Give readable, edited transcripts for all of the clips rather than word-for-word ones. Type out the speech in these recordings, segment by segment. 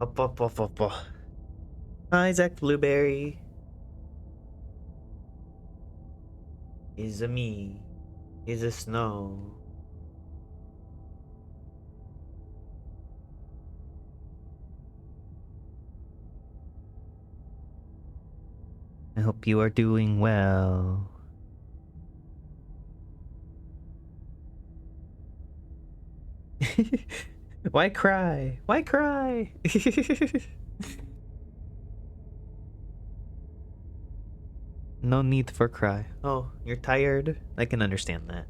Up, up, up, up, up. Isaac Blueberry is a me, is a snow. I hope you are doing well. Why cry? Why cry? No need for cry. Oh, you're tired? I can understand that.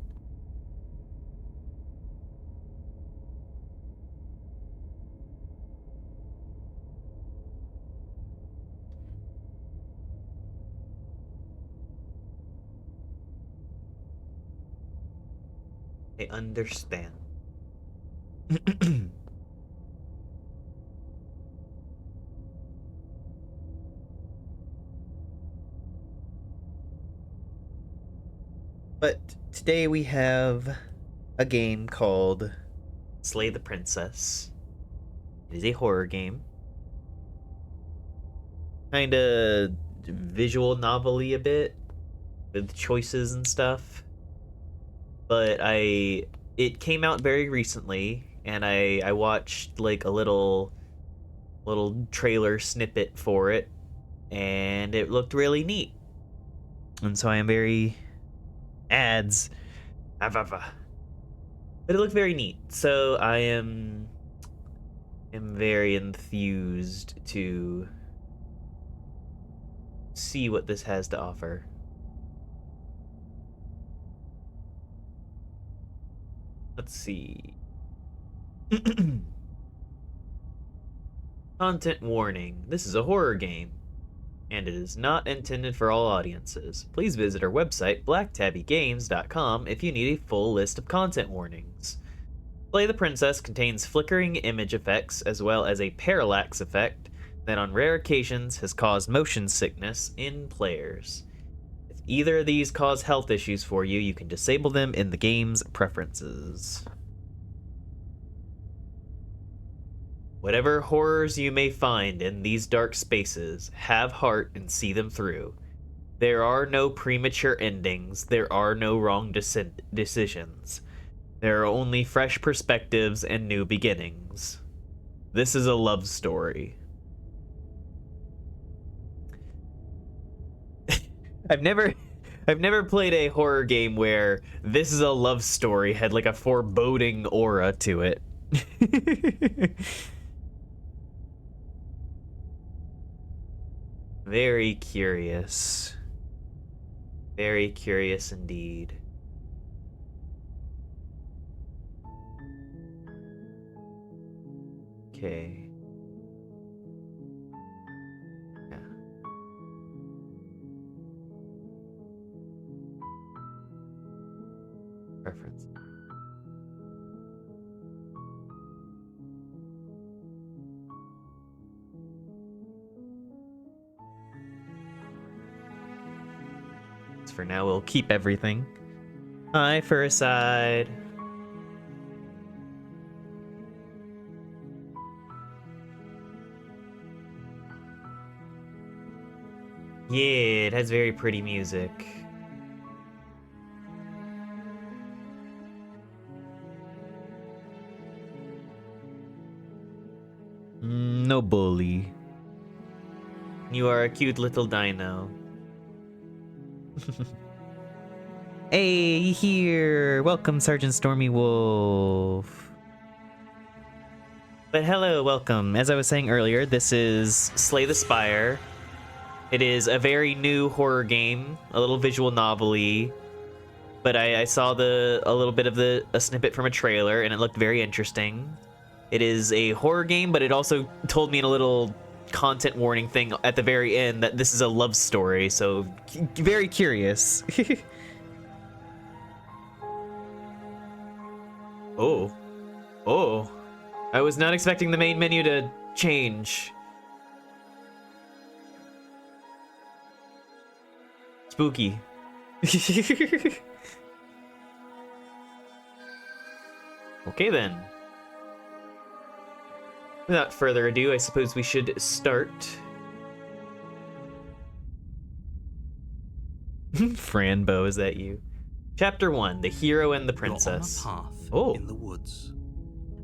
I understand. But today we have a game called Slay the Princess. It is a horror game. Kinda visual novel-y a bit, with choices and stuff. But it came out very recently, and I watched like a little trailer snippet for it, and it looked really neat. And so I am very ads. But it looked very neat. So I am very enthused to see what this has to offer. Let's see. Content warning. This is a horror game, and it is not intended for all audiences. Please visit our website, blacktabbygames.com, if you need a full list of content warnings. Slay the Princess contains flickering image effects as well as a parallax effect that on rare occasions has caused motion sickness in players. If either of these cause health issues for you, you can disable them in the game's preferences. Whatever horrors you may find in these dark spaces, have heart and see them through. There are no premature endings, there are no wrong decisions. There are only fresh perspectives and new beginnings. This is a love story. I've never played a horror game where this is a love story had like a foreboding aura to it. Very curious. Very curious indeed. Okay. Yeah. Preference. For now, we'll keep everything. Hi, for a side. Yeah, it has very pretty music. No bully. You are a cute little dino. Hey, here! Welcome, Sergeant Stormy Wolf. But hello, welcome. As I was saying earlier, this is Slay the Spire. It is a very new horror game, a little visual novel-y. But I saw a little bit of a snippet from a trailer, and it looked very interesting. It is a horror game, but it also told me in a little content warning thing at the very end that this is a love story, so very curious. Oh. Oh. I was not expecting the main menu to change. Spooky. Okay then. Without further ado, I suppose we should start. Franbo, is that you? Chapter 1, The Hero and the Princess. You're on a path Oh. in the woods,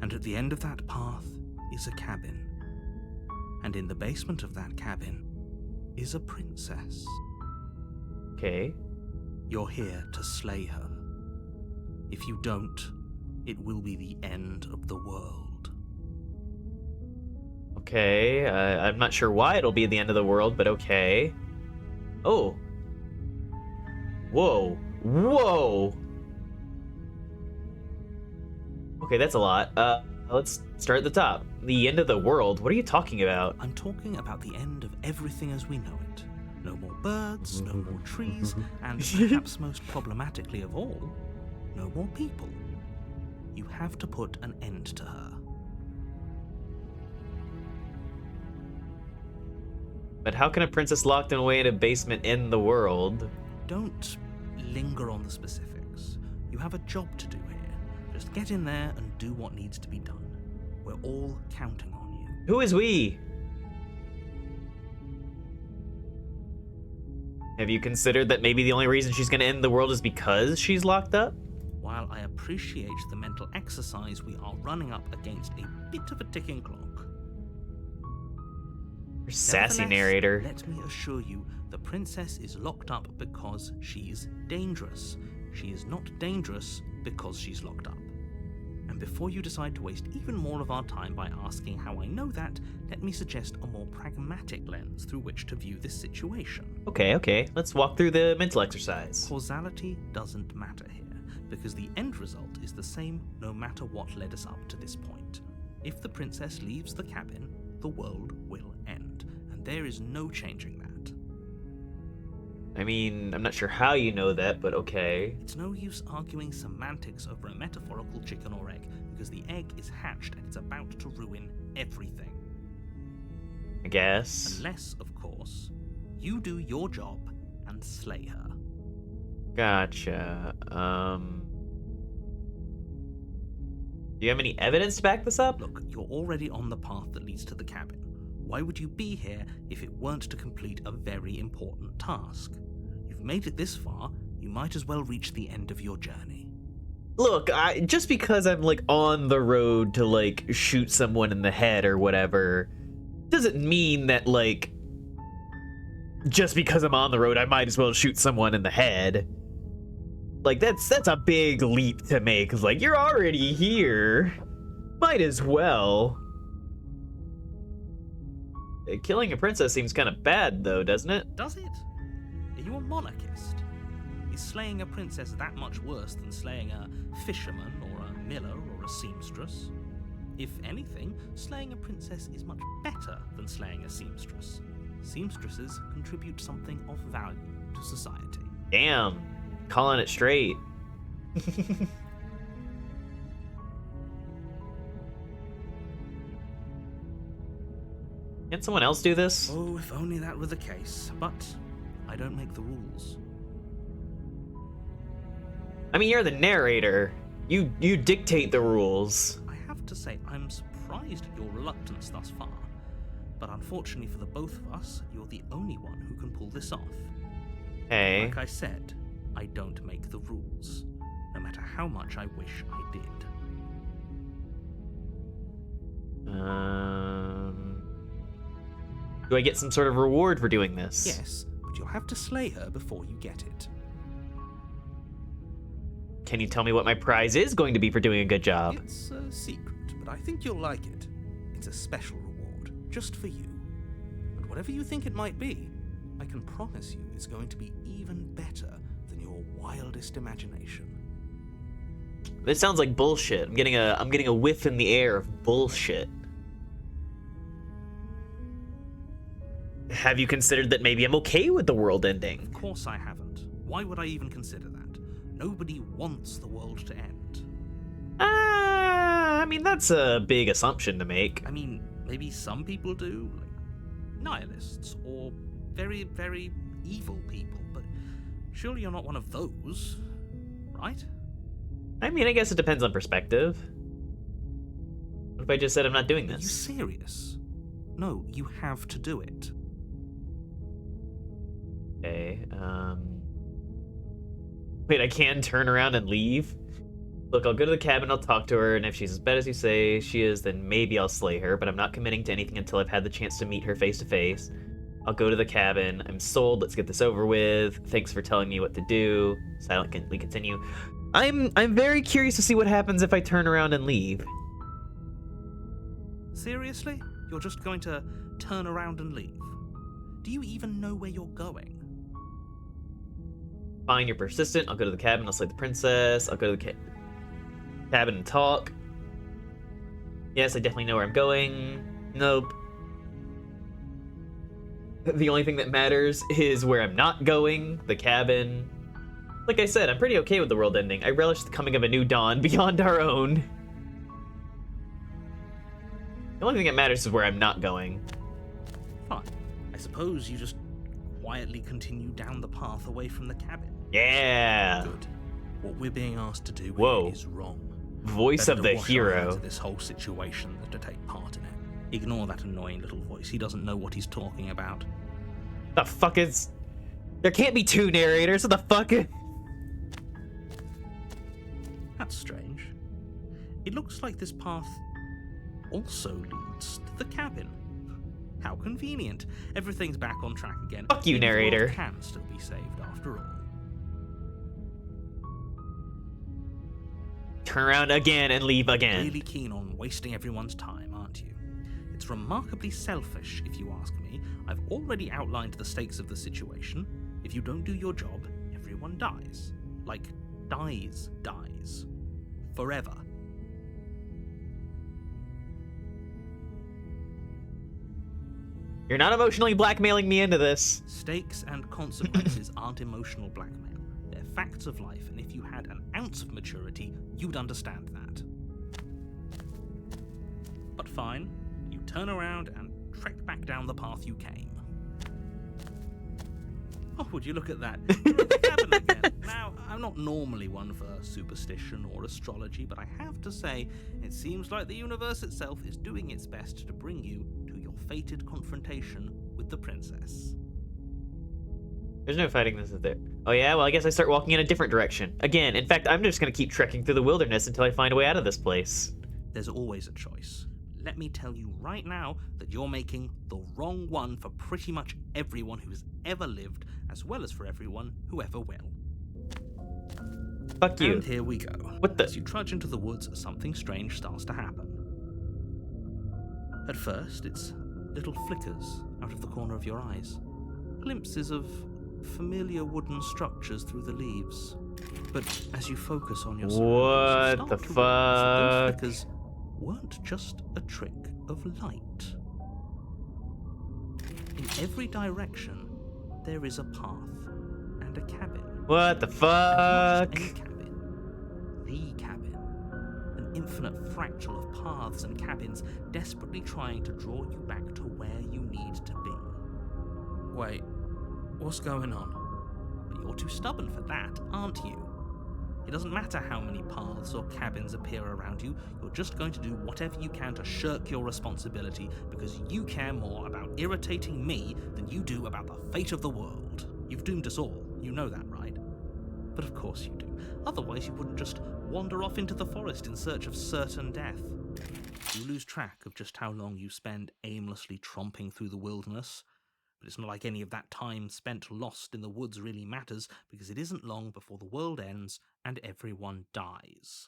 and at the end of that path is a cabin. And in the basement of that cabin is a princess. Okay. You're here to slay her. If you don't, it will be the end of the world. Okay, I'm not sure why it'll be the end of the world, but okay. Oh. Whoa. Whoa! Okay, that's a lot. Let's start at the top. The end of the world? What are you talking about? I'm talking about the end of everything as we know it. No more birds, no more trees, and perhaps most problematically of all, no more people. You have to put an end to her. But how can a princess locked away in a basement end the world? Don't linger on the specifics. You have a job to do here. Just get in there and do what needs to be done. We're all counting on you. Who is we? Have you considered that maybe the only reason she's gonna end the world is because she's locked up? While I appreciate the mental exercise, we are running up against a bit of a ticking clock. Sassy Nevertheless, narrator. Let me assure you, the princess is locked up because she's dangerous. She is not dangerous because she's locked up. And before you decide to waste even more of our time by asking how I know that, let me suggest a more pragmatic lens through which to view this situation. Okay. Let's walk through the mental exercise. Causality doesn't matter here, because the end result is the same no matter what led us up to this point. If the princess leaves the cabin, the world will end, and there is no changing that. I mean, I'm not sure how you know that, but okay. It's no use arguing semantics over a metaphorical chicken or egg, because the egg is hatched and it's about to ruin everything. I guess. Unless, of course, you do your job and slay her. Gotcha. Do you have any evidence to back this up? Look, you're already on the path that leads to the cabin. Why would you be here if it weren't to complete a very important task? You've made it this far, you might as well reach the end of your journey. Look, just because I'm like on the road to like shoot someone in the head or whatever, doesn't mean that like just because I'm on the road I might as well shoot someone in the head. Like that's a big leap to make. Cause like you're already here, might as well. Killing a princess seems kind of bad, though, doesn't it? Does it? Are you a monarchist? Is slaying a princess that much worse than slaying a fisherman or a miller or a seamstress? If anything, slaying a princess is much better than slaying a seamstress. Seamstresses contribute something of value to society. Damn, calling it straight. Can't someone else do this? Oh, if only that were the case, but I don't make the rules. I mean, you're the narrator. You dictate the rules. I have to say, I'm surprised at your reluctance thus far, but unfortunately for the both of us, you're the only one who can pull this off. Hey. Like I said, I don't make the rules, no matter how much I wish I did. Do I get some sort of reward for doing this? Yes, but you'll have to slay her before you get it. Can you tell me what my prize is going to be for doing a good job? It's a secret, but I think you'll like it. It's a special reward, just for you. But whatever you think it might be, I can promise you it's going to be even better than your wildest imagination. This sounds like bullshit. I'm getting a whiff in the air of bullshit. Have you considered that maybe I'm okay with the world ending? Of course I haven't. Why would I even consider that? Nobody wants the world to end. I mean, that's a big assumption to make. I mean, maybe some people do, like nihilists or very, very evil people, but surely you're not one of those, right? I mean, I guess it depends on perspective. What if I just said I'm not doing Are you this? serious? No, you have to do it. Okay, Wait, I can turn around and leave? Look, I'll go to the cabin, I'll talk to her, and if she's as bad as you say she is, then maybe I'll slay her, but I'm not committing to anything until I've had the chance to meet her face to face. I'll go to the cabin. I'm sold. Let's get this over with. Thanks for telling me what to do. Silently continue. I'm very curious to see what happens if I turn around and leave. Seriously? You're just going to turn around and leave? Do you even know where you're going? Fine, you're persistent. I'll go to the cabin. I'll slay the princess. I'll go to the cabin and talk. Yes, I definitely know where I'm going. Nope. The only thing that matters is where I'm not going, the cabin. Like I said, I'm pretty okay with the world ending. I relish the coming of a new dawn beyond our own. The only thing that matters is where I'm not going. Fine. I suppose you just quietly continue down the path away from the cabin. Yeah. Good. What we're being asked to do Whoa. here is wrong. Voice Better of to the wash our hero. hands of this whole situation than to take part in it. Ignore that annoying little voice. He doesn't know what he's talking about. The fuck is... There can't be two narrators. What the fuck? That's strange. It looks like this path also leads to the cabin. How convenient. Everything's back on track again. Fuck you, Maybe the world narrator. can still be saved after all. Turn around again and leave again. Really keen on wasting everyone's time, aren't you? It's remarkably selfish, if you ask me. I've already outlined the stakes of the situation. If you don't do your job, everyone dies. Like, dies. Forever. You're not emotionally blackmailing me into this. Stakes and consequences aren't emotional blackmail. They're facts of life, and if you had an ounce of maturity, you'd understand that. But fine, you turn around and trek back down the path you came. Oh, would you look at that? You're at the cabin again. Now, I'm not normally one for superstition or astrology, but I have to say, it seems like the universe itself is doing its best to bring you to your fated confrontation with the princess. There's no fighting this, is there? Oh yeah? Well, I guess I start walking in a different direction. Again, in fact, I'm just gonna keep trekking through the wilderness until I find a way out of this place. There's always a choice. Let me tell you right now that you're making the wrong one for pretty much everyone who's ever lived, as well as for everyone who ever will. Fuck you. And here we go. What the- As you trudge into the woods, something strange starts to happen. At first, it's little flickers out of the corner of your eyes. Glimpses of familiar wooden structures through the leaves. But as you focus on your surroundings, you What the start to realize that those fuck? flickers weren't just a trick of light. In every direction, there is a path and a cabin. What the Not fuck? just any cabin, the cabin. An infinite fractal of paths and cabins desperately trying to draw you back to where you need to be. Wait, what's going on? But you're too stubborn for that, aren't you? It doesn't matter how many paths or cabins appear around you, you're just going to do whatever you can to shirk your responsibility because you care more about irritating me than you do about the fate of the world. You've doomed us all, you know that, right? But of course you do. Otherwise you wouldn't just wander off into the forest in search of certain death. You lose track of just how long you spend aimlessly tromping through the wilderness. But it's not like any of that time spent lost in the woods really matters, because it isn't long before the world ends and everyone dies.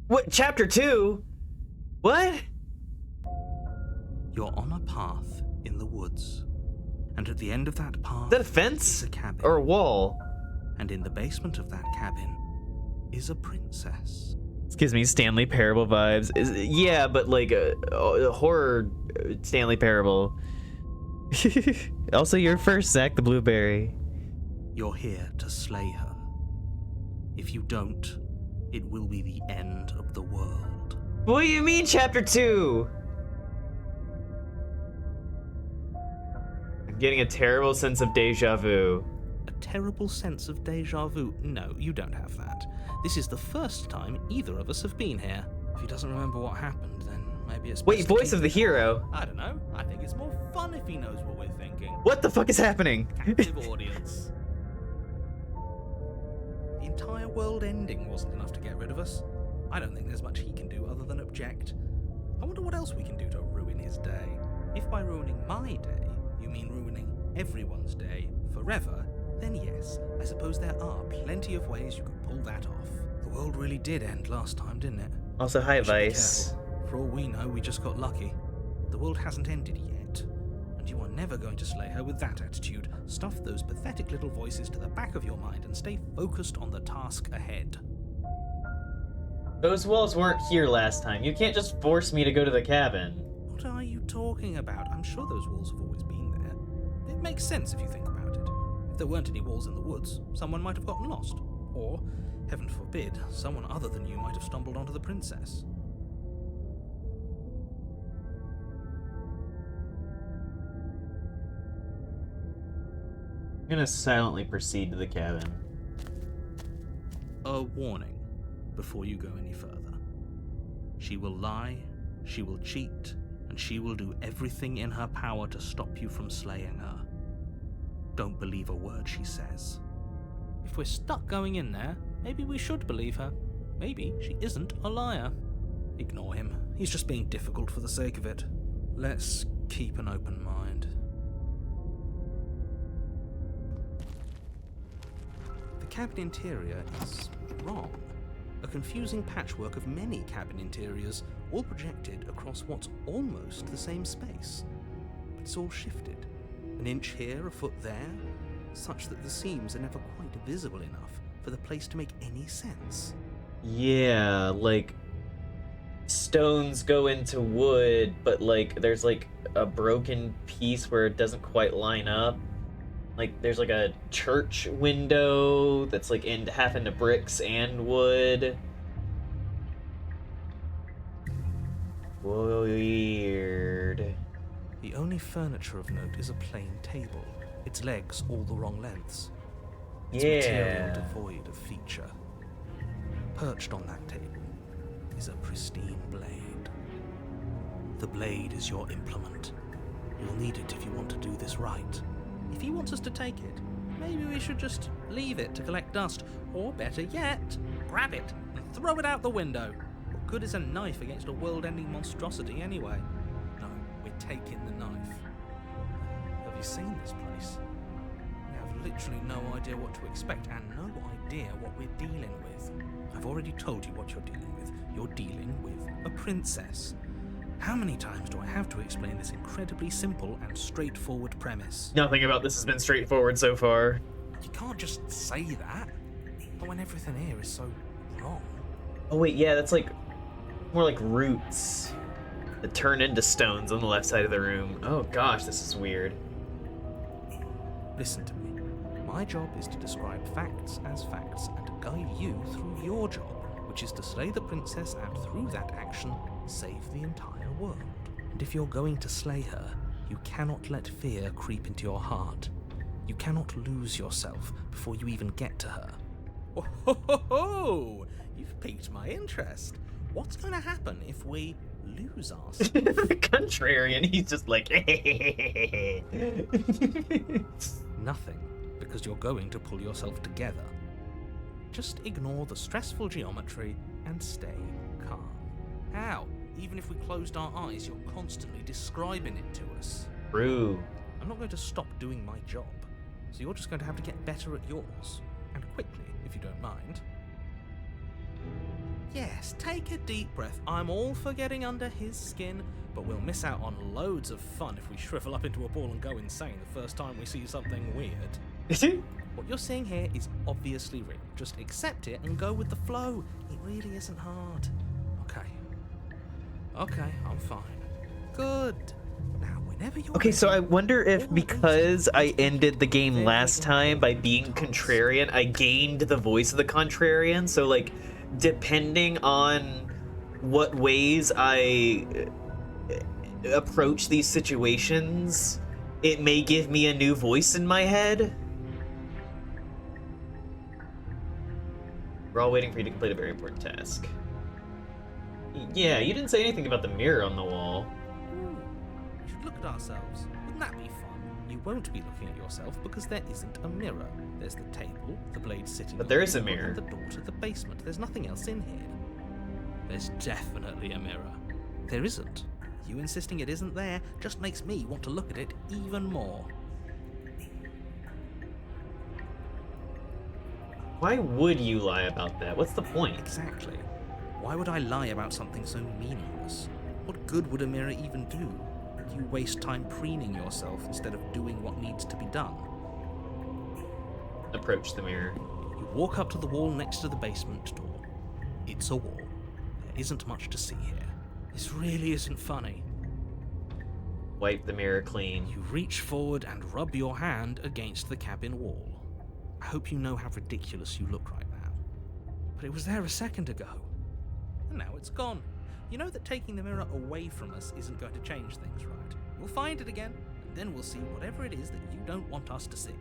What? Chapter 2? What? You're on a path in the woods, and at the end of that path Is that a is fence? a cabin, Or a wall? and in the basement of that cabin is a princess. This gives me Stanley Parable vibes. Yeah, but like a horror Stanley Parable. Also, you're first, Zach the Blueberry. You're here to slay her. If you don't, it will be the end of the world. What do you mean, Chapter 2? I'm getting a terrible sense of deja vu. A terrible sense of deja vu? No, you don't have that. This is the first time either of us have been here. If he doesn't remember what happened, then maybe it's Wait, best to voice keep of the it. hero. I don't know. I think it's more fun if he knows what we're thinking. What the fuck is happening? Captive audience. The entire world ending wasn't enough to get rid of us. I don't think there's much he can do other than object. I wonder what else we can do to ruin his day. If by ruining my day, you mean ruining everyone's day forever, then yes, I suppose there are plenty of ways you could pull that off. The world really did end last time, didn't it? Also, hi, We should be Vice. careful. For all we know, we just got lucky. The world hasn't ended yet. And you are never going to slay her with that attitude. Stuff those pathetic little voices to the back of your mind and stay focused on the task ahead. Those walls weren't here last time. You can't just force me to go to the cabin. What are you talking about? I'm sure those walls have always been there. It makes sense if you think about it. If there weren't any walls in the woods, someone might have gotten lost. Or, heaven forbid, someone other than you might have stumbled onto the princess. I'm gonna silently proceed to the cabin. A warning before you go any further. She will lie, she will cheat, and she will do everything in her power to stop you from slaying her. Don't believe a word she says. If we're stuck going in there, maybe we should believe her. Maybe she isn't a liar. Ignore him. He's just being difficult for the sake of it. Let's keep an open mind. The cabin interior is wrong. A confusing patchwork of many cabin interiors, all projected across what's almost the same space. But it's all shifted. An inch here, a foot there, such that the seams are never quite visible enough for the place to make any sense. Yeah, like stones go into wood, but like there's like a broken piece where it doesn't quite line up. Like there's like a church window that's like half into bricks and wood. Weird. The only furniture of note is a plain table, its legs all the wrong lengths. Its material devoid of feature. Perched on that table is a pristine blade. The blade is your implement. You'll need it if you want to do this right. If he wants us to take it, maybe we should just leave it to collect dust, or better yet, grab it and throw it out the window. What good is a knife against a world-ending monstrosity anyway? No, we're taking the knife. Have you seen this place? We have literally no idea what to expect and no idea what we're dealing with. I've already told you what you're dealing with. You're dealing with a princess. How many times do I have to explain this incredibly simple and straightforward premise? Nothing about this has been straightforward so far. You can't just say that. But when everything here is so wrong. Oh wait, yeah, that's like more like roots that turn into stones on the left side of the room. Oh gosh, this is weird. Listen to me. My job is to describe facts as facts and to guide you through your job, which is to slay the princess and through that action, save the entire world. And if you're going to slay her, you cannot let fear creep into your heart. You cannot lose yourself before you even get to her. Oh, ho, ho, ho! You've piqued my interest. What's going to happen if we lose ourselves? The contrarian, he's just like Nothing, because you're going to pull yourself together. Just ignore the stressful geometry and stay calm. How? Even if we closed our eyes, you're constantly describing it to us. True. I'm not going to stop doing my job, so you're just going to have to get better at yours. And quickly, if you don't mind. Yes, take a deep breath. I'm all for getting under his skin, but we'll miss out on loads of fun if we shrivel up into a ball and go insane the first time we see something weird. What you're seeing here is obviously real. Just accept it and go with the flow. It really isn't hard. Okay, I'm fine. Good. Now, whenever you're Okay, so I ready, wonder if all because I these ended the game last time by being contrarian, I gained the voice of the contrarian. So, like, depending on what ways I approach these situations, it may give me a new voice in my head. We're all waiting for you to complete a very important task. Yeah, you didn't say anything about the mirror on the wall. Ooh, we should look at ourselves. Wouldn't that be fun? You won't be looking at yourself because there isn't a mirror. There's the table, the blade sitting But on there the is a table, mirror. and the door to the basement. There's nothing else in here. There's definitely a mirror. There isn't. You insisting it isn't there just makes me want to look at it even more. Why would you lie about that? What's the point? Exactly. Why would I lie about something so meaningless? What good would a mirror even do? You waste time preening yourself instead of doing what needs to be done. Approach the mirror. You walk up to the wall next to the basement door. It's a wall. There isn't much to see here. This really isn't funny. Wipe the mirror clean. You reach forward and rub your hand against the cabin wall. I hope you know how ridiculous you look right now. But it was there a second ago. And now it's gone. You know that taking the mirror away from us isn't going to change things, right? We'll find it again, and then we'll see whatever it is that you don't want us to see.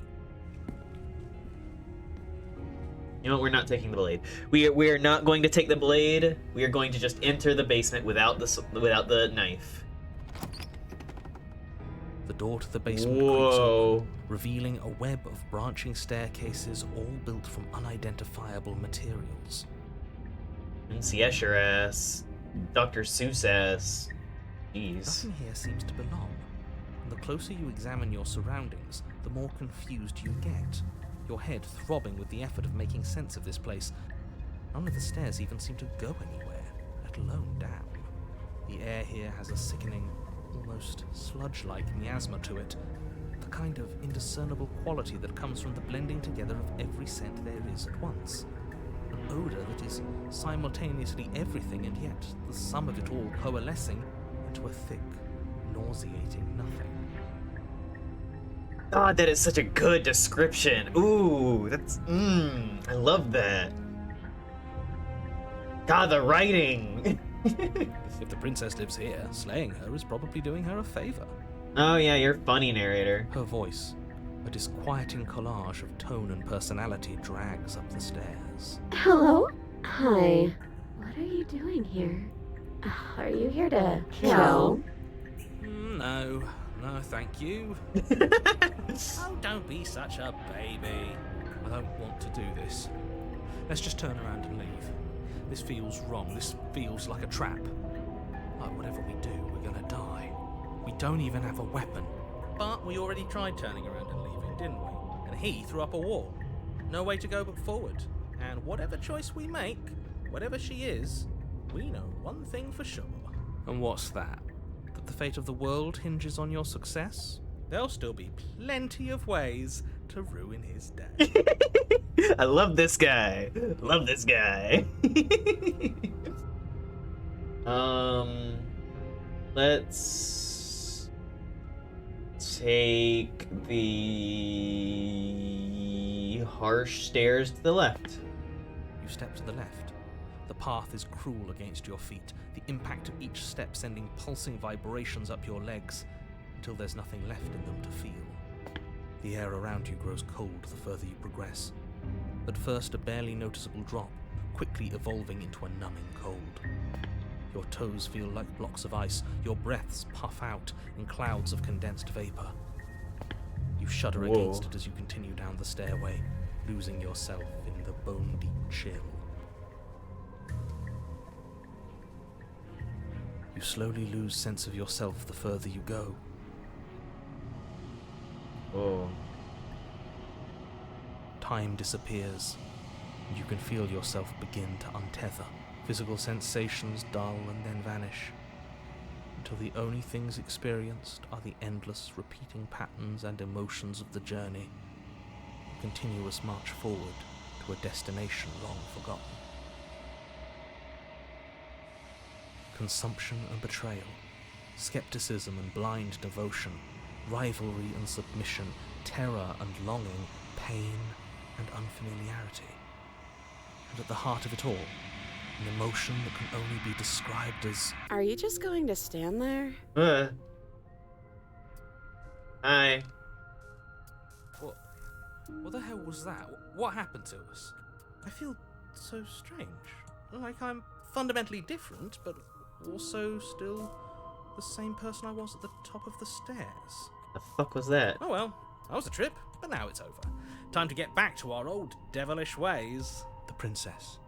You know what? We're not taking the blade. We are not going to take the blade. We are going to just enter the basement without the knife. The door to the basement creaks Whoa. open, revealing a web of branching staircases all built from unidentifiable materials. MC Escher ass. Dr. Seuss ass. Jeez. Nothing here seems to belong. And the closer you examine your surroundings, the more confused you get. Your head throbbing with the effort of making sense of this place. None of the stairs even seem to go anywhere, let alone down. The air here has a sickening, almost sludge-like miasma to it, the kind of indiscernible quality that comes from the blending together of every scent there is at once. An odour that is simultaneously everything and yet the sum of it all coalescing into a thick, nauseating nothing. God, that is such a good description. Ooh, that's I love that. God, the writing. If the princess lives here, slaying her is probably doing her a favour. Oh yeah, you're a funny narrator. Her voice, a disquieting collage of tone and personality, drags up the stairs. Hello? Hi. What are you doing here? Are you here to kill? No, thank you. Oh, don't be such a baby. I don't want to do this. Let's just turn around and leave. This feels wrong. This feels like a trap. Like whatever we do, we're gonna die. We don't even have a weapon. But we already tried turning around and leaving, didn't we? And he threw up a wall. No way to go but forward. And whatever choice we make, whatever she is, we know one thing for sure. And what's that? That the fate of the world hinges on your success? There'll still be plenty of ways to ruin his day. I love this guy. Love this guy. Let's take the harsh stairs to the left. You step to the left. The path is cruel against your feet, the impact of each step sending pulsing vibrations up your legs, until there's nothing left in them to feel. The air around you grows cold the further you progress. At first a barely noticeable drop, quickly evolving into a numbing cold. Your toes feel like blocks of ice, your breaths puff out in clouds of condensed vapor. You shudder against it as you continue down the stairway, losing yourself in the bone-deep chill. You slowly lose sense of yourself the further you go. Whoa. Time disappears, and you can feel yourself begin to untether. Physical sensations dull and then vanish, until the only things experienced are the endless repeating patterns and emotions of the journey, a continuous march forward to a destination long forgotten. Consumption and betrayal, skepticism and blind devotion, rivalry and submission, terror and longing, pain and unfamiliarity. And at the heart of it all, an emotion that can only be described as... Are you just going to stand there? Hi. What the hell was that? What happened to us? I feel so strange. Like I'm fundamentally different, but also still the same person I was at the top of the stairs. The fuck was that? Oh well, that was a trip, but now it's over. Time to get back to our old devilish ways. The princess,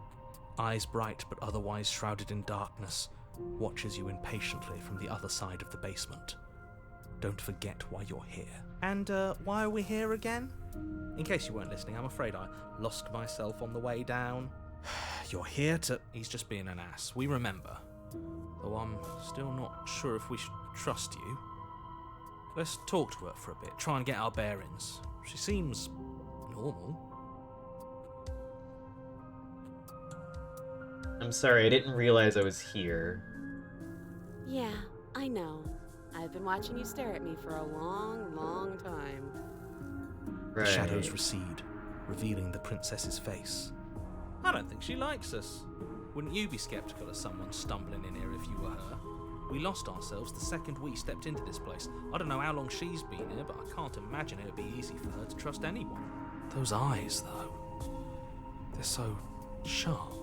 eyes bright but otherwise shrouded in darkness, watches you impatiently from the other side of the basement. Don't forget why you're here. And why are we here again? In case you weren't listening, I'm afraid I lost myself on the way down. You're here to... He's just being an ass. We remember. Though I'm still not sure if we should trust you. Let's talk to her for a bit, try and get our bearings. She seems normal. I'm sorry, I didn't realize I was here. Yeah, I know. I've been watching you stare at me for a long, long time. Right. The shadows recede, revealing the princess's face. I don't think she likes us. Wouldn't you be skeptical of someone stumbling in here if you were her? We lost ourselves the second we stepped into this place. I don't know how long she's been here, but I can't imagine it would be easy for her to trust anyone. Those eyes, though. They're so sharp.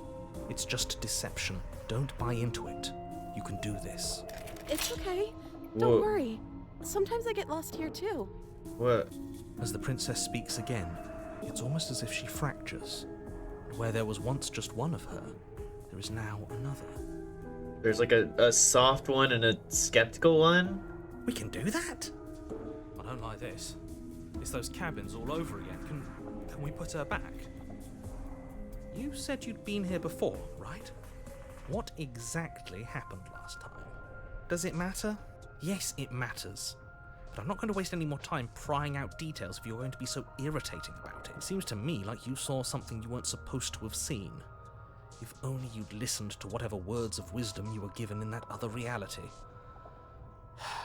It's just deception. Don't buy into it. You can do this. It's okay. Whoa. Don't worry. Sometimes I get lost here too. What? As the princess speaks again, it's almost as if she fractures. And where there was once just one of her, there is now another. There's like a soft one and a skeptical one? We can do that? I don't like this. It's those cabins all over again. Can we put her back? You said you'd been here before, right? What exactly happened last time? Does it matter? Yes, it matters. But I'm not going to waste any more time prying out details if you're going to be so irritating about it. It seems to me like you saw something you weren't supposed to have seen. If only you'd listened to whatever words of wisdom you were given in that other reality.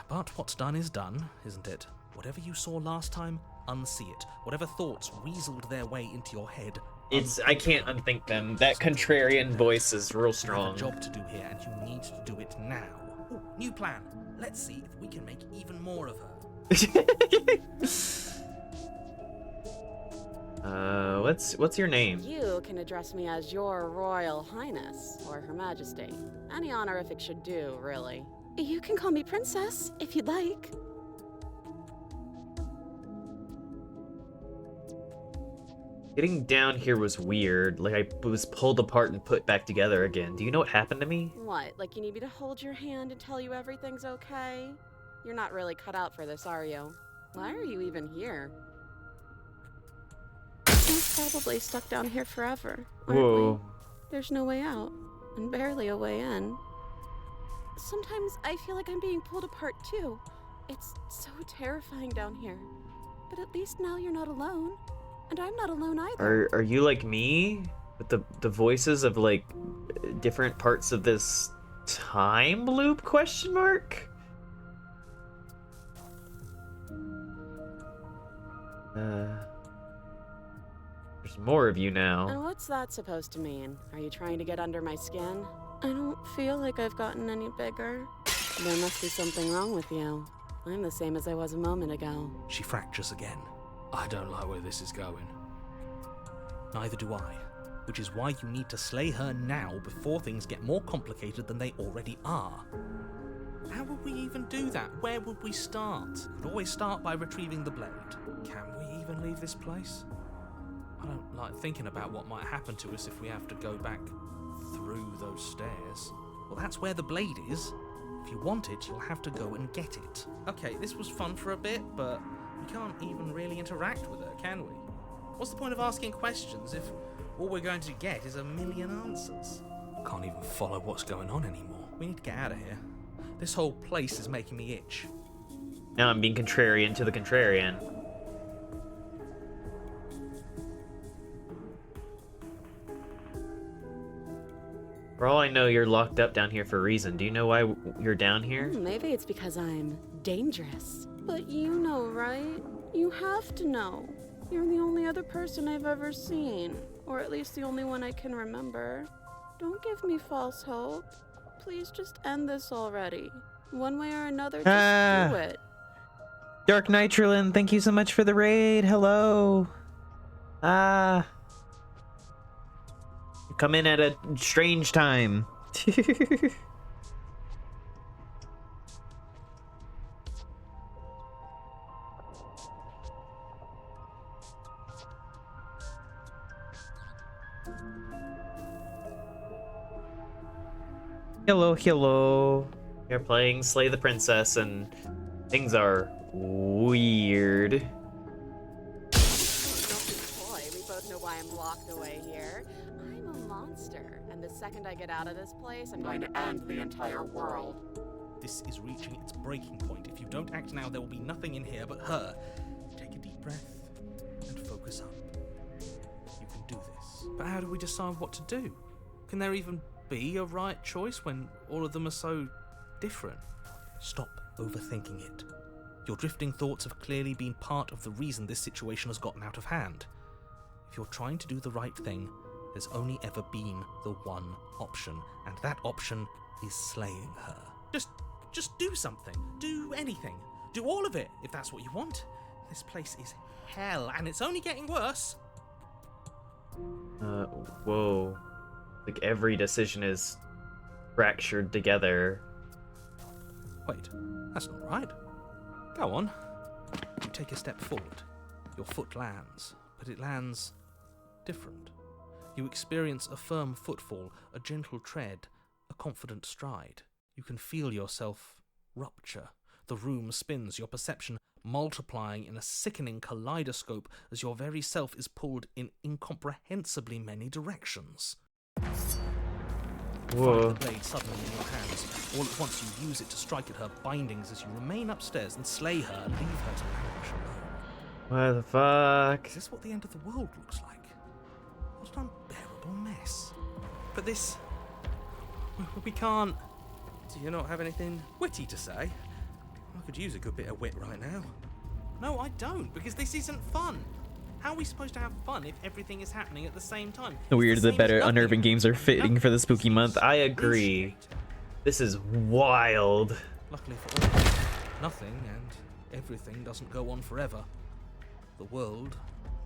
But what's done is done, isn't it? Whatever you saw last time, unsee it. Whatever thoughts weaseled their way into your head, I can't unthink them. That contrarian voice is real you have strong. a job to do here, and you need to do it now. Ooh, new plan. Let's see if we can make even more of her. What's your name? You can address me as Your Royal Highness, or Her Majesty. Any honorific should do, really. You can call me Princess, if you'd like. Getting down here was weird. Like I was pulled apart and put back together again. Do you know what happened to me? What, like you need me to hold your hand and tell you everything's okay? You're not really cut out for this, are you? Why are you even here? We're probably stuck down here forever, aren't Whoa. we? There's no way out, and barely a way in. Sometimes I feel like I'm being pulled apart too. It's so terrifying down here. But at least now you're not alone. And I'm not alone either. Are you like me? With the voices of like different parts of this time loop question mark? There's more of you now. And what's that supposed to mean? Are you trying to get under my skin? I don't feel like I've gotten any bigger. There must be something wrong with you. I'm the same as I was a moment ago. She fractures again. I don't like where this is going. Neither do I. Which is why you need to slay her now before things get more complicated than they already are. How would we even do that? Where would we start? Could always start by retrieving the blade. Can we even leave this place? I don't like thinking about what might happen to us if we have to go back through those stairs. Well, that's where the blade is. If you want it, you'll have to go and get it. Okay, this was fun for a bit, but we can't even really interact with her, can we? What's the point of asking questions if all we're going to get is a million answers? Can't even follow what's going on anymore. We need to get out of here. This whole place is making me itch. Now I'm being contrarian to the contrarian. For all I know, you're locked up down here for a reason. Do you know why you're down here? Maybe it's because I'm dangerous. But you know, right? You have to know. You're the only other person I've ever seen. Or at least the only one I can remember. Don't give me false hope. Please just end this already. One way or another, just do it. Dark Nitrolin, thank you so much for the raid. Hello. You come in at a strange time. Hello, hello. You're playing Slay the Princess, and things are weird. Don't be coy. We both know why I'm locked away here. I'm a monster, and the second I get out of this place, I'm going to end the entire world. This is reaching its breaking point. If you don't act now, there will be nothing in here but her. Take a deep breath and focus up. You can do this. But how do we decide what to do? Can there even be a right choice when all of them are so different? Stop overthinking it. Your drifting thoughts have clearly been part of the reason this situation has gotten out of hand. If you're trying to do the right thing, there's only ever been the one option, and that option is slaying her. Just do something. Do anything. Do all of it, if that's what you want. This place is hell, and it's only getting worse. Whoa. Like every decision is fractured together. Wait, that's not right. Go on. You take a step forward. Your foot lands, but it lands different. You experience a firm footfall, a gentle tread, a confident stride. You can feel yourself rupture. The room spins, your perception multiplying in a sickening kaleidoscope as your very self is pulled in incomprehensibly many directions. Whoa. Find the blade suddenly in your hands. All at once you use it to strike at her bindings as you remain upstairs and slay her and leave her to languish alone. What the fuck? Is this what the end of the world looks like? What an unbearable mess. But this... we can't... Do you not have anything witty to say? I could use a good bit of wit right now. No, I don't, because this isn't fun. How are we supposed to have fun if everything is happening at the same time? The weirder, the better. Nothing. Unnerving games are fitting for the spooky month. I agree. Appreciate. This is wild. Luckily for all, nothing and everything doesn't go on forever. The world,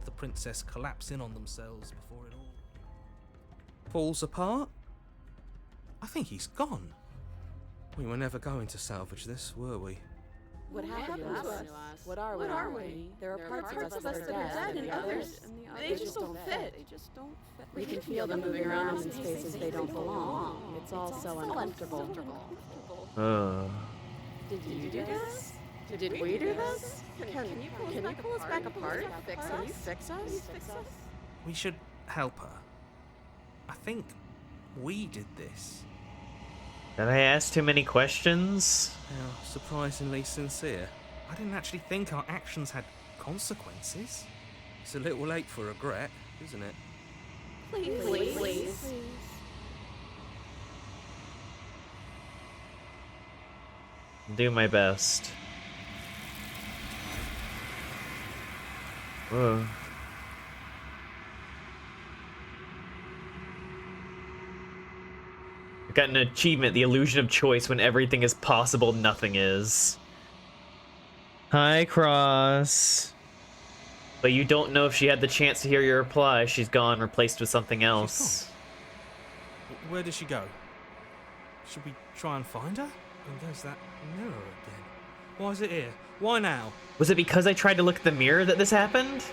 the princess collapse in on themselves before it all falls apart. I think he's gone. We were never going to salvage this, were we? What happened to us? What are we? There are parts of us that are dead, and others, they just don't fit. We can feel them moving around in spaces they don't belong. It's all so uncomfortable. Did you do this? Did we do this? Can you pull us back apart? Can you fix us? We should help her. I think we did this. Did I ask too many questions? How surprisingly sincere. I didn't actually think our actions had consequences. It's a little late for regret, isn't it? Please. Do my best. Whoa. I got an achievement, the illusion of choice. When everything is possible, nothing is. Hi, Cross. But you don't know if she had the chance to hear your reply. She's gone, replaced with something else. Where did she go? Should we try and find her? And there's that mirror again. Why is it here? Why now? Was it because I tried to look at the mirror that this happened?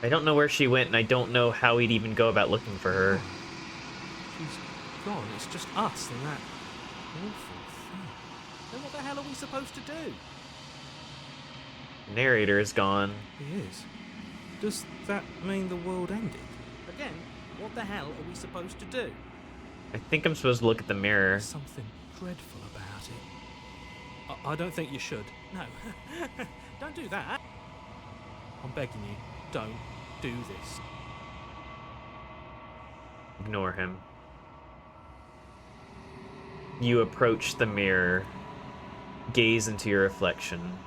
I don't know where she went, and I don't know how we'd even go about looking for her. She's gone. It's just us and that awful thing. Then what the hell are we supposed to do? The narrator is gone. He is. Does that mean the world ended? Again, what the hell are we supposed to do? I think I'm supposed to look at the mirror. There's something dreadful about it. I don't think you should. No. Don't do that. I'm begging you, don't do this. Ignore him. You approach the mirror. Gaze into your reflection.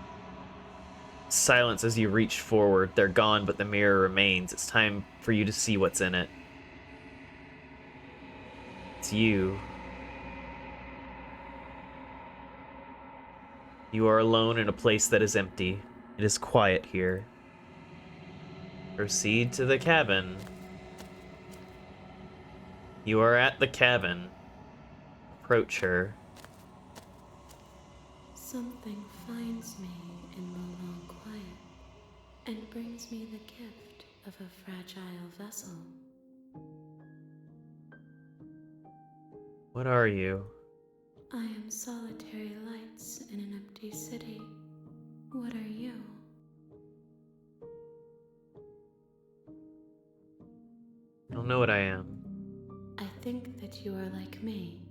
Silence as you reach forward. They're gone, but the mirror remains. It's time for you to see what's in it. It's you. You are alone in a place that is empty. It is quiet here. Proceed to the cabin. You are at the cabin. Approach her. Something finds me in the long quiet and brings me the gift of a fragile vessel. What are you? I am solitary lights in an empty city. What are you? I don't know what I am. I think that you are like me.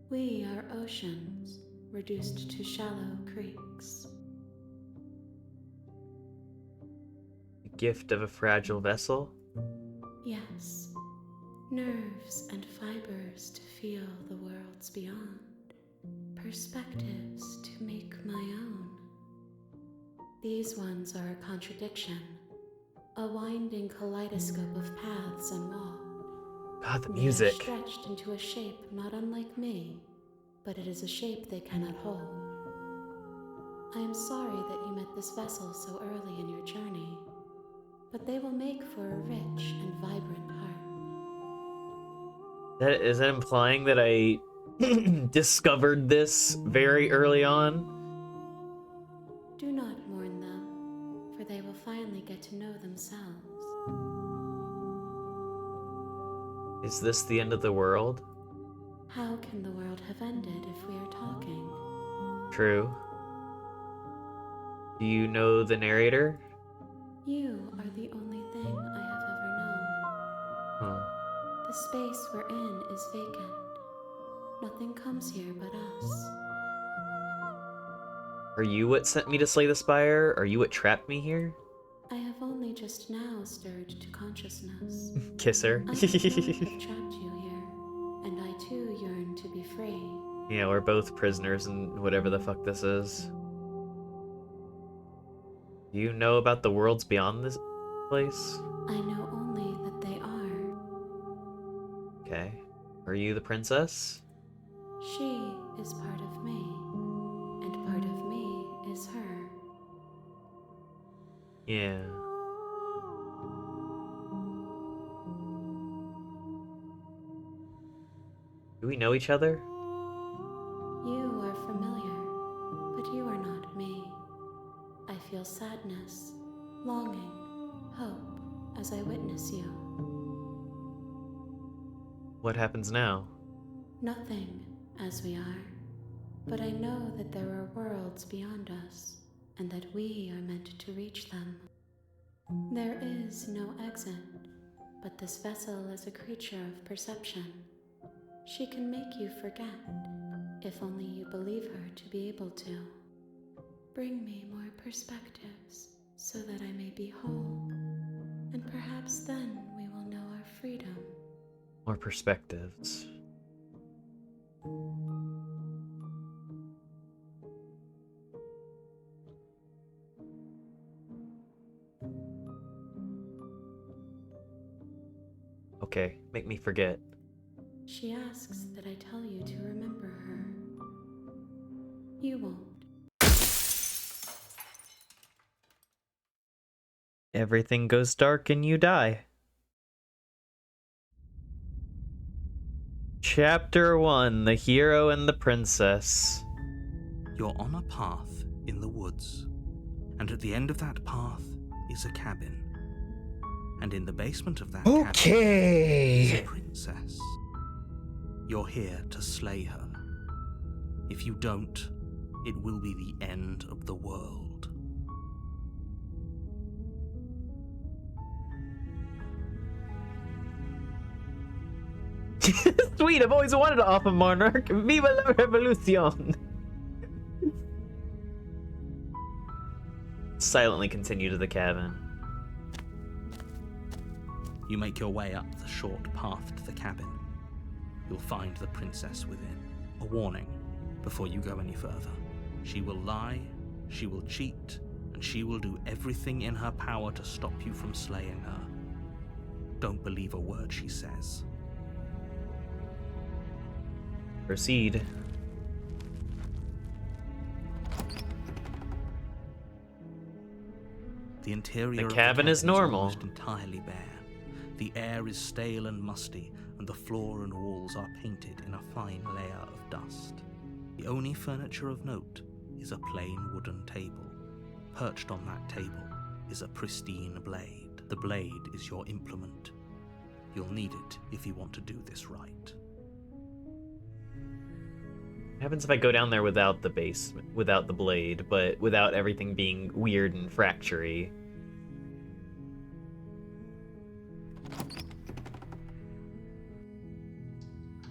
We are oceans, reduced to shallow creeks. The gift of a fragile vessel? Yes, nerves and fibers to feel the worlds beyond, perspectives to make my own. These ones are a contradiction, a winding kaleidoscope of paths and walls. God, the They music. are stretched into a shape not unlike me, but it is a shape they cannot hold. I am sorry that you met this vessel so early in your journey, but they will make for a rich and vibrant heart. Is that implying that I discovered this very early on? Do not mourn them, for they will finally get to know themselves. Is this the end of the world? How can the world have ended if we are talking? True. Do you know the narrator? You are the only thing I have ever known. Huh. The space we're in is vacant. Nothing comes here but us. Are you what sent me to slay the spire? Are you what trapped me here? I have only just now stirred to consciousness. Kiss her. I could not have trapped you here, and I too yearn to be free. Yeah, we're both prisoners in whatever the fuck this is. Do you know about the worlds beyond this place? I know only that they are. Okay. Are you the princess? She is part of me, and part of me is her. Yeah. Do we know each other? You are familiar, but you are not me. I feel sadness, longing, hope as I witness you. What happens now? Nothing, as we are, but I know that there are worlds beyond us, and that we are meant to reach them. There is no exit, but this vessel is a creature of perception. She can make you forget, if only you believe her to be able to. Bring me more perspectives, so that I may be whole, and perhaps then we will know our freedom. More perspectives. Okay, make me forget. She asks that I tell you to remember her. You won't. Everything goes dark and you die. Chapter 1, The Hero and the Princess. You're on a path in the woods, and at the end of that path is a cabin. And in the basement of that cabin is a princess. You're here to slay her. If you don't, it will be the end of the world. Sweet, I've always wanted to off a monarch. Viva la revolucion! Silently continue to the cabin. You make your way up the short path to the cabin. You'll find the princess within. A warning before you go any further. She will lie, she will cheat, and she will do everything in her power to stop you from slaying her. Don't believe a word she says. Proceed. The interior of the cabin is normal. almost entirely bare. The air is stale and musty, and the floor and walls are painted in a fine layer of dust. The only furniture of note is a plain wooden table. Perched on that table is a pristine blade. The blade is your implement. You'll need it if you want to do this right. What happens if I go down there without the basement, without the blade, but without everything being weird and fractury?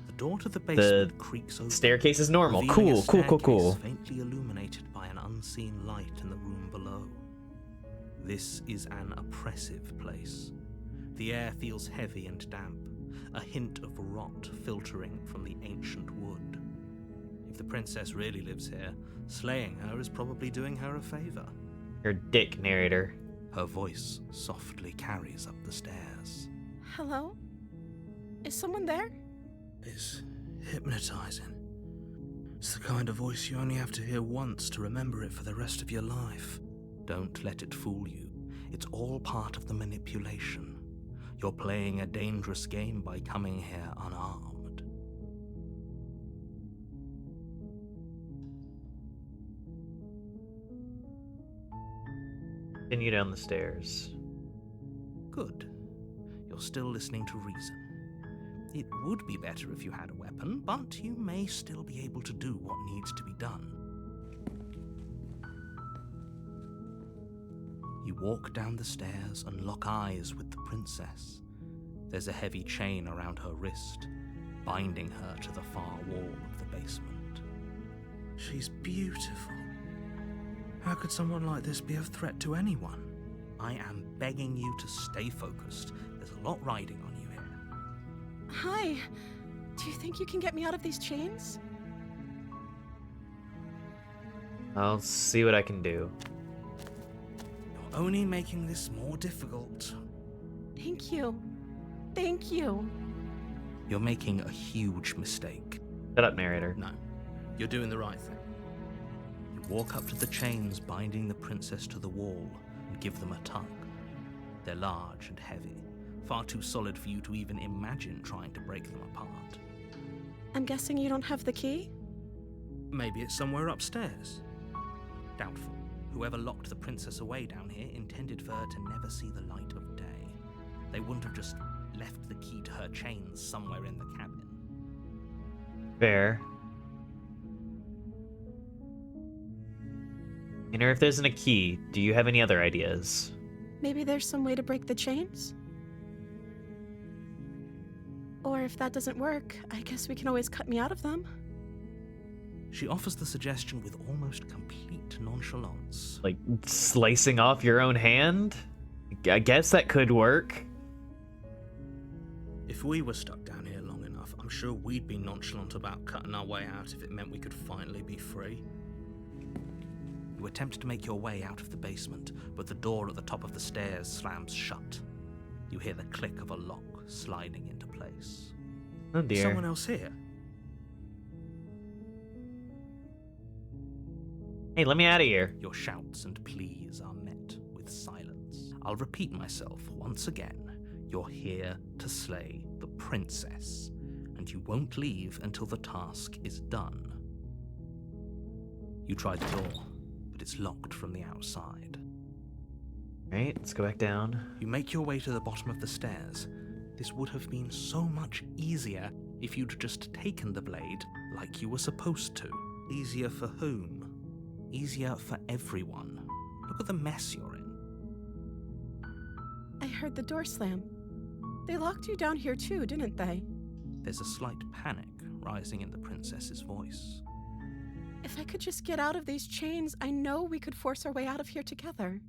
The door to the basement creaks open. Staircase is normal. Revealing a Cool. staircase faintly illuminated by an unseen light in the room below. This is an oppressive place. The air feels heavy and damp, a hint of rot filtering from the ancient wood. If the princess really lives here, slaying her is probably doing her a favor. Your dick, narrator. Her voice softly carries up the stairs. Hello? Is someone there? It's hypnotizing. It's the kind of voice you only have to hear once to remember it for the rest of your life. Don't let it fool you. It's all part of the manipulation. You're playing a dangerous game by coming here unarmed. Continue down the stairs. Good. You're still listening to reason. It would be better if you had a weapon, but you may still be able to do what needs to be done. You walk down the stairs and lock eyes with the princess. There's a heavy chain around her wrist, binding her to the far wall of the basement. She's beautiful. How could someone like this be a threat to anyone? I am begging you to stay focused. There's a lot riding on you here. Hi. Do you think you can get me out of these chains? I'll see what I can do. You're only making this more difficult. Thank you. Thank you. You're making a huge mistake. Shut up, narrator. No, you're doing the right thing. You walk up to the chains binding the princess to the wall and give them a tug. They're large and heavy, far too solid for you to even imagine trying to break them apart. I'm guessing you don't have the key? Maybe it's somewhere upstairs. Doubtful. Whoever locked the princess away down here intended for her to never see the light of day. They wouldn't have just left the key to her chains somewhere in the cabin. Fair. And if there isn't a key, do you have any other ideas? Maybe there's some way to break the chains? Or if that doesn't work, I guess we can always cut me out of them. She offers the suggestion with almost complete nonchalance. Like, slicing off your own hand? I guess that could work. If we were stuck down here long enough, I'm sure we'd be nonchalant about cutting our way out if it meant we could finally be free. You attempt to make your way out of the basement, but the door at the top of the stairs slams shut. You hear the click of a lock sliding into place. Oh dear. Someone else here? Hey, let me out of here. Your shouts and pleas are met with silence. I'll repeat myself once again. You're here to slay the princess, and you won't leave until the task is done. You try the door, but it's locked from the outside. Right, let's go back down. You make your way to the bottom of the stairs. This would have been so much easier if you'd just taken the blade like you were supposed to. Easier for whom? Easier for everyone. Look at the mess you're in. I heard the door slam. They locked you down here too, didn't they? There's a slight panic rising in the princess's voice. If I could just get out of these chains, I know we could force our way out of here together.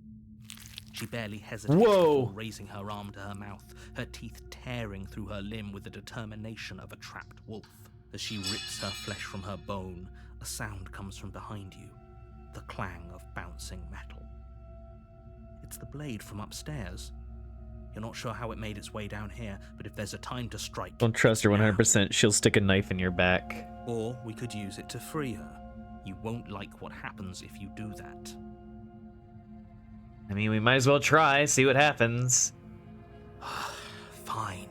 She barely hesitates before raising her arm to her mouth, her teeth tearing through her limb with the determination of a trapped wolf. As she rips her flesh from her bone, a sound comes from behind you, the clang of bouncing metal. It's the blade from upstairs. You're not sure how it made its way down here, but if there's a time to strike... Don't trust her 100%. She'll stick a knife in your back. Or we could use it to free her. You won't like what happens if you do that. I mean, we might as well try, see what happens. Fine.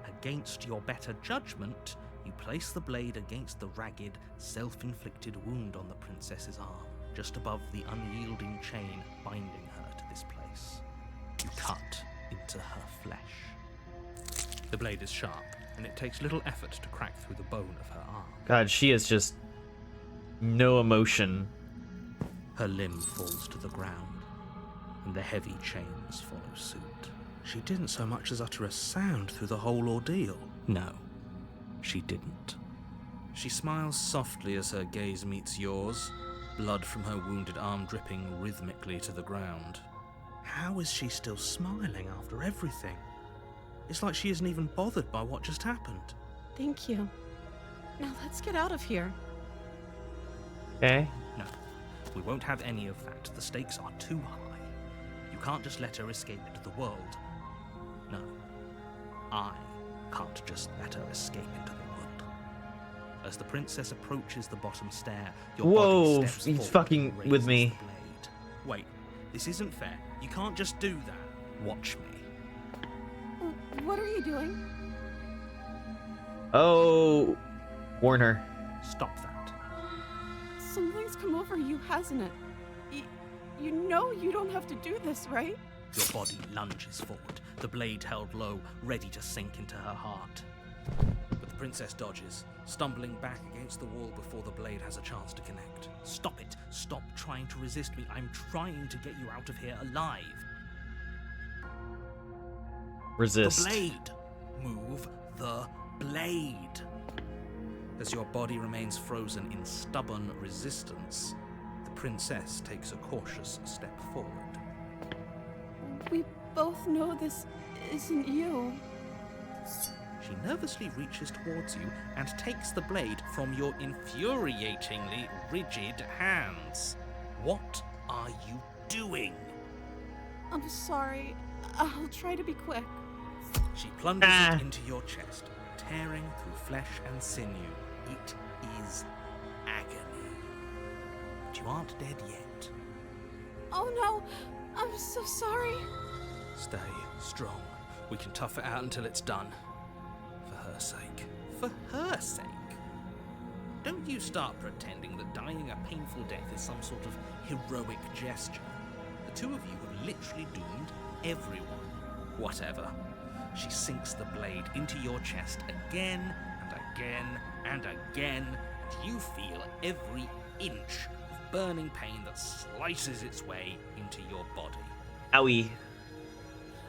Against your better judgment, you place the blade against the ragged, self-inflicted wound on the princess's arm, just above the unyielding chain binding her to this place. You cut into her flesh. The blade is sharp, and it takes little effort to crack through the bone of her arm. God, she is just no emotion. Her limb falls to the ground, and the heavy chains follow suit. She didn't so much as utter a sound through the whole ordeal. No, she didn't. She smiles softly as her gaze meets yours, blood from her wounded arm dripping rhythmically to the ground. How is she still smiling after everything? It's like she isn't even bothered by what just happened. Thank you. Now let's get out of here. Okay. No, we won't have any of that. The stakes are too high. You can't just let her escape into the world. No, I can't just let her escape into the world. As the princess approaches the bottom stair, your Whoa, body steps he's forward fucking and with raises me. the blade. Wait, this isn't fair. You can't just do that. Watch me. What are you doing? Oh, warn her. Stop that. Something's come over you, hasn't it? You know you don't have to do this, right? Your body lunges forward, the blade held low, ready to sink into her heart. But the princess dodges, stumbling back against the wall before the blade has a chance to connect. Stop it! Stop trying to resist me. I'm trying to get you out of here alive. Resist. The blade! Move the blade! As your body remains frozen in stubborn resistance, the princess takes a cautious step forward. We both know this isn't you. She nervously reaches towards you and takes the blade from your infuriatingly rigid hands. What are you doing? I'm sorry. I'll try to be quick. She plunges it into your chest, tearing through flesh and sinew. It is agony. But you aren't dead yet. Oh no! I'm so sorry. Stay strong. We can tough it out until it's done. For her sake. For her sake? Don't you start pretending that dying a painful death is some sort of heroic gesture. The two of you have literally doomed everyone. Whatever. She sinks the blade into your chest again and again and again, and you feel every inch of burning pain that slices its way into your body. Owie.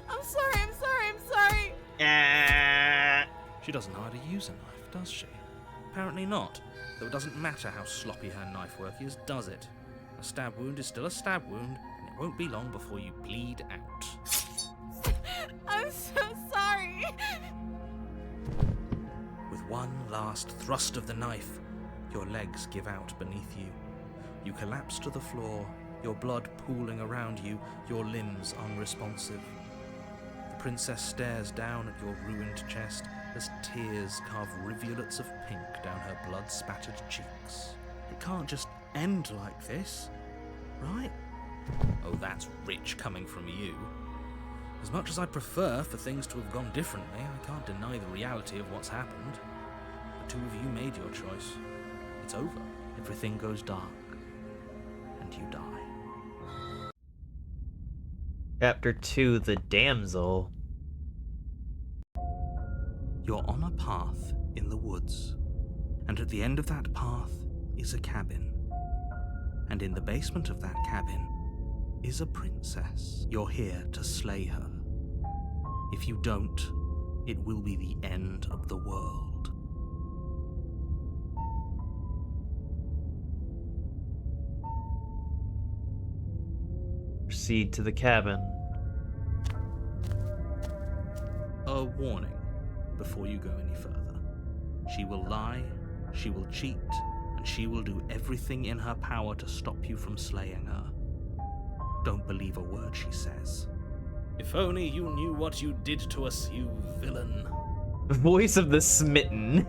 I'm sorry. She doesn't know how to use a knife, does she? Apparently not, though it doesn't matter how sloppy her knife work is, does it? A stab wound is still a stab wound, and it won't be long before you bleed out. I'm so sorry. With one last thrust of the knife, your legs give out beneath you. You collapse to the floor, your blood pooling around you, your limbs unresponsive. The princess stares down at your ruined chest as tears carve rivulets of pink down her blood-spattered cheeks. It can't just end like this, right? Oh, that's rich coming from you. As much as I'd prefer for things to have gone differently, I can't deny the reality of what's happened. The two of you made your choice. It's over. Everything goes dark. And you die. Chapter 2, The Damsel. You're on a path in the woods, and at the end of that path is a cabin. And in the basement of that cabin is a princess. You're here to slay her. If you don't, it will be the end of the world. Proceed to the cabin. A warning before you go any further. She will lie, she will cheat, and she will do everything in her power to stop you from slaying her. Don't believe a word she says. If only you knew what you did to us, you villain. Voice of the smitten.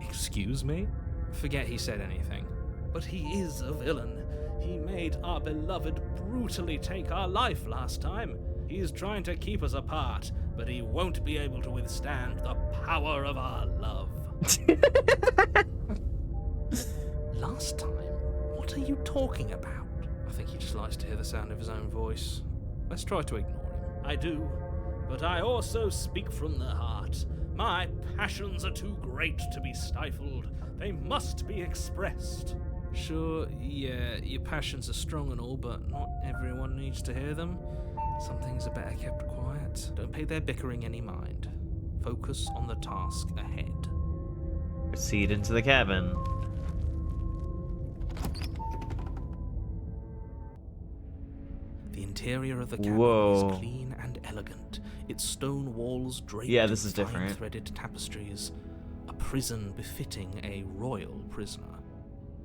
Excuse me? Forget he said anything. But he is a villain. He made our beloved brutally take our life last time. He's trying to keep us apart, but he won't be able to withstand the power of our love. Last time? What are you talking about? I think he just likes to hear the sound of his own voice. Let's try to ignore him. I do, but I also speak from the heart. My passions are too great to be stifled. They must be expressed. Sure, yeah, your passions are strong and all, but not everyone needs to hear them. Some things are better kept quiet. Don't pay their bickering any mind. Focus on the task ahead. Proceed into the cabin. The interior of the cabin Whoa. is clean and elegant. Its stone walls draped Yeah, this is in different. fine-threaded tapestries. A prison befitting a royal prisoner.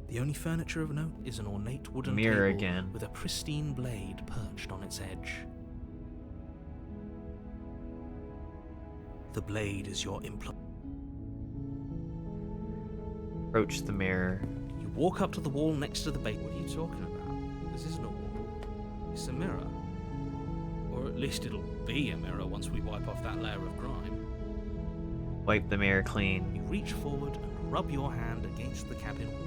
The only furniture of note is an ornate wooden Mirror table again. with a pristine blade perched on its edge. The blade is your Approach the mirror. You walk up to the wall next to the bait. What are you talking about? This isn't a wall. It's a mirror. Or at least it'll be a mirror once we wipe off that layer of grime. Wipe the mirror clean. You reach forward and rub your hand against the cabin wall.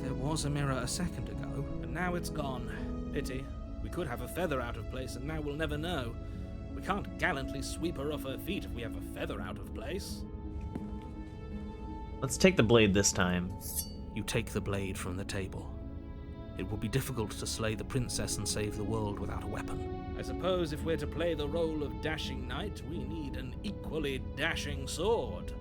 There was a mirror a second ago, and now it's gone. Pity. We could have a feather out of place, and now we'll never know. We can't gallantly sweep her off her feet if we have a feather out of place. Let's take the blade this time. You take the blade from the table. It will be difficult to slay the princess and save the world without a weapon. I suppose if we're to play the role of dashing knight, we need an equally dashing sword.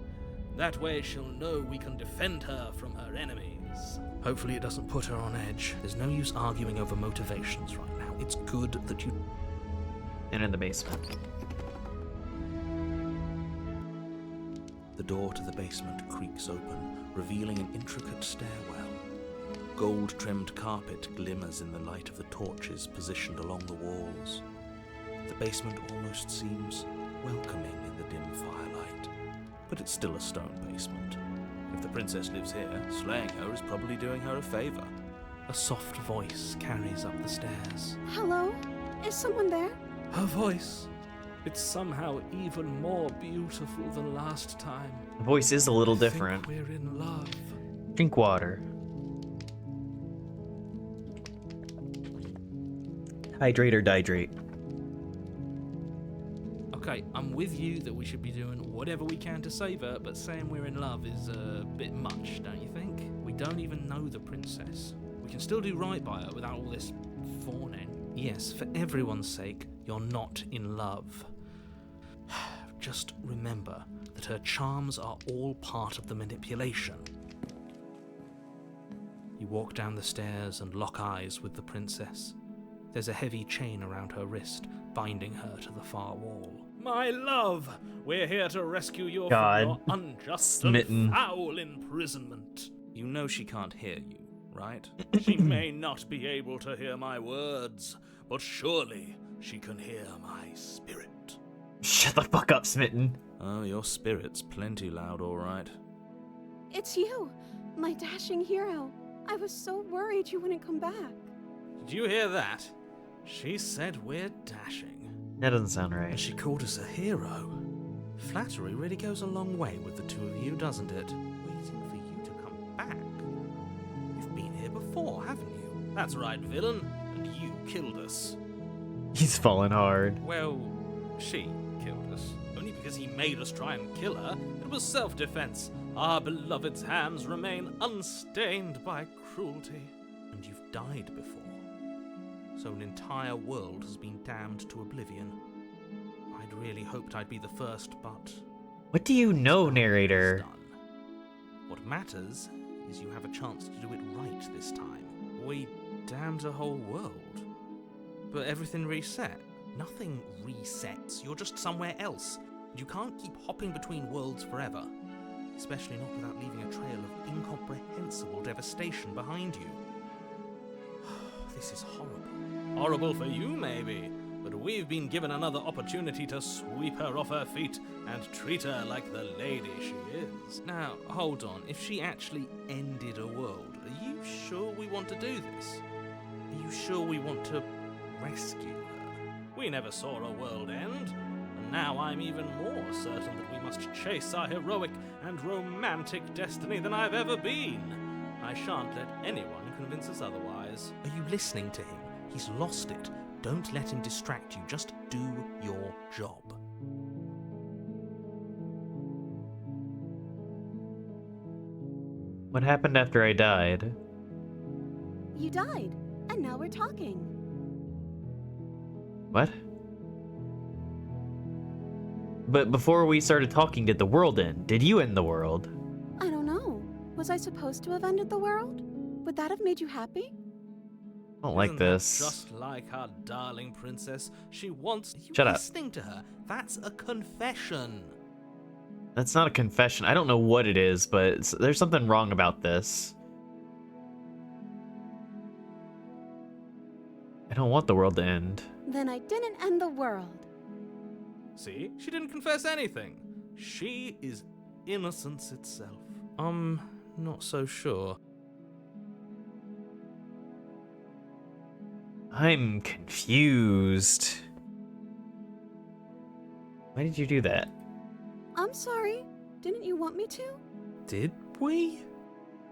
That way she'll know we can defend her from her enemies. Hopefully it doesn't put her on edge. There's no use arguing over motivations right now. It's good that you... Enter the basement. The door to the basement creaks open, revealing an intricate stairwell. Gold-trimmed carpet glimmers in the light of the torches positioned along the walls. The basement almost seems welcoming in the dim firelight, but it's still a stone basement. If the princess lives here, slaying her is probably doing her a favor. A soft voice carries up the stairs. Hello? Is someone there? Her voice. It's somehow even more beautiful than last time. The voice is a little I think different. we're in love. Drink water. Hydrate or dihydrate. Okay, I'm with you that we should be doing whatever we can to save her, but saying we're in love is a bit much, don't you think? We don't even know the princess. We can still do right by her without all this fawning. Yes, for everyone's sake, you're not in love. Just remember that her charms are all part of the manipulation. You walk down the stairs and lock eyes with the princess. There's a heavy chain around her wrist, binding her to the far wall. My love, we're here to rescue you God. from your unjust Smitten. and foul imprisonment. You know she can't hear you, right? She may not be able to hear my words, but surely she can hear my spirit. Shut the fuck up, Smitten. Oh, your spirit's plenty loud, all right. It's you, my dashing hero. I was so worried you wouldn't come back. Did you hear that? She said we're dashing. That doesn't sound And right. she called us a hero. Flattery really goes a long way with the two of you, doesn't it? Waiting for you to come back. You've been here before, haven't you? That's right, villain. And you killed us. He's falling hard. Well, she killed us. Only because he made us try and kill her. It was self-defense. Our beloved's hands remain unstained by cruelty. And you've died before. So an entire world has been damned to oblivion. I'd really hoped I'd be the first, but... What do you know, it's narrator? done. What matters is you have a chance to do it right this time. We damned a whole world. But everything reset. Nothing resets. You're just somewhere else. And you can't keep hopping between worlds forever. Especially not without leaving a trail of incomprehensible devastation behind you. This is horrible. Horrible for you, maybe, but we've been given another opportunity to sweep her off her feet and treat her like the lady she is. Now, hold on. If she actually ended a world, are you sure we want to do this? Are you sure we want to rescue her? We never saw a world end, and now I'm even more certain that we must chase our heroic and romantic destiny than I've ever been. I shan't let anyone convince us otherwise. Are you listening to him? He's lost it. Don't let him distract you. Just do your job. What happened after I died? You died, and now we're talking. What? But before we started talking, did the world end? Did you end the world? I don't know. Was I supposed to have ended the world? Would that have made you happy? I don't like Isn't that this. just like our darling princess? She wants... Are you Shut up. listening to her? That's a confession. That's not a confession. I don't know what it is, but there's something wrong about this. I don't want the world to end. Then I didn't end the world. See? She didn't confess anything. She is innocence itself. I'm not so sure. I'm confused. Why did you do that? I'm sorry. Didn't you want me to? Did we?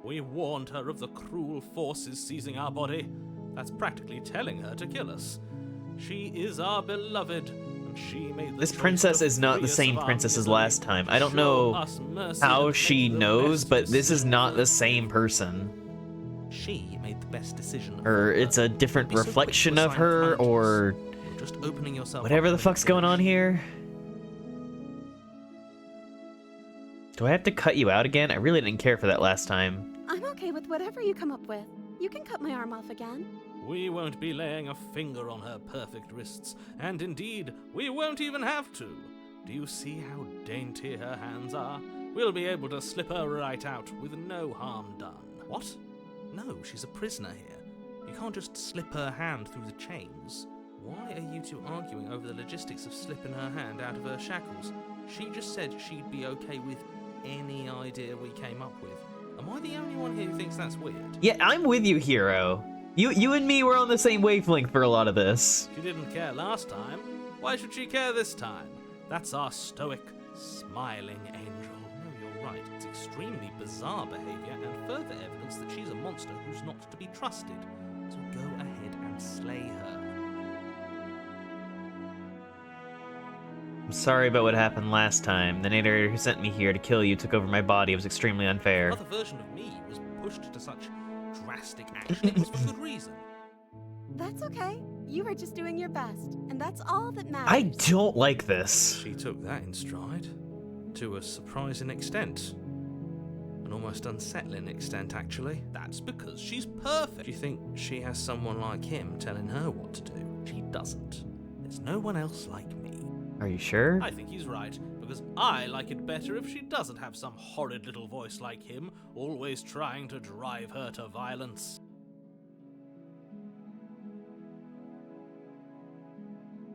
We warned her of the cruel forces seizing our body. That's practically telling her to kill us. She is our beloved, and she made the This choice princess to is not the free us same of our princess as misery, last time. I don't show know us mercy, how and she make the knows, best but this is decision not for the us. same person. She made the best decision. Or for it's her. a different Don't be so quick to reflection of assign her, kindness. or You're just opening yourself whatever up the to fuck's going on manipulation. here. Do I have to cut you out again? I really didn't care for that last time. I'm okay with whatever you come up with. You can cut my arm off again. We won't be laying a finger on her perfect wrists, and indeed, we won't even have to. Do you see how dainty her hands are? We'll be able to slip her right out with no harm done. What? No, she's a prisoner here. You can't just slip her hand through the chains. Why are you two arguing over the logistics of slipping her hand out of her shackles? She just said she'd be okay with any idea we came up with. Am I the only one here who thinks that's weird? Yeah, I'm with you, Hero. You and me were on the same wavelength for a lot of this. She didn't care last time. Why should she care this time? That's our stoic, smiling angel. No, you're right. It's extremely bizarre behavior and further evidence that she's a monster who's not to be trusted. So go ahead and slay her. I'm sorry about what happened last time. The narrator who sent me here to kill you took over my body. It was extremely unfair. Another version of me was pushed to such drastic action. It was for good reason. That's okay. You were just doing your best, and that's all that matters. I don't like this. She took that in stride. To a surprising extent. An almost unsettling extent, actually. That's because she's perfect. Do you think she has someone like him telling her what to do? She doesn't. There's no one else like me. Are you sure? I think he's right, because I like it better if she doesn't have some horrid little voice like him, always trying to drive her to violence.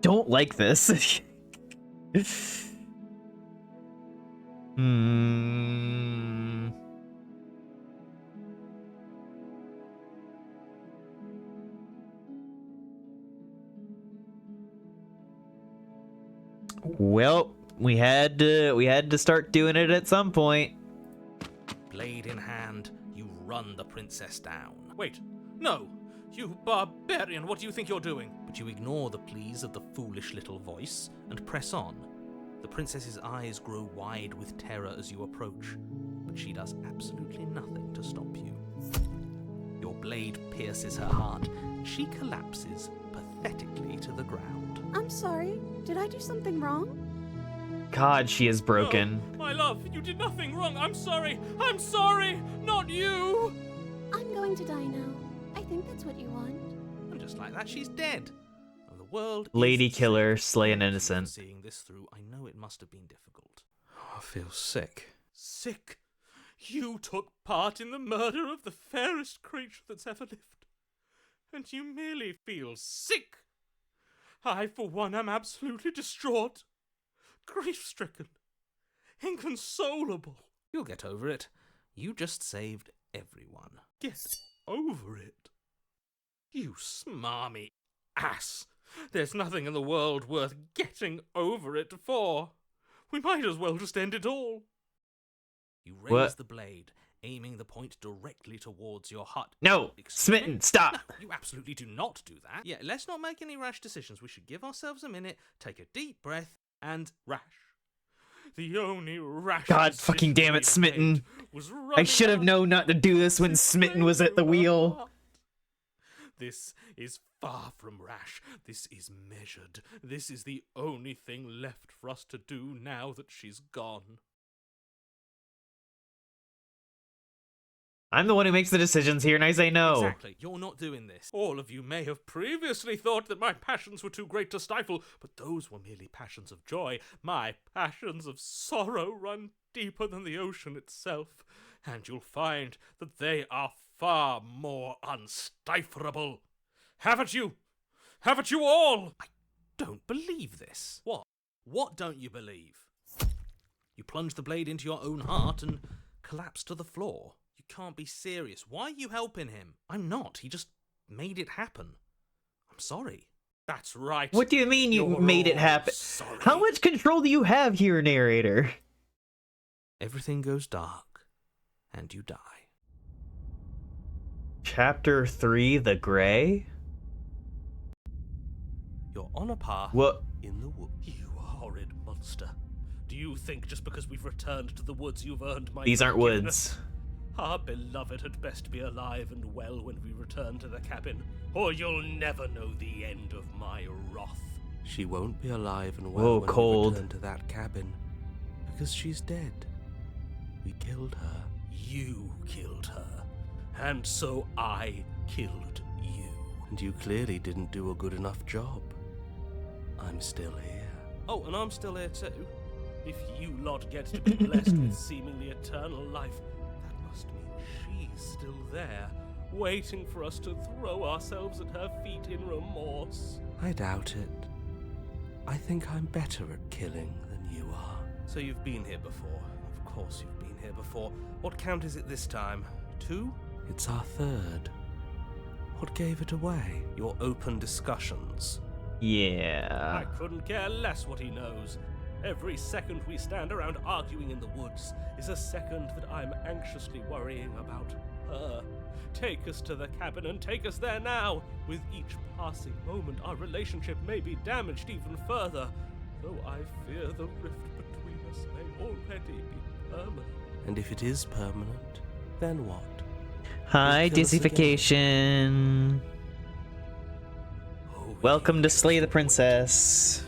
Don't like this. Hmm. Well, we had to start doing it at some point. Blade in hand, you run the princess down. Wait, no! You barbarian, what do you think you're doing? But you ignore the pleas of the foolish little voice and press on. The princess's eyes grow wide with terror as you approach, but she does absolutely nothing to stop you. Your blade pierces her heart, and she collapses pathetically to the ground. I'm sorry. Did I do something wrong? God, she is broken. No, my love, you did nothing wrong. I'm sorry, not you. I'm going to die now. I think that's what you want. And just like that, she's dead. And the world Lady is killer, safe. slay an Thank you for innocent. seeing this through, I know it must have been difficult. I feel sick. Sick? You took part in the murder of the fairest creature that's ever lived. And you merely feel sick. I, for one, am absolutely distraught. Grief-stricken. Inconsolable. You'll get over it. You just saved everyone. Get over it. You smarmy ass. There's nothing in the world worth getting over it for. We might as well just end it all. You raise What? the blade, aiming the point directly towards your hut. No! Smitten, stop! No, you absolutely do not do that. Yeah, let's not make any rash decisions. We should give ourselves a minute, take a deep breath, and rash. The only rash God decision fucking damn it, we Smitten. made was I running should have out known not to do this when to Smitten slay was at the her wheel. heart. This is far from rash. This is measured. This is the only thing left for us to do now that she's gone. I'm the one who makes the decisions here, and I say no. Exactly. You're not doing this. All of you may have previously thought that my passions were too great to stifle, but those were merely passions of joy. My passions of sorrow run deeper than the ocean itself, and you'll find that they are far more unstiflable. Haven't you? Haven't you all? I don't believe this. What? What don't you believe? You plunge the blade into your own heart and collapse to the floor. You can't be serious. Why are you helping him? I'm not. He just made it happen. I'm sorry. That's right. What do you mean you You're made it all happen? sorry. How much control do you have here, narrator? Everything goes dark, and you die. Chapter 3, The Gray? You're on a path What? in the woods. You horrid monster. Do you think just because we've returned to the woods you've earned my These aren't forgiveness? woods. Our beloved had best be alive and well when we return to the cabin, or you'll never know the end of my wrath. She won't be alive and well Whoa, when cold. we return to that cabin, because she's dead. We killed her. You killed her. And so I killed you. And you clearly didn't do a good enough job. I'm still here. Oh, and I'm still here too. If you lot get to be blessed with seemingly eternal life, that must mean she's still there, waiting for us to throw ourselves at her feet in remorse. I doubt it. I think I'm better at killing than you are. So you've been here before. Of course you've been here before. What count is it this time? 2? It's our 3rd. What gave it away? Your open discussions. Yeah. I couldn't care less what he knows. Every second we stand around arguing in the woods is a second that I'm anxiously worrying about her. Take us to the cabin and take us there now. With each passing moment, our relationship may be damaged even further, though I fear the rift between us may already be permanent. And if it is permanent, then what? Hi, Just kill us Disification. Oh, Welcome to yes, Slay the what Princess.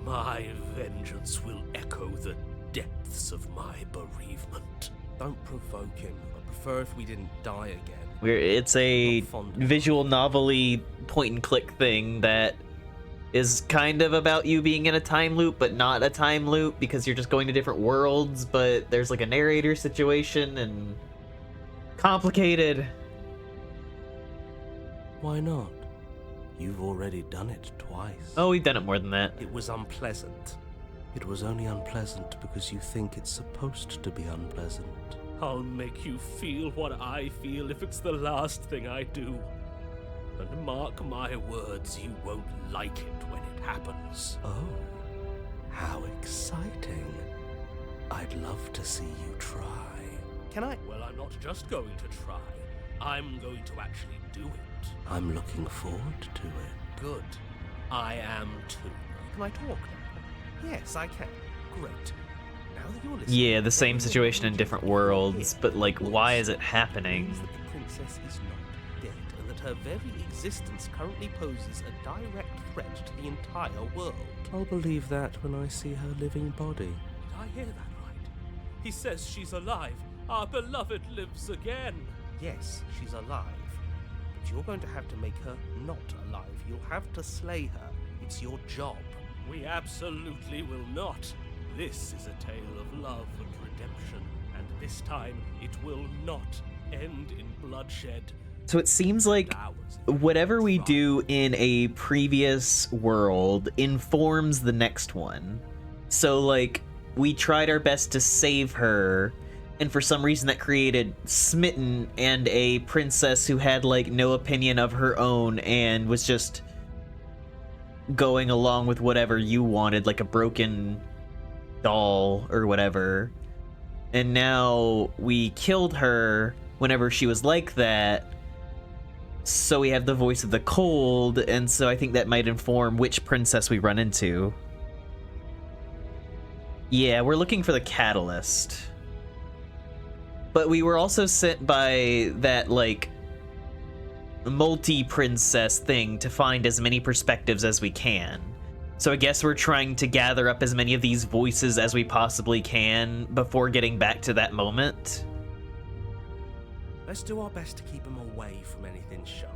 My vengeance will echo the depths of my bereavement. Don't provoke him. I prefer if we didn't die again. It's a Not fond of visual novel-y point-and-click thing that is kind of about you being in a time loop, but not a time loop because you're just going to different worlds, but there's like a narrator situation and complicated. Why not? You've already done it twice. Oh, we've done it more than that. It was unpleasant. It was only unpleasant because you think it's supposed to be unpleasant. I'll make you feel what I feel if it's the last thing I do. And mark my words, you won't like it when it happens. Oh, how exciting. I'd love to see you try. Can I? Well, I'm not just going to try. I'm going to actually do it. I'm looking forward to it. Good. I am too. Can I talk now? Yes, I can. Great. Now that you're listening, Yeah, the same then situation in you'll different hear worlds, but like, why is it It happening? means that the princess is not dead, and that her very existence currently poses a direct threat to the entire world. I'll believe that when I see her living body. Did I hear that right? He says she's alive. Our beloved lives again. Yes, she's alive. But you're going to have to make her not alive. You'll have to slay her. It's your job. We absolutely will not. This is a tale of love and redemption, and this time it will not end in bloodshed. So it seems like whatever we do in a previous world informs the next one. So like, we tried our best to save her, And for some reason that created Smitten and a princess who had, like, no opinion of her own and was just going along with whatever you wanted, like a broken doll or whatever. And now we killed her whenever she was like that. So we have the voice of the cold, and so I think that might inform which princess we run into. Yeah, we're looking for the catalyst. But we were also sent by that, like, multi-princess thing to find as many perspectives as we can. So I guess we're trying to gather up as many of these voices as we possibly can before getting back to that moment. Let's do our best to keep him away from anything sharp.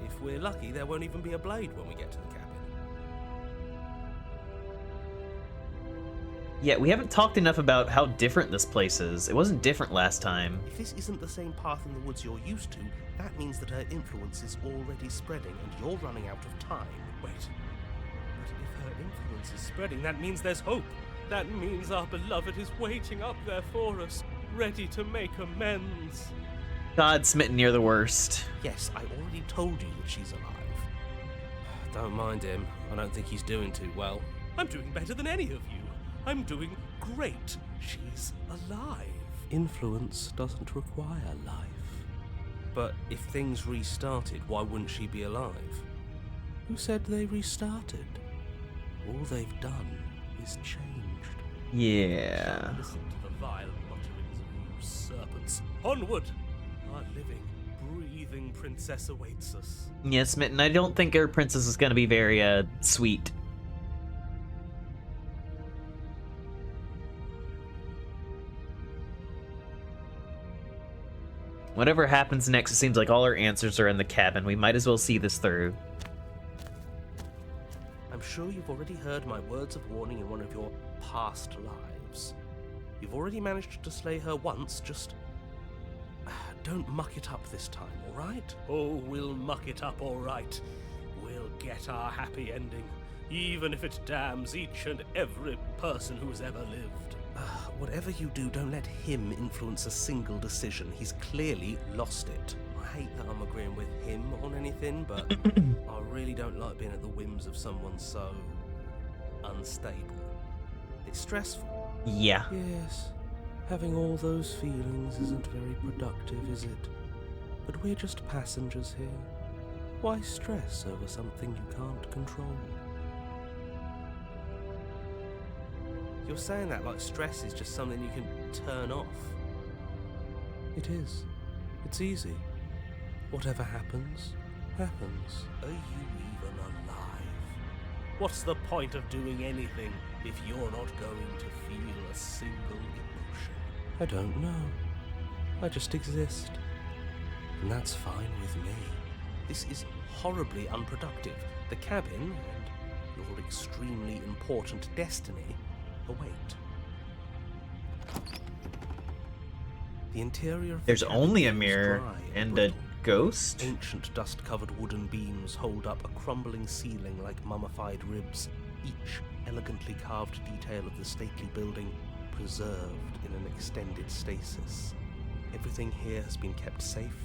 If we're lucky, there won't even be a blade when we get to the cabin. Yeah, we haven't talked enough about how different this place is. It wasn't different last time. If this isn't the same path in the woods you're used to, that means that her influence is already spreading and you're running out of time. Wait. But if her influence is spreading, that means there's hope. That means our beloved is waiting up there for us, ready to make amends. God, Smitten, you're the worst. Yes, I already told you that she's alive. Don't mind him. I don't think he's doing too well. I'm doing better than any of you. I'm doing great. She's alive. Influence doesn't require life. But if things restarted, why wouldn't she be alive? Who said they restarted? All they've done is changed. Yeah. Listen to the vile mutterings of you serpents. Onward! Our living, breathing princess awaits us. Yeah, Smitten, I don't think our princess is gonna be very, sweet. Whatever happens next, it seems like all our answers are in the cabin. We might as well see this through. I'm sure you've already heard my words of warning in one of your past lives. You've already managed to slay her once, just don't muck it up this time, alright? Oh, we'll muck it up alright. We'll get our happy ending, even if it damns each and every person who's ever lived. Whatever you do, don't let him influence a single decision. He's clearly lost it. I hate that I'm agreeing with him on anything, but I really don't like being at the whims of someone so unstable. It's stressful. Yeah. Yes, having all those feelings isn't very productive, is it? But we're just passengers here. Why stress over something you can't control? You're saying that like stress is just something you can turn off. It is. It's easy. Whatever happens, happens. Are you even alive? What's the point of doing anything if you're not going to feel a single emotion? I don't know. I just exist. And that's fine with me. This is horribly unproductive. The cabin and your extremely important destiny await. The interior of the There's cabin only a feels mirror dry and a brittle. ghost? Ancient dust-covered wooden beams hold up a crumbling ceiling like mummified ribs, each elegantly carved detail of the stately building preserved in an extended stasis. Everything here has been kept safe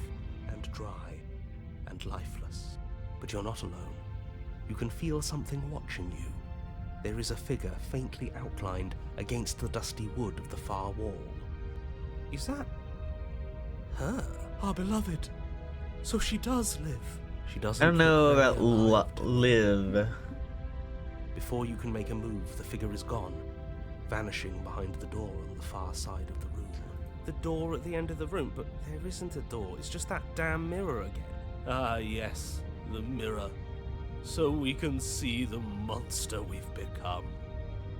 and dry and lifeless. But you're not alone. You can feel something watching you. There is a figure faintly outlined against the dusty wood of the far wall. Is that her? Our beloved. So she does live. She doesn't. I don't know look about very alive to me. live. Before you can make a move, the figure is gone, vanishing behind the door on the far side of the room. The door at the end of the room, but there isn't a door. It's just that damn mirror again. Ah, yes, the mirror. So we can see the monster we've become.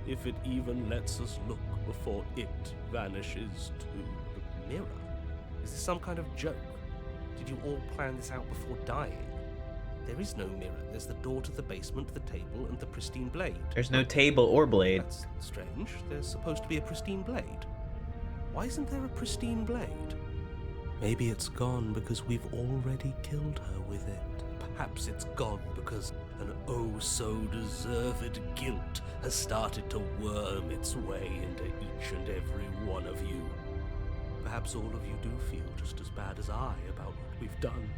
If it even lets us look before it vanishes too. The mirror? Is this some kind of joke? Did you all plan this out before dying? There is no mirror. There's the door to the basement, the table, and the pristine blade. There's no table or blade. That's strange. There's supposed to be a pristine blade. Why isn't there a pristine blade? Maybe it's gone because we've already killed her with it. Perhaps it's gone because an oh-so-deserved guilt has started to worm its way into each and every one of you. Perhaps all of you do feel just as bad as I about what we've done.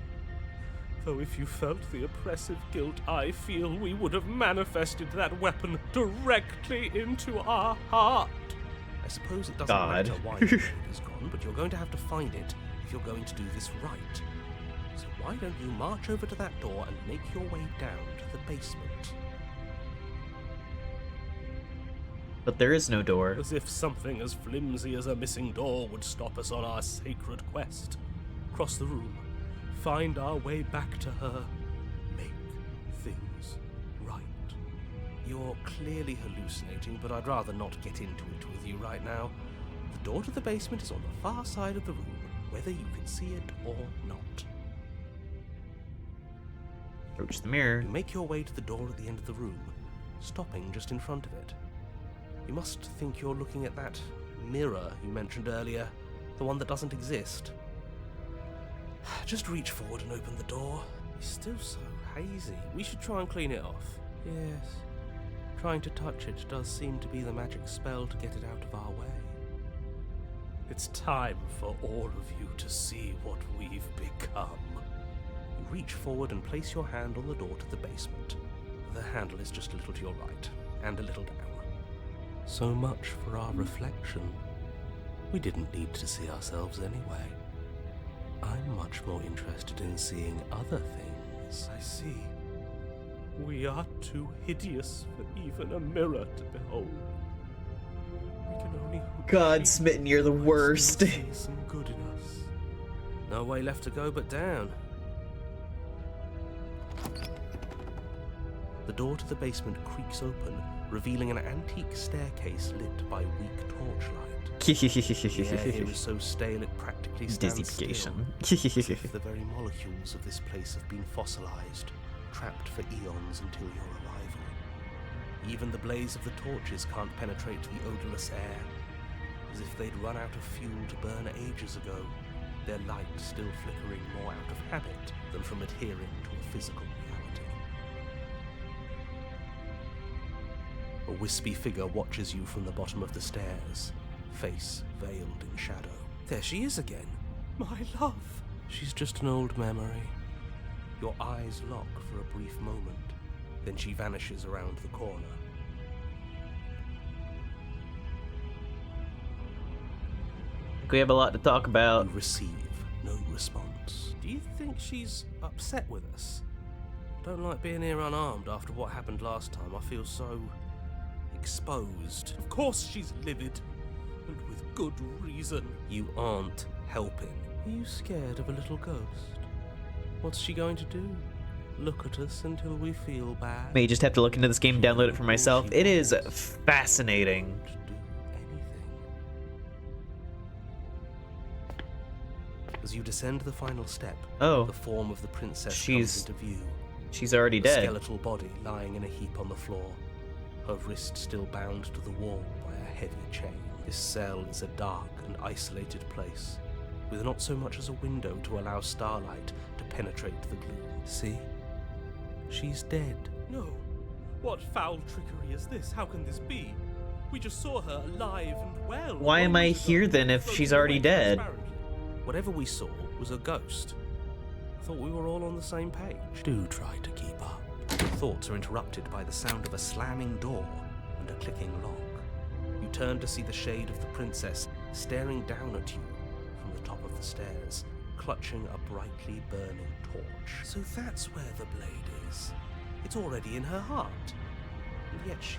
Though if you felt the oppressive guilt I feel, we would have manifested that weapon directly into our heart. I suppose it doesn't God. matter why the blade is gone, but you're going to have to find it if you're going to do this right. So why don't you march over to that door and make your way down to the basement? But there is no door. As if something as flimsy as a missing door would stop us on our sacred quest. Cross the room, find our way back to her, make things right. You're clearly hallucinating, but I'd rather not get into it with you right now. The door to the basement is on the far side of the room, whether you can see it or not. Approach the mirror. You make your way to the door at the end of the room, stopping just in front of it. You must think you're looking at that mirror you mentioned earlier, the one that doesn't exist. Just reach forward and open the door. It's still so hazy. We should try and clean it off. Yes. Trying to touch it does seem to be the magic spell to get it out of our way. It's time for all of you to see what we've become. You reach forward and place your hand on the door to the basement. The handle is just a little to your right, and a little down. So much for our reflection. We didn't need to see ourselves anyway. I'm much more interested in seeing other things. I see. We are too hideous for even a mirror to behold. We can only hope God, she Smitten, you're the might worst. still see some good in us. No way left to go but down. The door to the basement creaks open, revealing an antique staircase lit by weak torchlight. The air here is so stale it practically stands still, as if the very molecules of this place have been fossilized, trapped for eons until your arrival. Even the blaze of the torches can't penetrate the odorless air, as if they'd run out of fuel to burn ages ago, their light still flickering more out of habit than from adhering to a physical reality. A wispy figure watches you from the bottom of the stairs, face veiled in shadow. There she is again. My love. She's just an old memory. Your eyes lock for a brief moment, then she vanishes around the corner. We have a lot to talk about. You receive no response. Do you think she's upset with us? Don't like being here unarmed after what happened last time. I feel so exposed. Of course she's livid, and with good reason. You aren't helping. Are you scared of a little ghost? What's she going to do? Look at us until we feel bad? May just have to look into this game and download it for myself. It is fascinating. Do anything. As you descend the final step, Oh, the form of the princess She's comes into view. she's already A dead. skeletal body lying in a heap on the floor, her wrist still bound to the wall by a heavy chain. This cell is a dark and isolated place, with not so much as a window to allow starlight to penetrate the gloom. See? She's dead. No. What foul trickery is this? How can this be? We just saw her alive and well. Why am I here then if she's already dead? Whatever we saw was a ghost. I thought we were all on the same page. Do try to keep up. Thoughts are interrupted by the sound of a slamming door and a clicking lock. You turn to see the shade of the princess staring down at you from the top of the stairs, clutching a brightly burning torch. So that's where the blade is. It's already in her heart. And yet she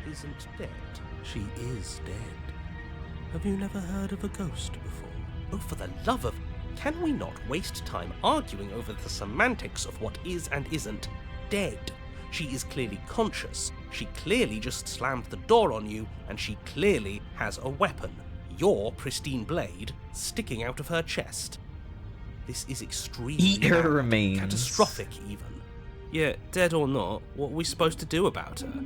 isn't dead. She is dead. Have you never heard of a ghost before? Oh, for the love of... Can we not waste time arguing over the semantics of what is and isn't dead? She is clearly conscious. She clearly just slammed the door on you, and she clearly has a weapon. Your pristine blade sticking out of her chest. This is extremely Eat her bad, remains. catastrophic even. Yeah, dead or not, what are we supposed to do about her?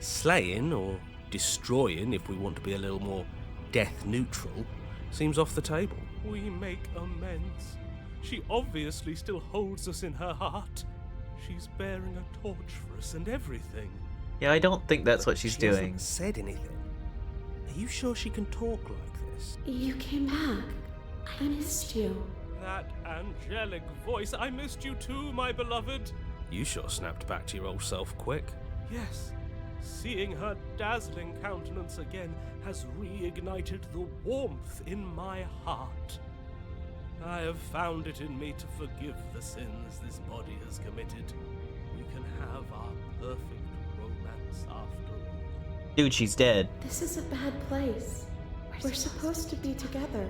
Slaying, or destroying if we want to be a little more death neutral, seems off the table. We make amends. She obviously still holds us in her heart. She's bearing a torch for us and everything. Yeah, I don't think that's But what she's she doing. hasn't said anything. Are you sure she can talk like this? You came back. I missed you. That angelic voice. I missed you too, my beloved. You sure snapped back to your old self quick. Yes. Seeing her dazzling countenance again has reignited the warmth in my heart. I have found it in me to forgive the sins this body has committed. We can have our perfect romance after all. Dude, she's dead. This is a bad place. We're supposed to be together,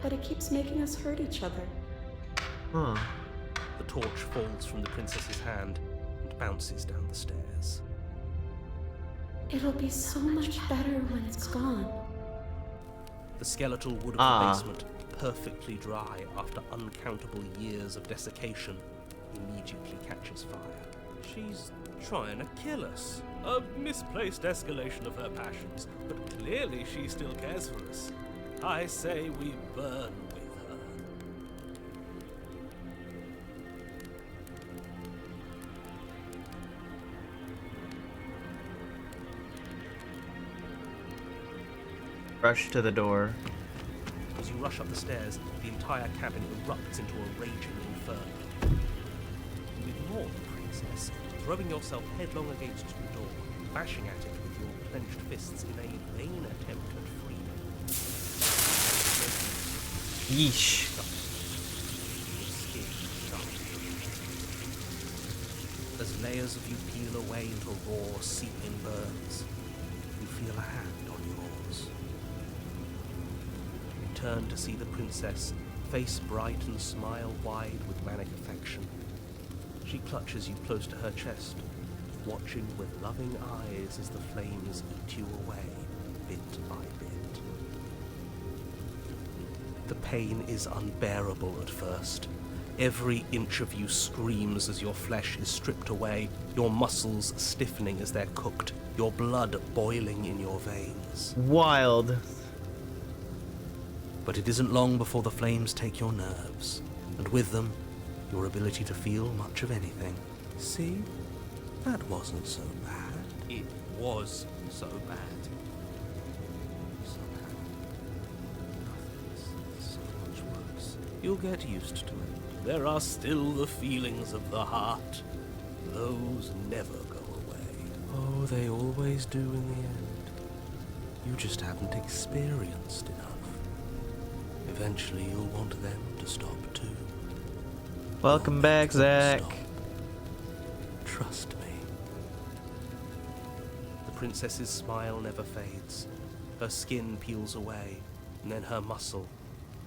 but it keeps making us hurt each other. Huh. The torch falls from the princess's hand and bounces down the stairs. It'll be so much better when it's gone. The skeletal wood of the basement, perfectly dry after uncountable years of desiccation, immediately catches fire. She's trying to kill us. A misplaced escalation of her passions, but clearly she still cares for us. I say we burn with her. Rush to the door. As you rush up the stairs, the entire cabin erupts into a raging inferno. You ignore the princess, throwing yourself headlong against the door, bashing at it with your clenched fists in a vain attempt at freedom. Yeesh. Your skin dark. As layers of you peel away into raw, seeping burns, you feel a hand on yours. You turn to see the princess, face bright and smile wide with manic affection. She clutches you close to her chest, watching with loving eyes as the flames eat you away, bit by bit. The pain is unbearable at first. Every inch of you screams as your flesh is stripped away, your muscles stiffening as they're cooked, your blood boiling in your veins. Wild. But it isn't long before the flames take your nerves, and with them, your ability to feel much of anything. See? That wasn't so bad. It was so bad. Somehow, nothing's so much worse. You'll get used to it. There are still the feelings of the heart. Those never go away. Oh, they always do in the end. You just haven't experienced enough. Eventually, you'll want them to stop too. Welcome You'll back, make them Zach. stop. Trust me. The princess's smile never fades. Her skin peels away, and then her muscle,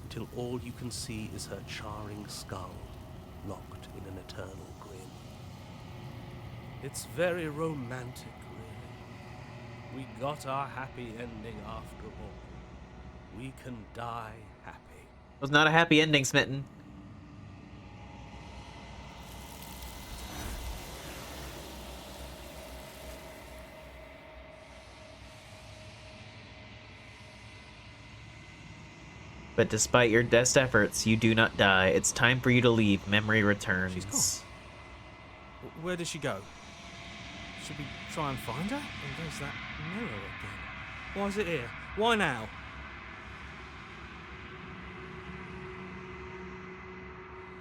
until all you can see is her charring skull, locked in an eternal grin. It's very romantic, really. We got our happy ending after all. We can die happy. Was not a happy ending, Smitten. But despite your best efforts, you do not die. It's time for you to leave. Memory returns. She's gone. Where did she go? Should we try and find her? And there's that mirror again. Why is it here? Why now?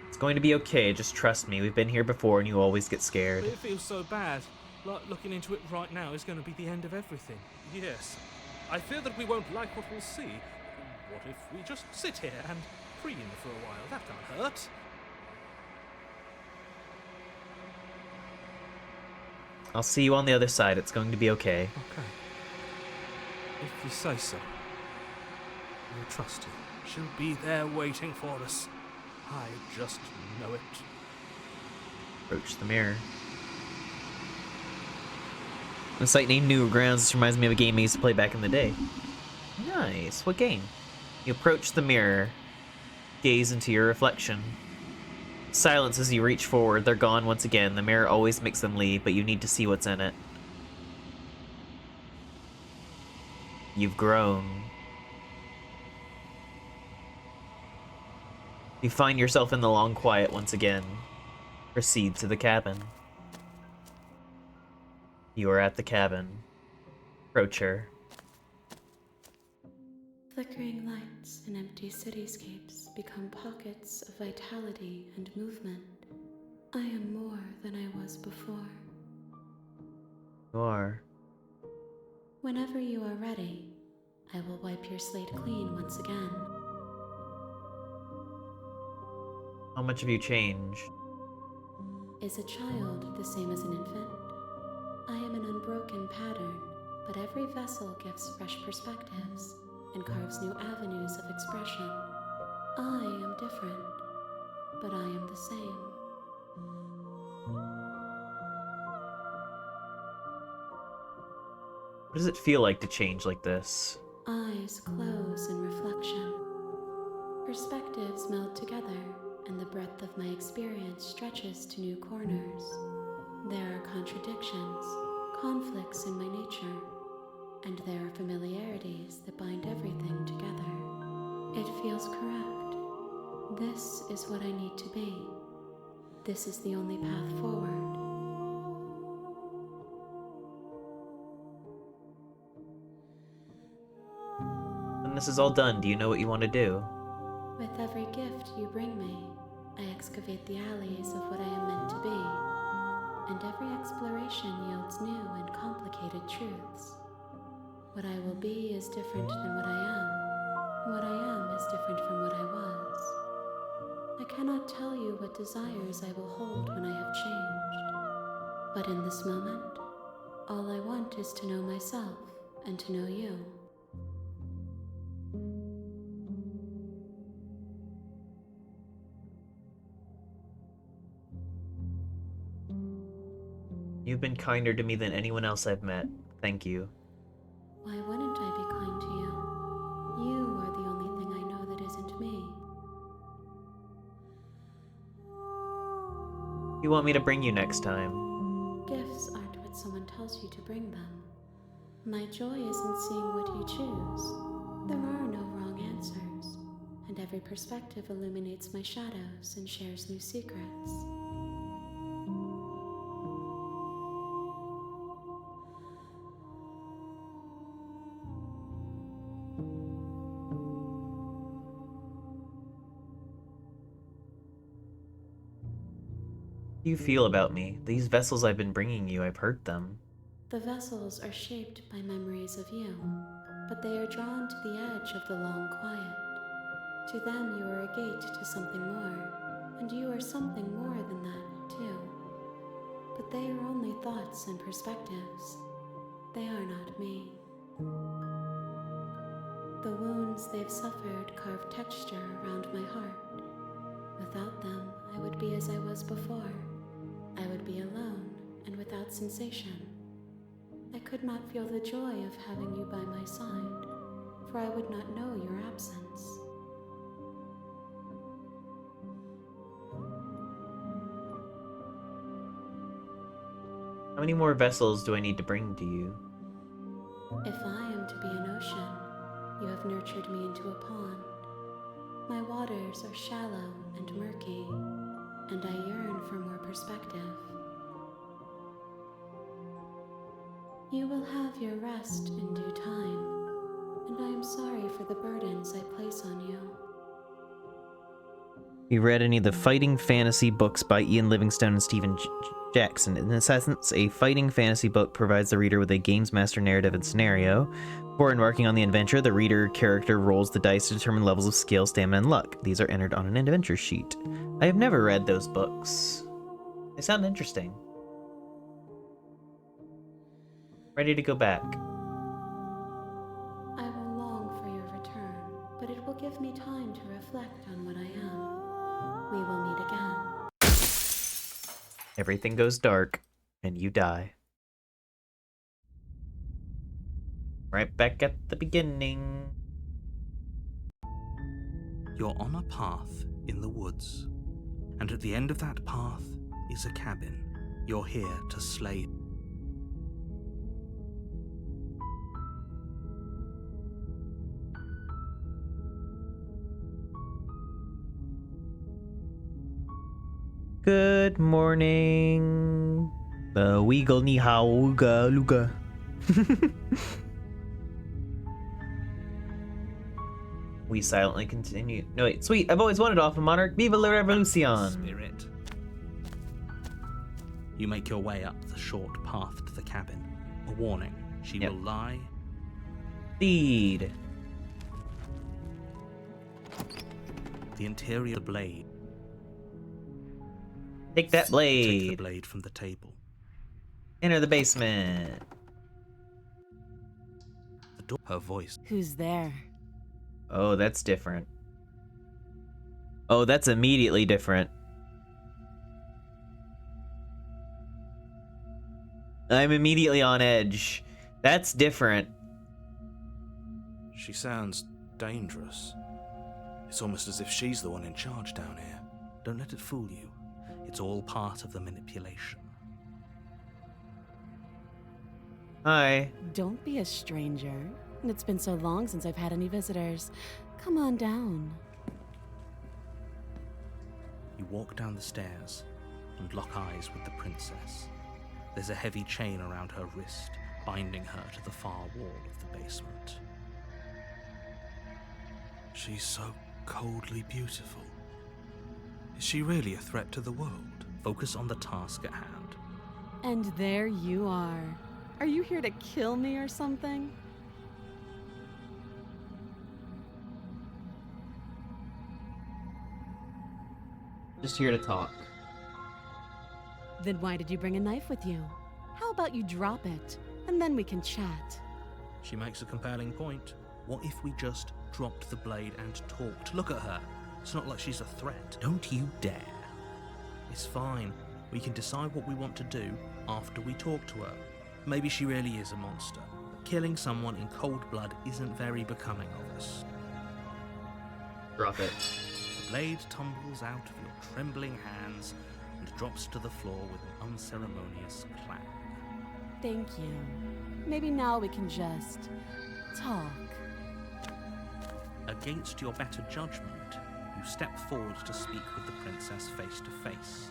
It's going to be okay. Just trust me. We've been here before and you always get scared. But it feels so bad. Like looking into it right now is going to be the end of everything. Yes. I fear that we won't like what we'll see. What if we just sit here and preen for a while? That can't hurt. I'll see you on the other side. It's going to be okay. Okay. If you say so. We'll trust you. She'll be there waiting for us. I just know it. Approach the mirror. A site named Newgrounds. This reminds me of a game I used to play back in the day. Nice. What game? You approach the mirror. Gaze into your reflection. Silence as you reach forward. They're gone once again. The mirror always makes them leave, but you need to see what's in it. You've grown. You find yourself in the long quiet once again. Proceed to the cabin. You are at the cabin. Approach her. Flickering lights in empty cityscapes become pockets of vitality and movement. I am more than I was before. You are. Whenever you are ready, I will wipe your slate clean once again. How much have you changed? Is a child the same as an infant? I am an unbroken pattern, but every vessel gives fresh perspectives and carves new avenues of expression. I am different, but I am the same. What does it feel like to change like this? Eyes close in reflection. Perspectives meld together, and the breadth of my experience stretches to new corners. There are contradictions, conflicts in my nature, and there are familiarities that bind everything together. It feels correct. This is what I need to be. This is the only path forward. When this is all done, do you know what you want to do? With every gift you bring me, I excavate the alleys of what I am meant to be, and every exploration yields new and complicated truths. What I will be is different than what I am, and what I am is different from what I was. I cannot tell you what desires I will hold when I have changed, but in this moment, all I want is to know myself and to know you. You've been kinder to me than anyone else I've met. Thank you. Why wouldn't I be kind to you? You are the only thing I know that isn't me. You want me to bring you next time? Gifts aren't what someone tells you to bring them. My joy is in seeing what you choose. There are no wrong answers, and every perspective illuminates my shadows and shares new secrets. How do you feel about me? These vessels I've been bringing you, I've hurt them. The vessels are shaped by memories of you, but they are drawn to the edge of the long quiet. To them you are a gate to something more, and you are something more than that, too. But they are only thoughts and perspectives. They are not me. The wounds they've suffered carve texture around my heart. Without them, I would be as I was before. I would be alone and without sensation. I could not feel the joy of having you by my side, for I would not know your absence. How many more vessels do I need to bring to you? If I am to be an ocean, you have nurtured me into a pond. My waters are shallow and murky, and I yearn for more perspective. You will have your rest in due time, and I am sorry for the burdens I place on you. You read any of the fighting fantasy books by Ian Livingstone and Stephen Jackson? In this essence, a fighting fantasy book provides the reader with a games master narrative and scenario. Before embarking on the adventure, the reader character rolls the dice to determine levels of skill, stamina, and luck. These are entered on an adventure sheet. I have never read those books. They sound interesting. Ready to go back. I will long for your return, but it will give me time to reflect on what I am. We will meet again. Everything goes dark, and you die. Right back at the beginning. You're on a path in the woods, and at the end of that path is a cabin. You're here to slay. Good morning. The Weagle Ni Hao Uga Luga. We silently continue. No, wait, sweet. I've always wanted Alpha Monarch. Viva la Revolucion! Spirit. You make your way up the short path to the cabin. A warning, she Yep. will lie. Feed. The interior of the blade. Take that Take the blade. blade from the table. Enter the basement. The door. Her voice. Who's there? Oh, that's different. Oh, that's immediately different. I'm immediately on edge. That's different. She sounds dangerous. It's almost as if she's the one in charge down here. Don't let it fool you. It's all part of the manipulation. Hi. Don't be a stranger. It's been so long since I've had any visitors. Come on down. You walk down the stairs and lock eyes with the princess. There's a heavy chain around her wrist, binding her to the far wall of the basement. She's so coldly beautiful. Is she really a threat to the world? Focus on the task at hand. And there you are. Are you here to kill me or something? Just here to talk. Then why did you bring a knife with you? How about you drop it, and then we can chat? She makes a compelling point. What if we just dropped the blade and talked? Look at her. It's not like she's a threat. Don't you dare. It's fine. We can decide what we want to do after we talk to her. Maybe she really is a monster. But killing someone in cold blood isn't very becoming of us. Drop it. The blade tumbles out of your trembling hands and drops to the floor with an unceremonious clang. Thank you. Maybe now we can just talk. Against your better judgment, you step forward to speak with the princess face to face.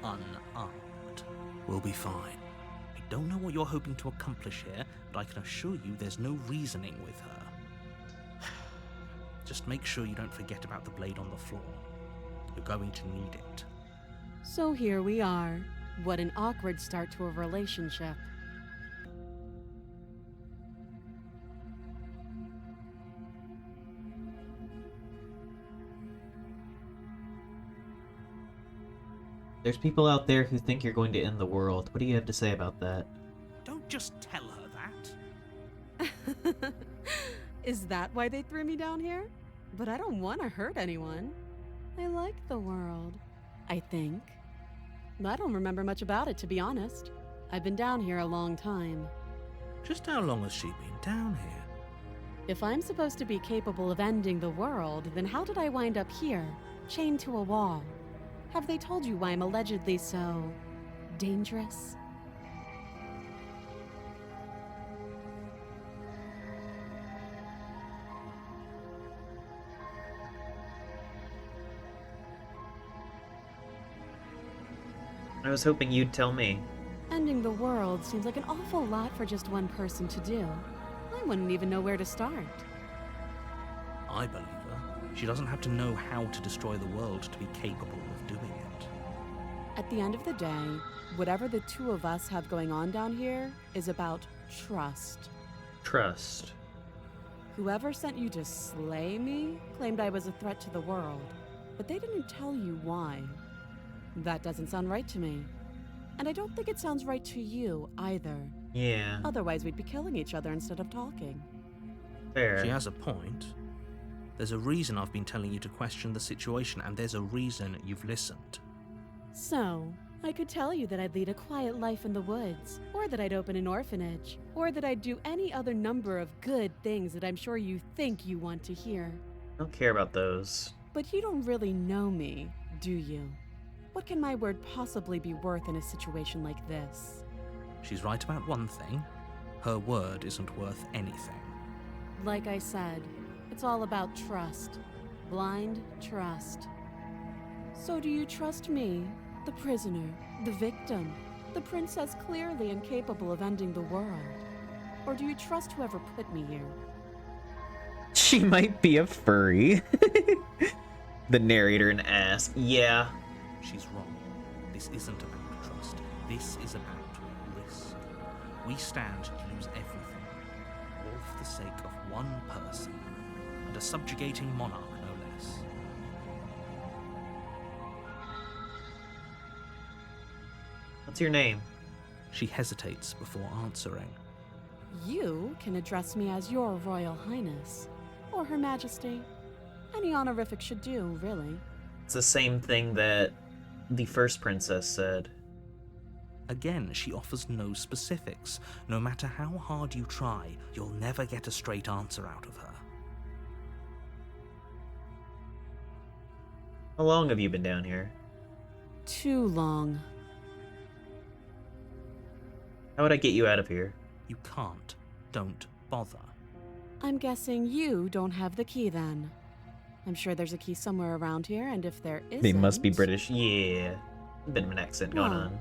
Unarmed. We'll be fine. I don't know what you're hoping to accomplish here, but I can assure you there's no reasoning with her. Just make sure you don't forget about the blade on the floor. You're going to need it. So here we are. What an awkward start to a relationship. There's people out there who think you're going to end the world. What do you have to say about that? Don't just tell her that. Is that why they threw me down here? But I don't want to hurt anyone. I like the world, I think. I don't remember much about it, to be honest. I've been down here a long time. Just how long has she been down here? If I'm supposed to be capable of ending the world, then how did I wind up here, chained to a wall? Have they told you why I'm allegedly so dangerous? I was hoping you'd tell me. Ending the world seems like an awful lot for just one person to do. I wouldn't even know where to start. I believe her. She doesn't have to know how to destroy the world to be capable of doing it. At the end of the day, whatever the two of us have going on down here is about trust. Trust. Whoever sent you to slay me claimed I was a threat to the world, but they didn't tell you why. That doesn't sound right to me. And I don't think it sounds right to you either. Yeah. Otherwise, we'd be killing each other instead of talking. Fair. She has a point. There's a reason I've been telling you to question the situation, and there's a reason you've listened. So, I could tell you that I'd lead a quiet life in the woods, or that I'd open an orphanage, or that I'd do any other number of good things that I'm sure you think you want to hear. I don't care about those. But you don't really know me, do you? What can my word possibly be worth in a situation like this? She's right about one thing. Her word isn't worth anything. Like I said, it's all about trust. Blind trust. So do you trust me, the prisoner, the victim, the princess clearly incapable of ending the world? Or do you trust whoever put me here? She might be a furry. The narrator an ass. Yeah. She's wrong. This isn't about trust. This is about risk. We stand to lose everything, all for the sake of one person, and a subjugating monarch, no less. What's your name? She hesitates before answering. You can address me as Your Royal Highness, or Her Majesty. Any honorific should do, really. It's the same thing that the first princess said. Again, she offers no specifics. No matter how hard you try, you'll never get a straight answer out of her. How long have you been down here? Too long. How would I get you out of here? You can't. Don't bother. I'm guessing you don't have the key then. I'm sure there's a key somewhere around here, and if there isn't... They must be British. Yeah. A bit of an accent going Well, on.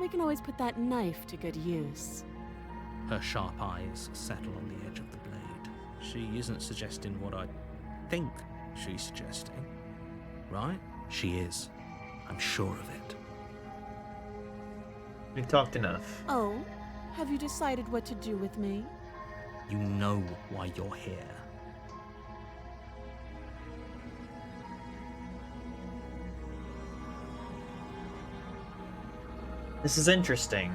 we can always put that knife to good use. Her sharp eyes settle on the edge of the blade. She isn't suggesting what I think she's suggesting, right? She is. I'm sure of it. We've talked enough. Oh, have you decided what to do with me? You know why you're here. This is interesting.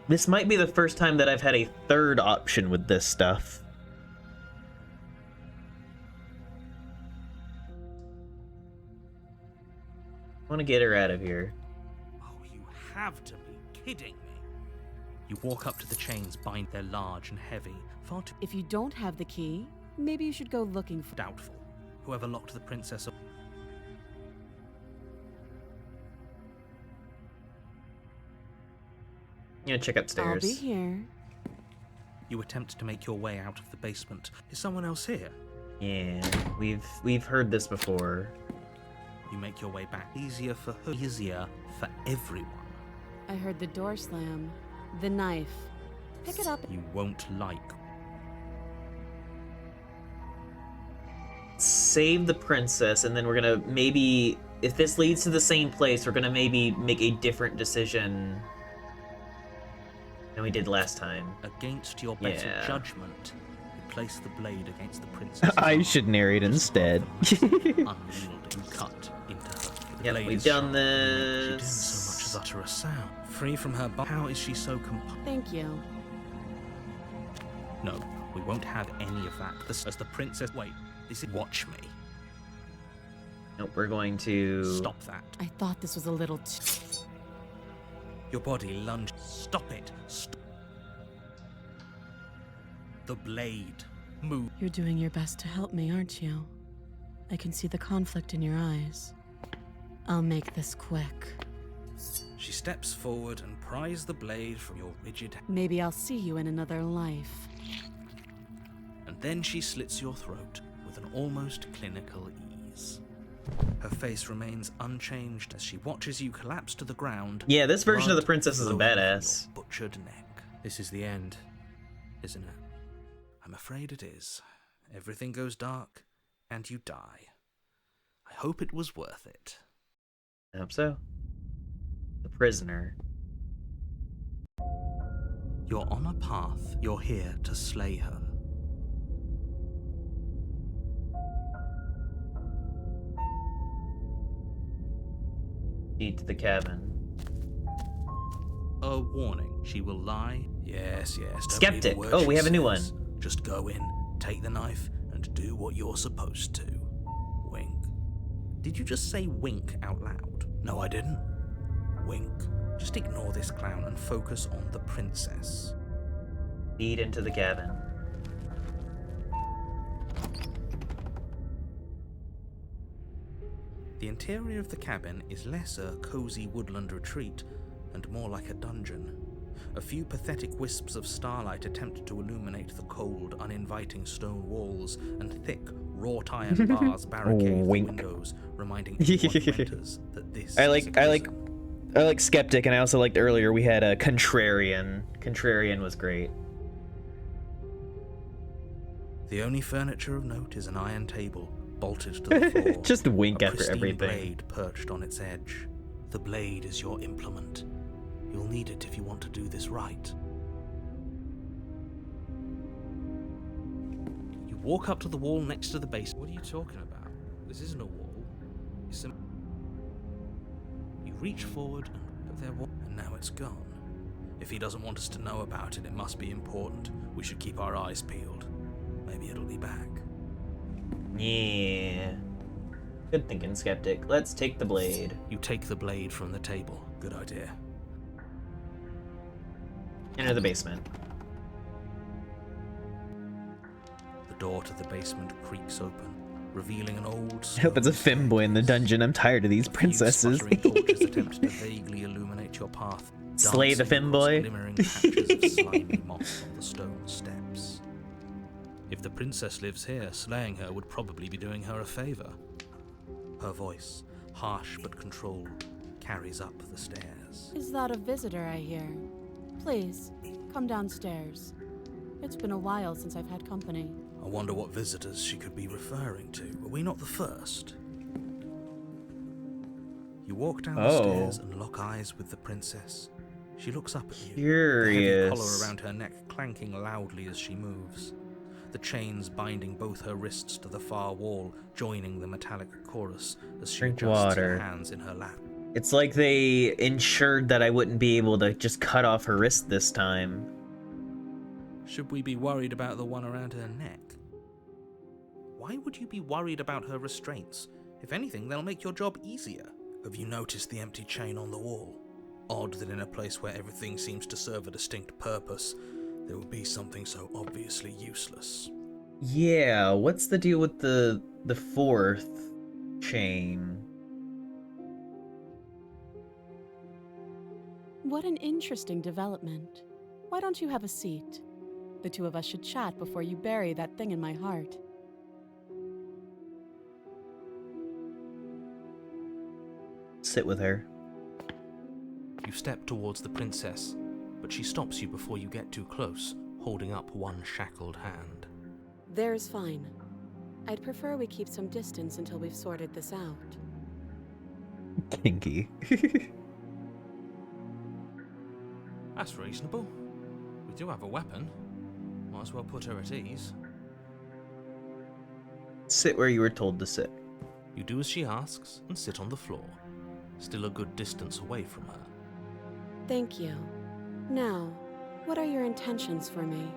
This might be the first time that I've had a third option with this stuff. I want to get her out of here. Oh, you have to be kidding me. You walk up to the chains, bind. They're large and heavy. Far too If you don't have the key, maybe you should go looking for... doubtful. Whoever locked the princess up. I'm gonna check upstairs. I'll be here. You attempt to make your way out of the basement. Is someone else here? Yeah, we've heard this before. You make your way back. Easier for her. Easier for everyone. I heard the door slam. The knife. Pick it up. You won't like. Save the princess, and then we're gonna maybe, if this leads to the same place, we're gonna maybe make a different decision than we did last time. Against your better Yeah. judgment, you place the blade against the princess. I should narrate instead. Unwieldy, you cut into her. The Yep, blade we've is done sharp. She didn't this. so much as utter a sound. Free from her how is she so Thank you. No, we won't have any of that. As the princess... Wait, is it... Watch me. Nope, we're going to... Stop that. I thought this was a little Your body lunge. Stop it. Stop. The blade. Move. You're doing your best to help me, aren't you? I can see the conflict in your eyes. I'll make this quick. She steps forward and pries the blade from your rigid hand. Maybe I'll see you in another life. And then she slits your throat with an almost clinical ease. Her face remains unchanged as she watches you collapse to the ground. Yeah, this version of the blood princess is a flowing from badass. your butchered neck. This is the end, isn't it? I'm afraid it is. Everything goes dark, and you die. I hope it was worth it. I hope so. The prisoner. You're on a path. You're here to slay her. Lead to the cabin. A warning. She will lie. Yes, yes. don't Skeptic. believe a word Oh, she we have a new says. one. Just go in, take the knife, and do what you're supposed to. Wink. Did you just say wink out loud? No, I didn't. Wink. Just ignore this clown and focus on the princess. Lead into the cabin. The interior of the cabin is less a cozy woodland retreat and more like a dungeon. A few pathetic wisps of starlight attempted to illuminate the cold, uninviting stone walls, and thick, wrought iron bars barricade the Wink. windows, reminding anyone who enters that this is a I like prison. Skeptic, and I also liked earlier we had a Contrarian. Contrarian was great. The only furniture of note is an iron table, bolted to the floor. Just wink a after pristine everything. blade perched on its edge. The blade is your implement. You'll need it if you want to do this right. You walk up to the wall next to the base. What are you talking about? This isn't a wall. It's a... You reach forward, and now it's gone. If he doesn't want us to know about it, it must be important. We should keep our eyes peeled. Maybe it'll be back. Yeah. Good thinking, Skeptic. Let's take the blade. You take the blade from the table. Good idea. Enter the basement. The door to the basement creaks open, revealing an old... I hope it's a femboy in the dungeon. I'm tired of these princesses. A few sputtering torches attempt to vaguely illuminate your path. Slay the dancing across femboy. glimmering patches of slimy moss on the stone steps. If the princess lives here, slaying her would probably be doing her a favor. Her voice, harsh but controlled, carries up the stairs. Is that a visitor I hear? Please, come downstairs. It's been a while since I've had company. I wonder what visitors she could be referring to. Are we not the first? You walk down the stairs and lock eyes with the princess. She looks up at you, Curious. the heavy collar around her neck clanking loudly as she moves. The chains binding both her wrists to the far wall, joining the metallic chorus as she Drink adjusts her water. hands in her lap. It's like they ensured that I wouldn't be able to just cut off her wrist this time. Should we be worried about the one around her neck? Why would you be worried about her restraints? If anything, they'll make your job easier. Have you noticed the empty chain on the wall? Odd that in a place where everything seems to serve a distinct purpose, there would be something so obviously useless. Yeah, what's the deal with the fourth chain? What an interesting development. Why don't you have a seat? The two of us should chat before you bury that thing in my heart. Sit with her. You step towards the princess, but she stops you before you get too close, holding up one shackled hand. There's fine. I'd prefer we keep some distance until we've sorted this out. Kinky. That's reasonable. We do have a weapon. Might as well put her at ease. Sit where you were told to sit. You do as she asks and sit on the floor, still a good distance away from her. Thank you. Now, what are your intentions for me?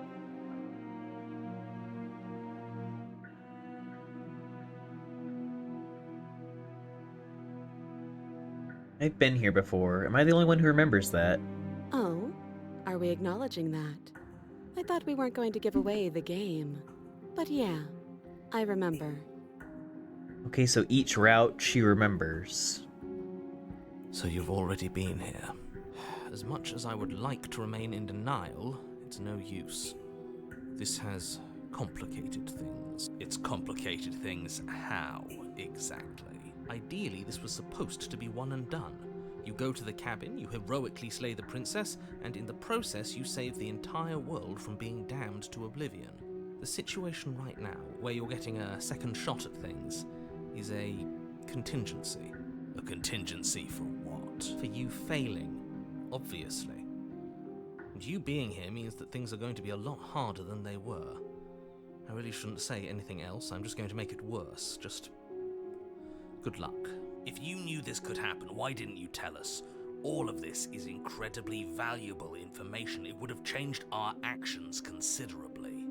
I've been here before. Am I the only one who remembers that? Oh, are we acknowledging that? I thought we weren't going to give away the game. But yeah, I remember. Okay, so each route she remembers. So you've already been here. As much as I would like to remain in denial, it's no use. This has complicated things. It's complicated things how, exactly? Ideally, this was supposed to be one and done. You go to the cabin, you heroically slay the princess, and in the process you save the entire world from being damned to oblivion. The situation right now, where you're getting a second shot at things, is a contingency. A contingency for what? For you failing, obviously. And you being here means that things are going to be a lot harder than they were. I really shouldn't say anything else, I'm just going to make it worse. Just good luck. If you knew this could happen, why didn't you tell us? All of this is incredibly valuable information. It would have changed our actions considerably.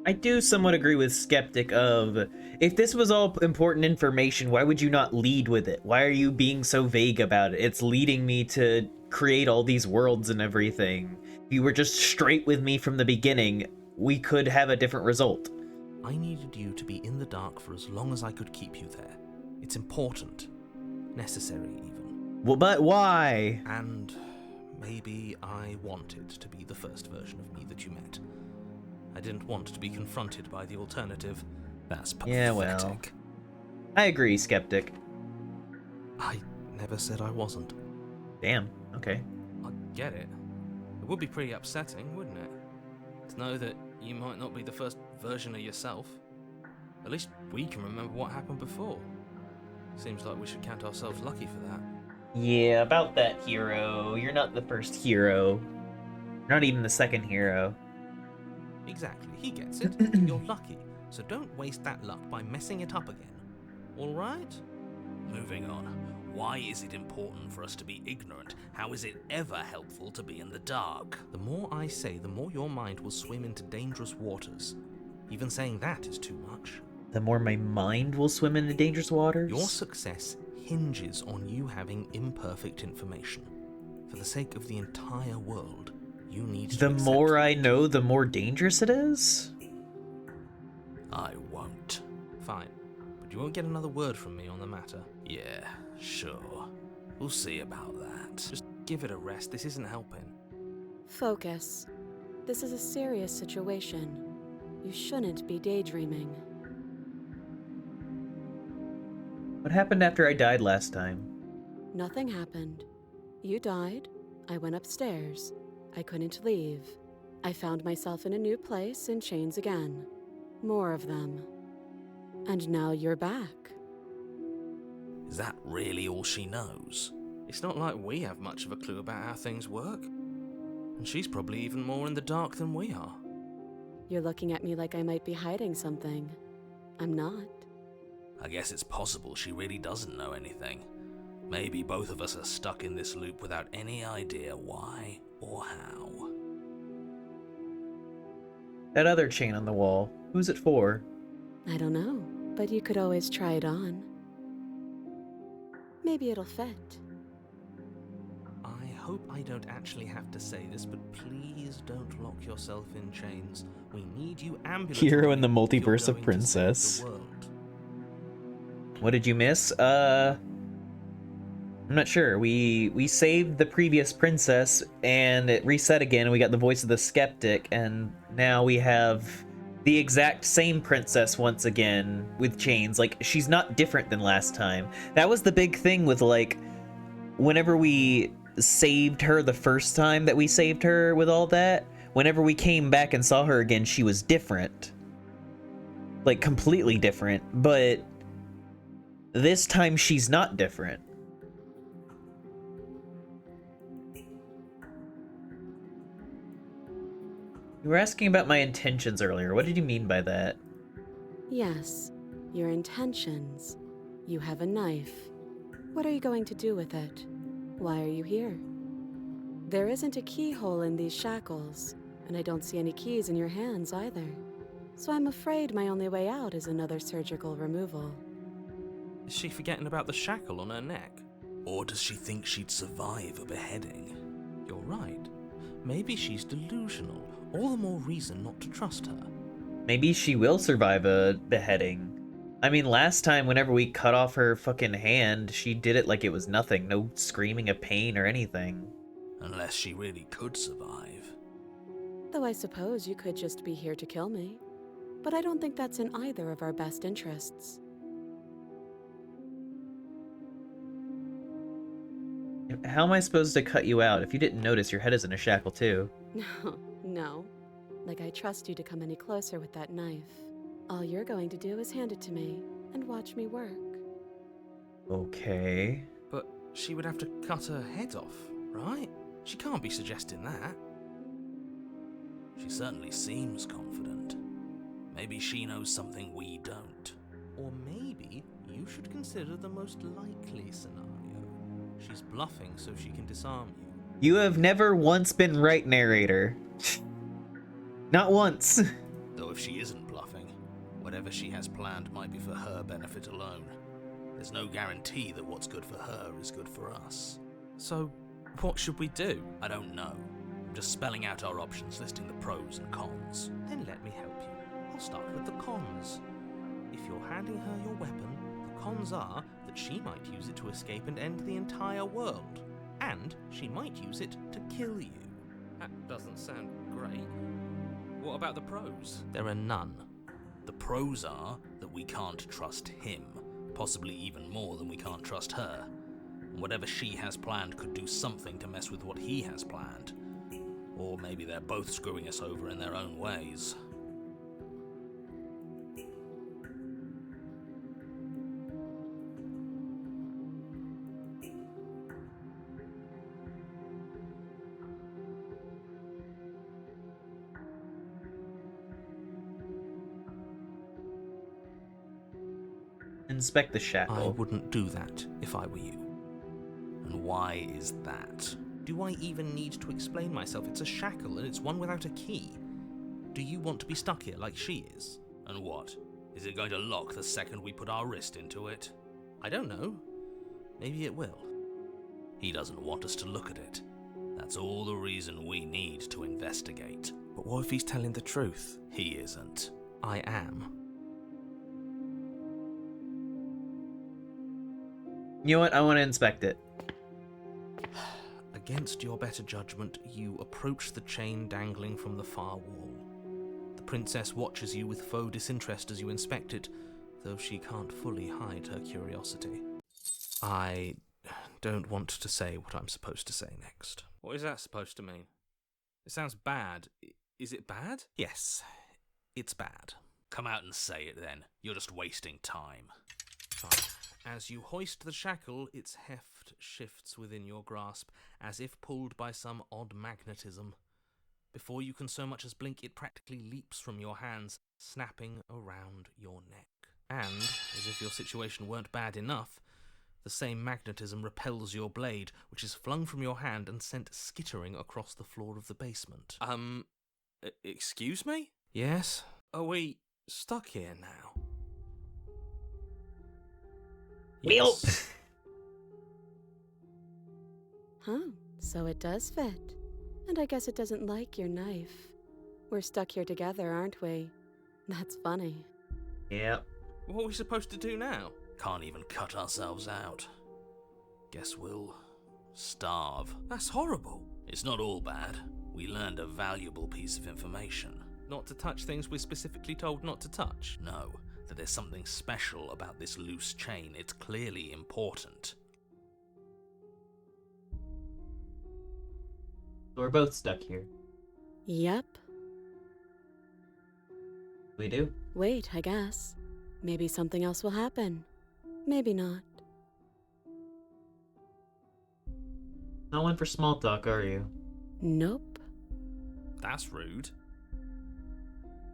I do somewhat agree with Skeptic of, if this was all important information, why would you not lead with it? Why are you being so vague about it? It's leading me to create all these worlds and everything. If you were just straight with me from the beginning, we could have a different result. I needed you to be in the dark for as long as I could keep you there. It's important. Necessary, even. Well, but why? And maybe I wanted to be the first version of me that you met. I didn't want to be confronted by the alternative. That's pathetic. Yeah, well, I agree, Skeptic. I never said I wasn't. Damn, okay. I get it. It would be pretty upsetting, wouldn't it? To know that you might not be the first version of yourself. At least we can remember what happened before. Seems like we should count ourselves lucky for that. Yeah, about that, hero. You're not the first hero. You're not even the second hero. Exactly, he gets it. You're lucky, so don't waste that luck by messing it up again. Alright? Moving on. Why is it important for us to be ignorant? How is it ever helpful to be in the dark? The more I say, the more your mind will swim into dangerous waters. Even saying that is too much. The more my mind will swim into dangerous waters? Your success hinges on you having imperfect information. For the sake of the entire world, you need to The accept more I that. know, the more dangerous it is? I won't. Fine. But you won't get another word from me on the matter. Yeah, sure. We'll see about that. Just give it a rest. This isn't helping. Focus. This is a serious situation. You shouldn't be daydreaming. What happened after I died last time? Nothing happened. You died. I went upstairs. I couldn't leave. I found myself in a new place in chains again. More of them. And now you're back. Is that really all she knows? It's not like we have much of a clue about how things work. And she's probably even more in the dark than we are. You're looking at me like I might be hiding something. I'm not. I guess it's possible she really doesn't know anything. Maybe both of us are stuck in this loop without any idea why or how. That other chain on the wall, who's it for? I don't know, but you could always try it on. Maybe it'll fit. I hope I don't actually have to say this, but please don't lock yourself in chains. We need you ambulatory. Hero in the if you're multiverse of going to save Princess. the world. What did you miss? I'm not sure. We saved the previous princess and it reset again and we got the voice of the skeptic and now we have the exact same princess once again with chains. Like, she's not different than last time. That was the big thing with, like, whenever we saved her the first time that we saved her with all that, whenever we came back and saw her again, she was different. Like, completely different. But this time she's not different. You were asking about my intentions earlier. What did you mean by that? Yes, your intentions. You have a knife. What are you going to do with it? Why are you here? There isn't a keyhole in these shackles, and I don't see any keys in your hands either. So I'm afraid my only way out is another surgical removal. Is she forgetting about the shackle on her neck? Or does she think she'd survive a beheading? You're right. Maybe she's delusional. All the more reason not to trust her. Maybe she will survive a beheading. I mean, last time, whenever we cut off her fucking hand, she did it like it was nothing. No screaming of pain or anything. Unless she really could survive. Though I suppose you could just be here to kill me. But I don't think that's in either of our best interests. How am I supposed to cut you out? If you didn't notice, your head is in a shackle too. No. Like I trust you to come any closer with that knife. All you're going to do is hand it to me and watch me work. Okay. But she would have to cut her head off, right? She can't be suggesting that. She certainly seems confident. Maybe she knows something we don't. Or maybe you should consider the most likely scenario. She's bluffing so she can disarm you. You have never once been right, narrator. Not once. Though if she isn't bluffing, whatever she has planned might be for her benefit alone. There's no guarantee that what's good for her is good for us. So, what should we do? I don't know. I'm just spelling out our options, listing the pros and cons. Then let me help you. I'll start with the cons. If you're handing her your weapon, the cons are that she might use it to escape and end the entire world. And she might use it to kill you. That doesn't sound great. What about the pros? There are none. The pros are that we can't trust him, possibly even more than we can't trust her. And whatever she has planned could do something to mess with what he has planned. Or maybe they're both screwing us over in their own ways. Inspect the I shackle. wouldn't do that if I were you. And why is that? Do I even need to explain myself? It's a shackle and it's one without a key. Do you want to be stuck here like she is? And what? Is it going to lock the second we put our wrist into it? I don't know. Maybe it will. He doesn't want us to look at it. That's all the reason we need to investigate. But what if he's telling the truth? He isn't. I am. You know what? I want to inspect it. Against your better judgment, you approach the chain dangling from the far wall. The princess watches you with faux disinterest as you inspect it, though she can't fully hide her curiosity. I don't want to say what I'm supposed to say next. What is that supposed to mean? It sounds bad. Is it bad? Yes, it's bad. Come out and say it then. You're just wasting time. Fine. As you hoist the shackle, its heft shifts within your grasp, as if pulled by some odd magnetism. Before you can so much as blink, it practically leaps from your hands, snapping around your neck. And, as if your situation weren't bad enough, the same magnetism repels your blade, which is flung from your hand and sent skittering across the floor of the basement. Excuse me? Yes? Are we stuck here now? Wheel. Huh, so it does fit. And I guess it doesn't like your knife. We're stuck here together, aren't we? That's funny. Yep. What are we supposed to do now? Can't even cut ourselves out. Guess we'll starve. That's horrible. It's not all bad. We learned a valuable piece of information. Not to touch things we're specifically told not to touch. No, that there's something special about this loose chain. It's clearly important. We're both stuck here. Yep. We do. Wait, I guess. Maybe something else will happen. Maybe not. Not one for small talk, are you? Nope. That's rude.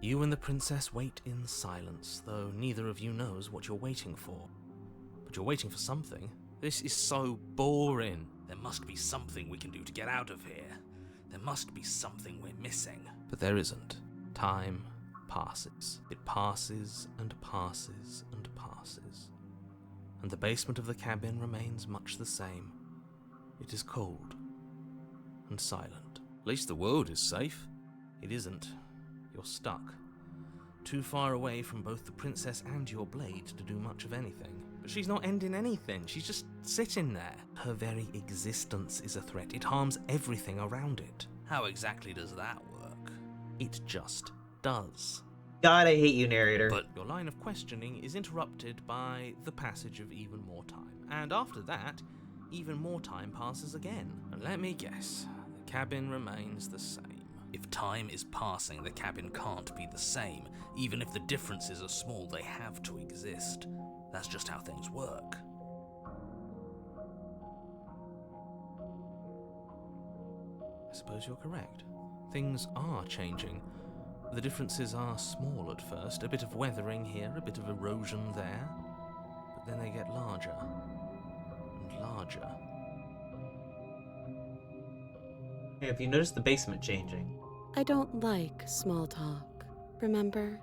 You and the princess wait in silence, though neither of you knows what you're waiting for. But you're waiting for something. This is so boring. There must be something we can do to get out of here. There must be something we're missing. But there isn't. Time passes. It passes and passes and passes. And the basement of the cabin remains much the same. It is cold and silent. At least the world is safe. It isn't. You're stuck. Too far away from both the princess and your blade to do much of anything. But she's not ending anything. She's just sitting there. Her very existence is a threat. It harms everything around it. How exactly does that work? It just does. God, I hate you, narrator. But Your line of questioning is interrupted by the passage of even more time. And after that, even more time passes again. And let me guess, the cabin remains the same. if time is passing, the cabin can't be the same. Even if the differences are small, they have to exist. That's just how things work. I suppose you're correct. Things are changing. The differences are small at first, a bit of weathering here, a bit of erosion there, but then they get larger and larger. Hey, have you noticed the basement changing? I don't like small talk, remember?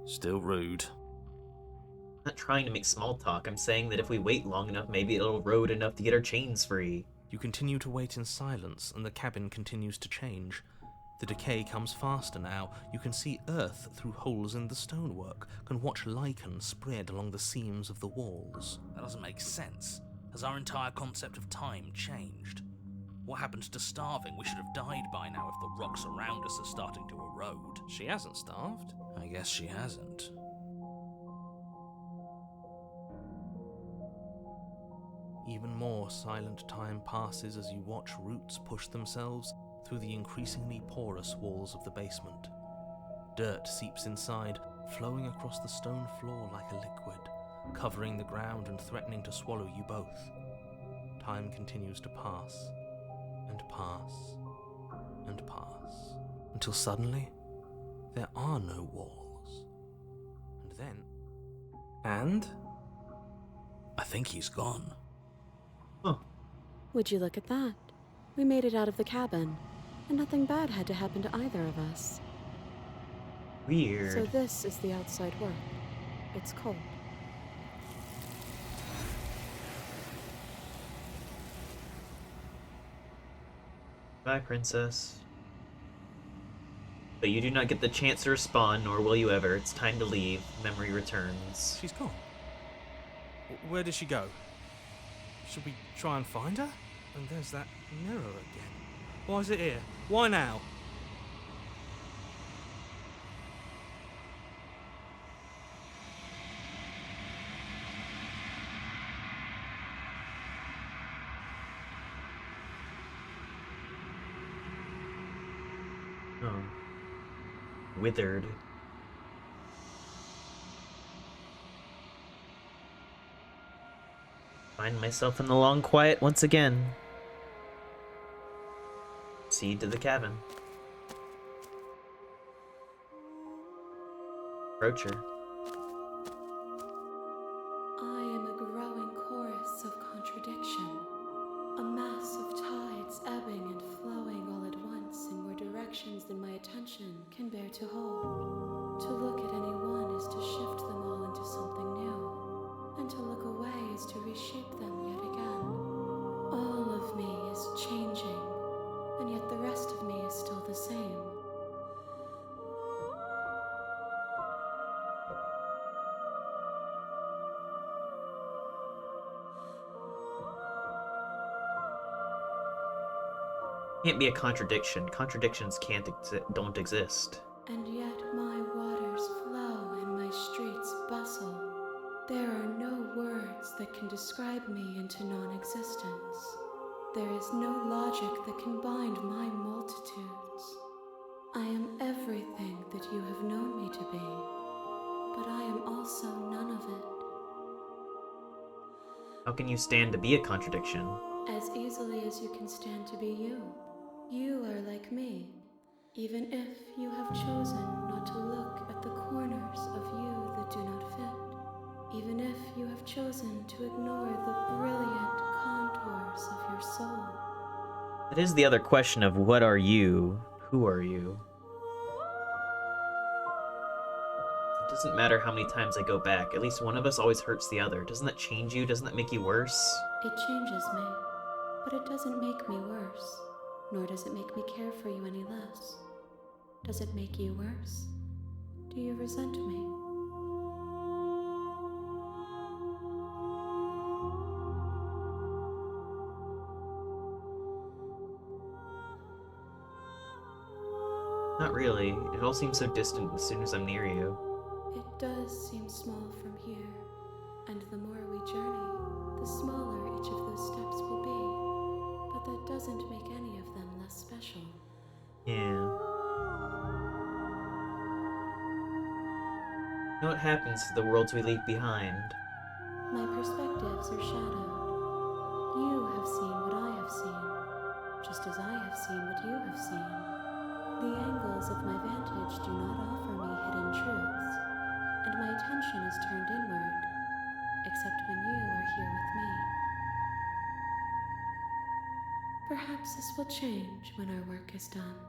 Still rude. I'm not trying to make small talk. I'm saying that if we wait long enough, maybe it'll erode enough to get our chains free. You continue to wait in silence, and the cabin continues to change. The decay comes faster now. You can see earth through holes in the stonework, can watch lichen spread along the seams of the walls. That doesn't make sense. Has our entire concept of time changed? What happened to starving? We should have died by now if the rocks around us are starting to erode. She hasn't starved. I guess she hasn't. Even more silent time passes as you watch roots push themselves through the increasingly porous walls of the basement. Dirt seeps inside, flowing across the stone floor like a liquid, covering the ground and threatening to swallow you both. Time continues to pass, and pass, and pass, until suddenly there are no walls. And then... And? I think he's gone. Huh. Would you look at that? We made it out of the cabin, and nothing bad had to happen to either of us. Weird. So this is the outside world. It's cold. Bye, princess. But you do not get the chance to respond, nor will you ever. It's time to leave. Memory returns. She's gone. Where did she go? Should we try and find her? And there's that mirror again. Why is it here? Why now? Oh. Withered. Find myself in the long quiet once again. Proceed to the cabin. Approach her. I am a growing chorus of contradiction, a mass of tides ebbing and flowing all at once in more directions than my attention can bear to hold. To look at any one is to shift them all into something new, and to look away is to reshape them yet again. All of me is changing, and yet the rest of me is still the same. Can't be a contradiction. Contradictions don't exist. And yet my waters flow and my streets bustle. There are no words that can describe me into non-existence. There is no logic that can bind my multitudes. I am everything that you have known me to be, but I am also none of it. How can you stand to be a contradiction? As easily as you can stand to be you. You are like me, even if you have chosen not to look at the corners of you that do not fit, even if you have chosen to ignore the brilliant contours of your soul. That is the other question of what are you? Who are you? It doesn't matter how many times I go back. At least one of us always hurts the other. Doesn't that change you? Doesn't that make you worse? It changes me, but it doesn't make me worse. Nor does it make me care for you any less. Does it make you worse? Do you resent me? Not really. It all seems so distant as soon as I'm near you. It does seem small from here, and the more we journey, the smaller each of those steps will be. But that doesn't make any of them less special. Yeah. You know what happens to the worlds we leave behind? My perspectives are shadowed. You have seen what I have seen, just as I have seen what you have seen. The angles of my vantage do not offer me hidden truths, and my attention is turned inward, except when you are here with me. Perhaps this will change when our work is done.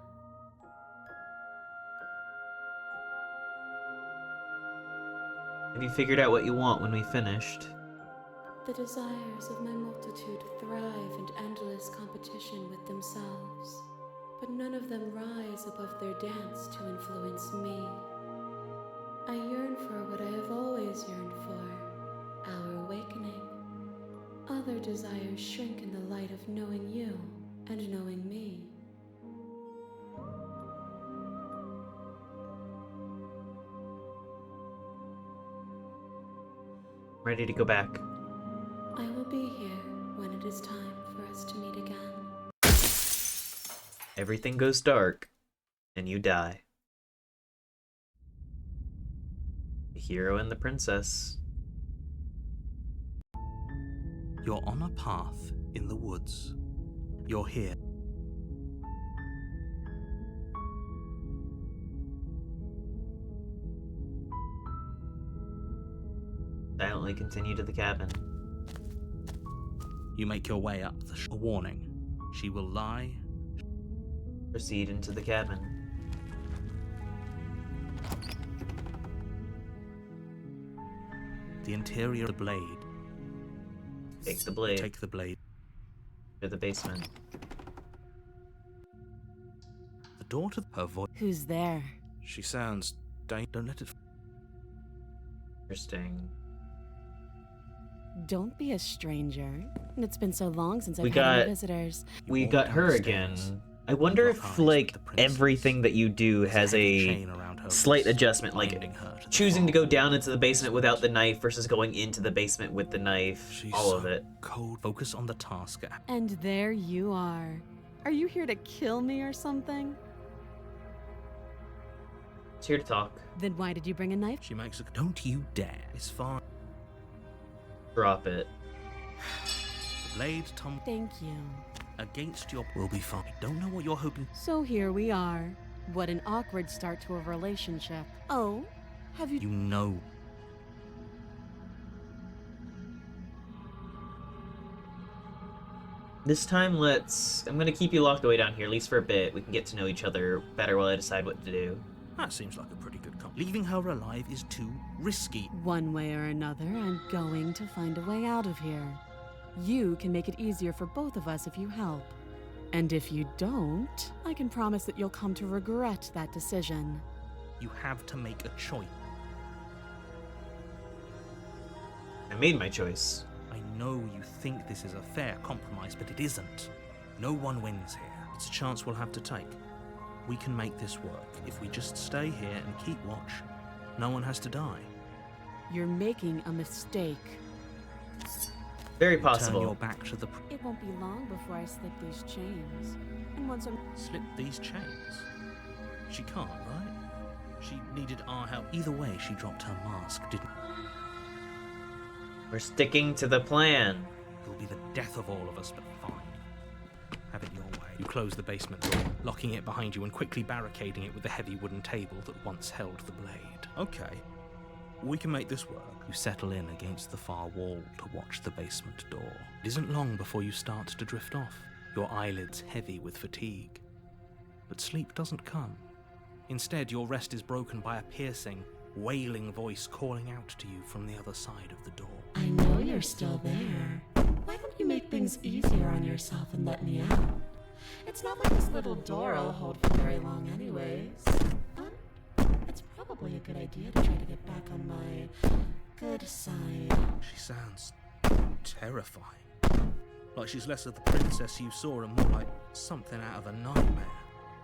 Have you figured out what you want when we finished? The desires of my multitude thrive in endless competition with themselves, but none of them rise above their dance to influence me. I yearn for what I have always yearned for, our awakening. Other desires shrink in the light of knowing you, And knowing me. Ready to go back. I will be here when it is time for us to meet again. Everything goes dark, and you die. The hero and the princess. You're on a path in the woods. You're here. Silently continue to the cabin. You make your way up the a warning. She will lie. Proceed into the cabin. The interior of the blade. Take the blade Take the blade. to the basement. The door to her voice. Who's there? She sounds... Don't let it... Interesting. Don't be a stranger. It's been so long since We I've had any got- visitors. We walk got her downstairs. again. I wonder Lock if, eyes like, with the princess. everything that you do There's has heavy a chain around her slight wrist, adjustment, like binding her to the choosing to floor. go down into the basement without the knife versus going into the basement with the knife. She's All so of it. cold. Focus on the task at hand. And there you are. Are you here to kill me or something? It's here to talk. Then why did you bring a knife? She makes a... Don't you dare. It's fine. Drop it. The blade tumbles Thank you. against your... We'll be fine. I don't know what you're hoping... So here we are. What an awkward start to a relationship. Oh, have you... You know. This time, I'm gonna keep you locked away down here, at least for a bit. We can get to know each other better while I decide what to do. That seems like a pretty good comp. Leaving her alive is too risky. One way or another, I'm going to find a way out of here. You can make it easier for both of us if you help. And if you don't, I can promise that you'll come to regret that decision. You have to make a choice. I made my choice. I know you think this is a fair compromise, but it isn't. No one wins here. It's a chance we'll have to take. We can make this work. If we just stay here and keep watch, no one has to die. You're making a mistake. Very Turn possible. your back to the... It won't be long before I slip these chains. And once I'm... Slip these chains. She can't, right? She needed our help. Either way, she dropped her mask, didn't... We're sticking to the plan. It'll be the death of all of us, but fine. Have it your way. You close the basement door, locking it behind you and quickly barricading it with the heavy wooden table that once held the blade. Okay, we can make this work. You settle in against the far wall to watch the basement door. It isn't long before you start to drift off, your eyelids heavy with fatigue. But sleep doesn't come. Instead, your rest is broken by a piercing, wailing voice calling out to you from the other side of the door. I know you're still there. Why don't you make things easier on yourself and let me out? It's not like this little door will hold for very long anyways. But it's probably a good idea to try to get back on my good side. She sounds terrifying. Like she's less of the princess you saw and more like something out of a nightmare.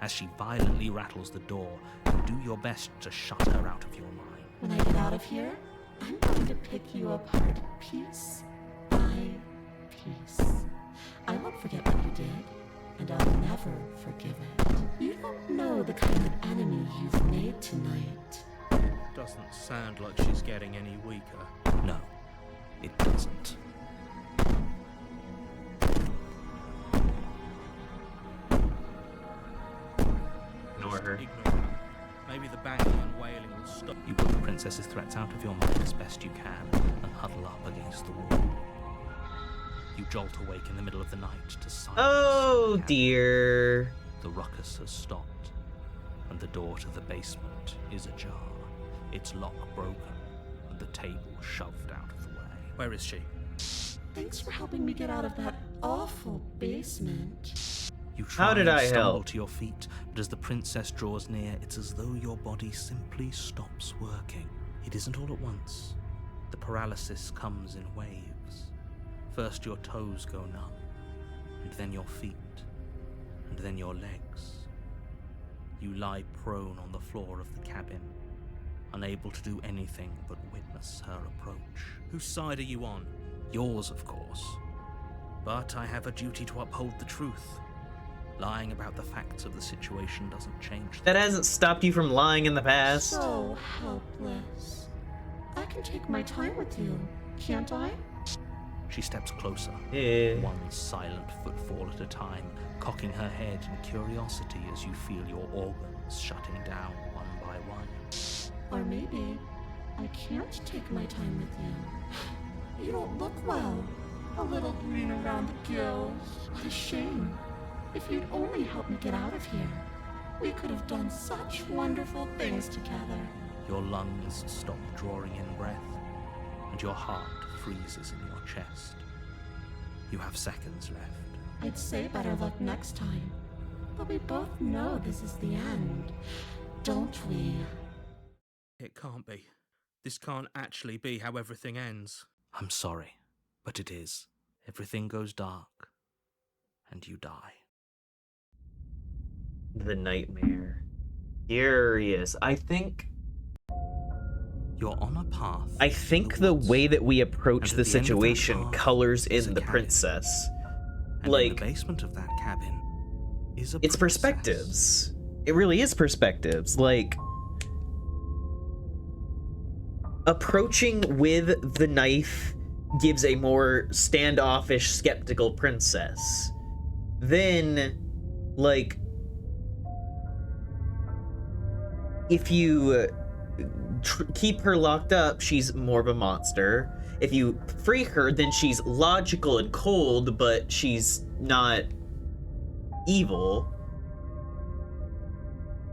As she violently rattles the door, do your best to shut her out of your mind. When I get out of here, I'm going to pick you apart piece by piece. I won't forget what you did, and I'll never forgive it. You don't know the kind of enemy you've made tonight. Doesn't sound like she's getting any weaker. No, it doesn't. Ignore her. Ignore her. Maybe the banging and wailing will stop. You put the princess's threats out of your mind as best you can and huddle up against the wall. You jolt awake in the middle of the night to silence. Oh the dear. The ruckus has stopped, and the door to the basement is ajar, its lock broken, and the table shoved out of the way. Where is she? Thanks for helping me get out of that awful basement. You try How did and I stumble help? to your feet, but as the princess draws near, it's as though your body simply stops working. It isn't all at once. The paralysis comes in waves. First your toes go numb, and then your feet, and then your legs. You lie prone on the floor of the cabin, unable to do anything but witness her approach. Whose side are you on? Yours, of course. But I have a duty to uphold the truth. Lying about the facts of the situation doesn't change That hasn't stopped you from lying in the past. So helpless. I can take my time with you, can't I? She steps closer, Yeah. one silent footfall at a time, cocking her head in curiosity as you feel your organs shutting down one by one. Or maybe I can't take my time with you. You don't look well. A little green around the gills. What a shame. If you'd only helped me get out of here, we could have done such wonderful things together. Your lungs stop drawing in breath, and your heart freezes in your chest. You have seconds left. I'd say better luck next time. But we both know this is the end, don't we? It can't be. This can't actually be how everything ends. I'm sorry, but it is. Everything goes dark, and you die. The nightmare. Curious. I think You're on a path. the in woods, way that we approach and the at the end of that situation path colors is in a the cabin. princess. and in like- the basement of that cabin is a It's princess. perspectives. It really is perspectives. Like, approaching with the knife gives a more standoffish, skeptical princess. Then, like, if you keep her locked up, she's more of a monster. If you free her, then she's logical and cold, but she's not evil.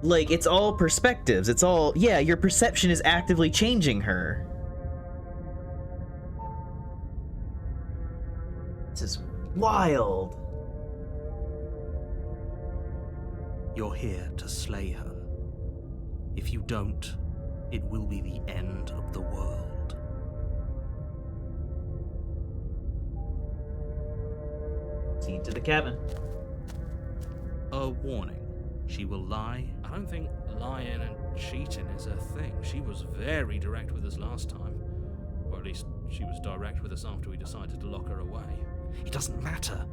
Like, it's all perspectives. It's all, yeah, your perception is actively changing her. This is wild. You're here to slay her. If you don't, it will be the end of the world. See you to the cabin. A warning. She will lie. I don't think lying and cheating is her thing. She was very direct with us last time. Or at least she was direct with us after we decided to lock her away. It doesn't matter.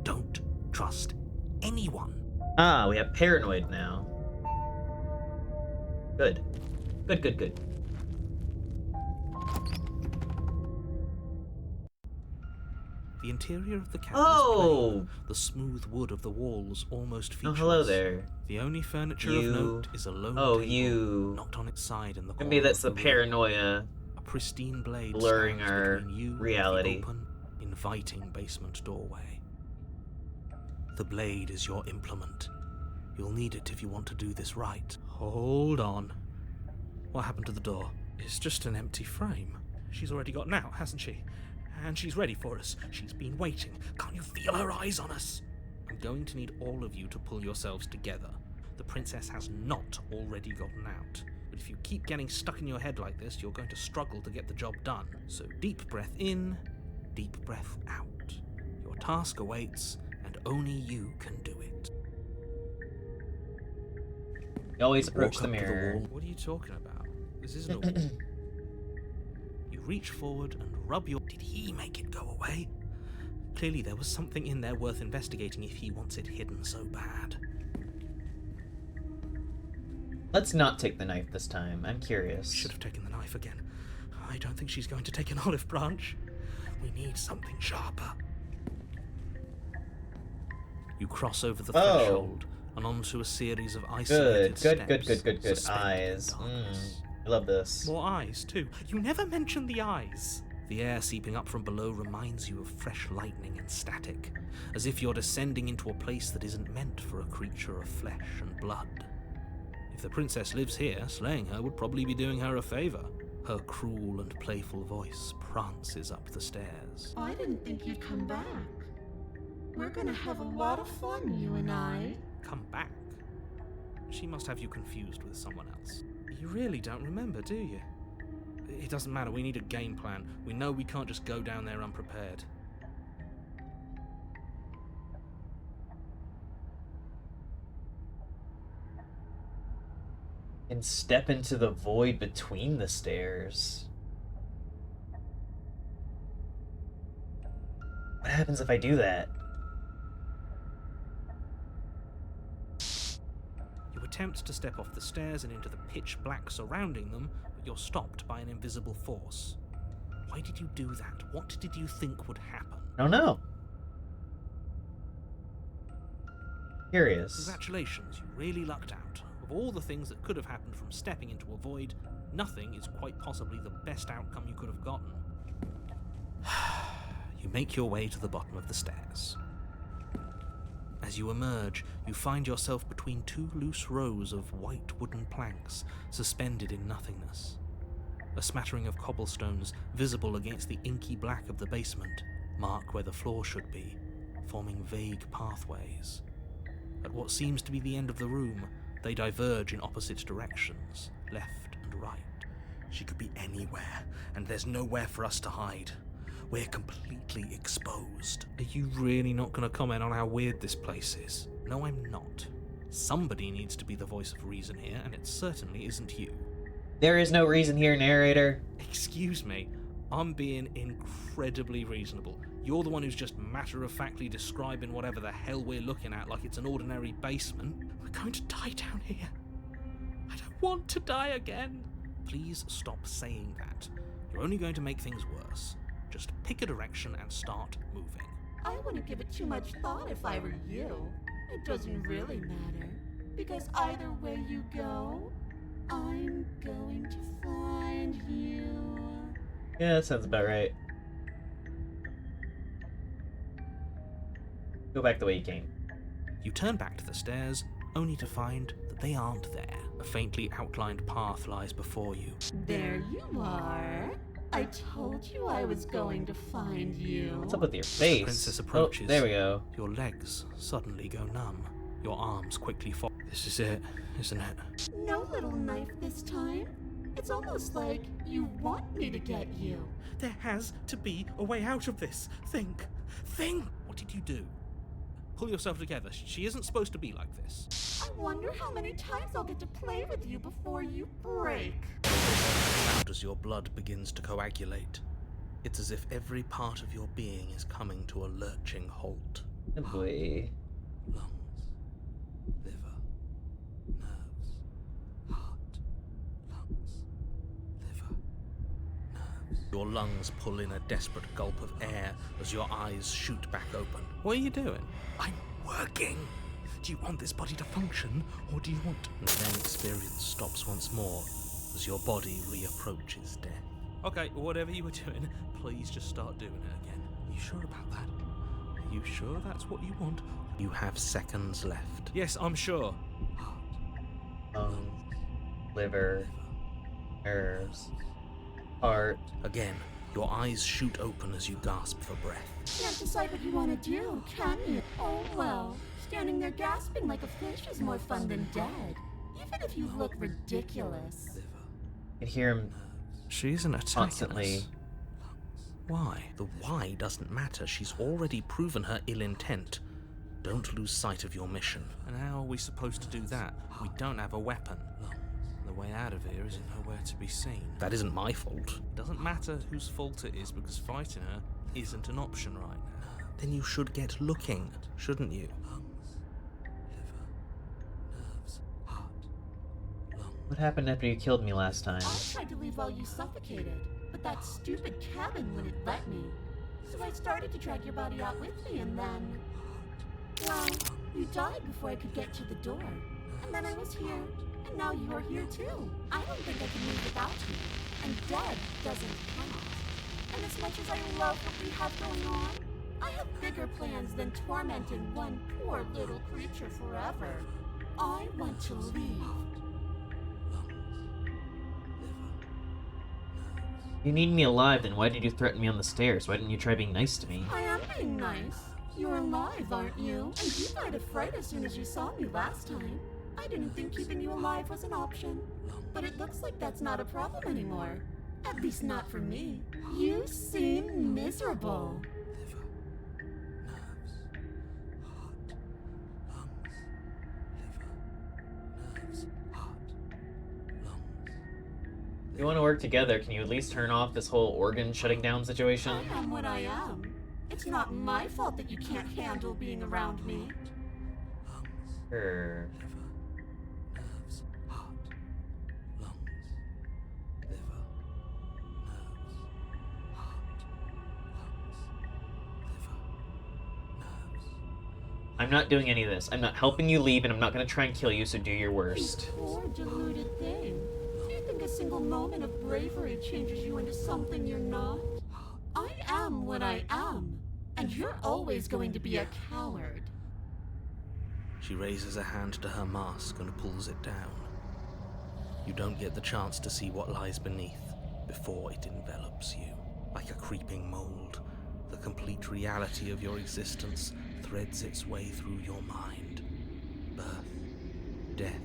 Don't trust anyone. Ah, we have paranoid now. Good. Good. The interior of the cabin Oh! is plain. The smooth wood of the walls almost Oh, featureless. hello there. The only furniture You- of note is a lone Oh, table, you. knocked on its side in the corner. Maybe that's the of room. paranoia. A pristine blade blurring stands our between you reality. and the open, inviting basement doorway. The blade is your implement. You'll need it if you want to do this right. Hold on. What happened to the door? It's just an empty frame. She's already gotten out, hasn't she? And she's ready for us. She's been waiting. Can't you feel her eyes on us? I'm going to need all of you to pull yourselves together. The princess has not already gotten out. But if you keep getting stuck in your head like this, you're going to struggle to get the job done. So deep breath in, deep breath out. Your task awaits, and only you can do it. You always approach Walk the up to mirror. wall. What are you talking about? This isn't a wall. You reach forward and rub your... Did he make it go away? Clearly there was something in there worth investigating if he wants it hidden so bad. Let's not take the knife this time. I'm curious. Should have taken the knife again. I don't think she's going to take an olive branch. We need something sharper. You cross over the Oh. threshold and onto a series of isolated Good. steps. Good. suspended in Eyes. darkness. I love this. More eyes, too. You never mention the eyes. The air seeping up from below reminds you of fresh lightning and static, as if you're descending into a place that isn't meant for a creature of flesh and blood. If the princess lives here, slaying her would probably be doing her a favor. Her cruel and playful voice prances up the stairs. I didn't think you'd come back. We're gonna have a lot of fun, you and I. Come back. She must have you confused with someone else. You really don't remember, do you? It doesn't matter, we need a game plan. We know we can't just go down there unprepared. And step into the void between the stairs. What happens if I do that? You attempt to step off the stairs and into the pitch black surrounding them, but you're stopped by an invisible force. Why did you do that? What did you think would happen? I don't know. Curious. Congratulations, you really lucked out. Of all the things that could have happened from stepping into a void, nothing is quite possibly the best outcome you could have gotten. You make your way to the bottom of the stairs. As you emerge, you find yourself between two loose rows of white wooden planks suspended in nothingness. A smattering of cobblestones, visible against the inky black of the basement, mark where the floor should be, forming vague pathways. At what seems to be the end of the room, they diverge in opposite directions, left and right. She could be anywhere, and there's nowhere for us to hide. We're completely exposed. Are you really not going to comment on how weird this place is? No, I'm not. Somebody needs to be the voice of reason here, and it certainly isn't you. There is no reason here, narrator. Excuse me, I'm being incredibly reasonable. You're the one who's just matter-of-factly describing whatever the hell we're looking at like it's an ordinary basement. We're going to die down here. I don't want to die again. Please stop saying that. You're only going to make things worse. Just pick a direction and start moving. I wouldn't give it too much thought if I were you. It doesn't really matter. Because either way you go, I'm going to find you. Yeah, that sounds about right. Go back the way you came. You turn back to the stairs, only to find that they aren't there. A faintly outlined path lies before you. There you are. I told you I was going to find you. What's up with your face? Princess approaches. Oh, there we go. Your legs suddenly go numb. Your arms quickly fall. This is it, isn't it? No little knife this time. It's almost like you want me to get you. There has to be a way out of this. Think. What did you do? Pull yourself together. She isn't supposed to be like this. I wonder how many times I'll get to play with you before you break. Loud as your blood begins to coagulate. It's as if every part of your being is coming to a lurching halt. Oh boy. Lungs, liver, nerves, heart, lungs, liver, nerves. Your lungs pull in a desperate gulp of air as your eyes shoot back open. What are you doing? I'm working. Do you want this body to function, or do you want... And then experience stops once more as your body reapproaches death. Okay, whatever you were doing, please just start doing it again. Are you sure about that? Are you sure that's what you want? You have seconds left. Yes, I'm sure. Lungs, liver, nerves, heart. Again, your eyes shoot open as you gasp for breath. Can't decide what you want to do, can you? Oh well, standing there gasping like a fish is more fun than dead. Even if you look ridiculous. I can hear him She's an attacking constantly. us. Why? The why doesn't matter. She's already proven her ill intent. Don't lose sight of your mission. And how are we supposed to do that? We don't have a weapon. The way out of here is nowhere to be seen. That isn't my fault. Doesn't matter whose fault it is because fighting her isn't an option right now. Then you should get looking, shouldn't you? What happened after you killed me last time? I tried to leave while you suffocated, but that stupid cabin wouldn't let me. So I started to drag your body out with me and then... Well, you died before I could get to the door. And then I was here, and now you're here too. I don't think I can live without you. And dead doesn't count. And as much as I love what we have going on, I have bigger plans than tormenting one poor little creature forever. I want to leave. You need me alive, then why did you threaten me on the stairs? Why didn't you try being nice to me? I am being nice. You're alive, aren't you? And you died of fright as soon as you saw me last time. I didn't think keeping you alive was an option. But it looks like that's not a problem anymore. At least not for me. You seem miserable. If you want to work together, can you at least turn off this whole organ shutting down situation? I am what I am. It's not my fault that you can't handle being around me. Sure. Nerves, heart, lungs, liver, nerves, heart, lungs, liver, nerves. I'm not doing any of this. I'm not helping you leave, and I'm not going to try and kill you, so do your worst. You poor deluded thing. Do you think a single moment of bravery changes you into something you're not? I am what I am, and you're always going to be a coward. She raises a hand to her mask and pulls it down. You don't get the chance to see what lies beneath before it envelops you. Like a creeping mold, the complete reality of your existence threads its way through your mind. Birth, death,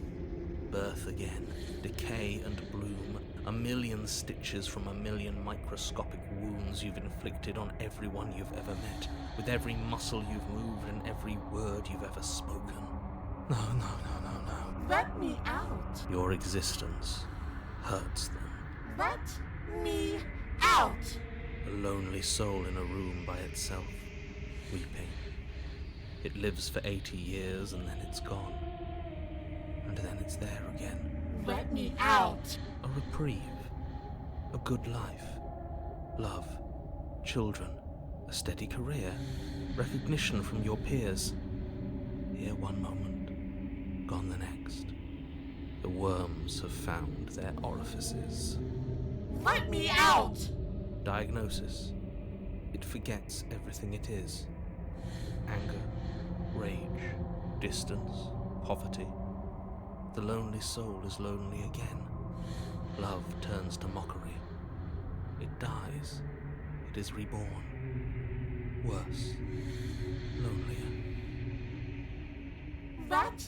birth again, decay and bloom, a million stitches from a million microscopic wounds you've inflicted on everyone you've ever met, with every muscle you've moved and every word you've ever spoken. No. Let me out. Your existence hurts them. Let me out. A lonely soul in a room by itself, weeping. It lives for 80 years and then it's gone. And then it's there again. Let me out. A reprieve. A good life. Love. Children. A steady career. Recognition from your peers. Here one moment, gone the next. The worms have found their orifices. Let me out. Diagnosis. It forgets everything it is. Anger, rage, distance, poverty. The lonely soul is lonely again. Love turns to mockery. It dies. It is reborn. Worse. Lonelier. Let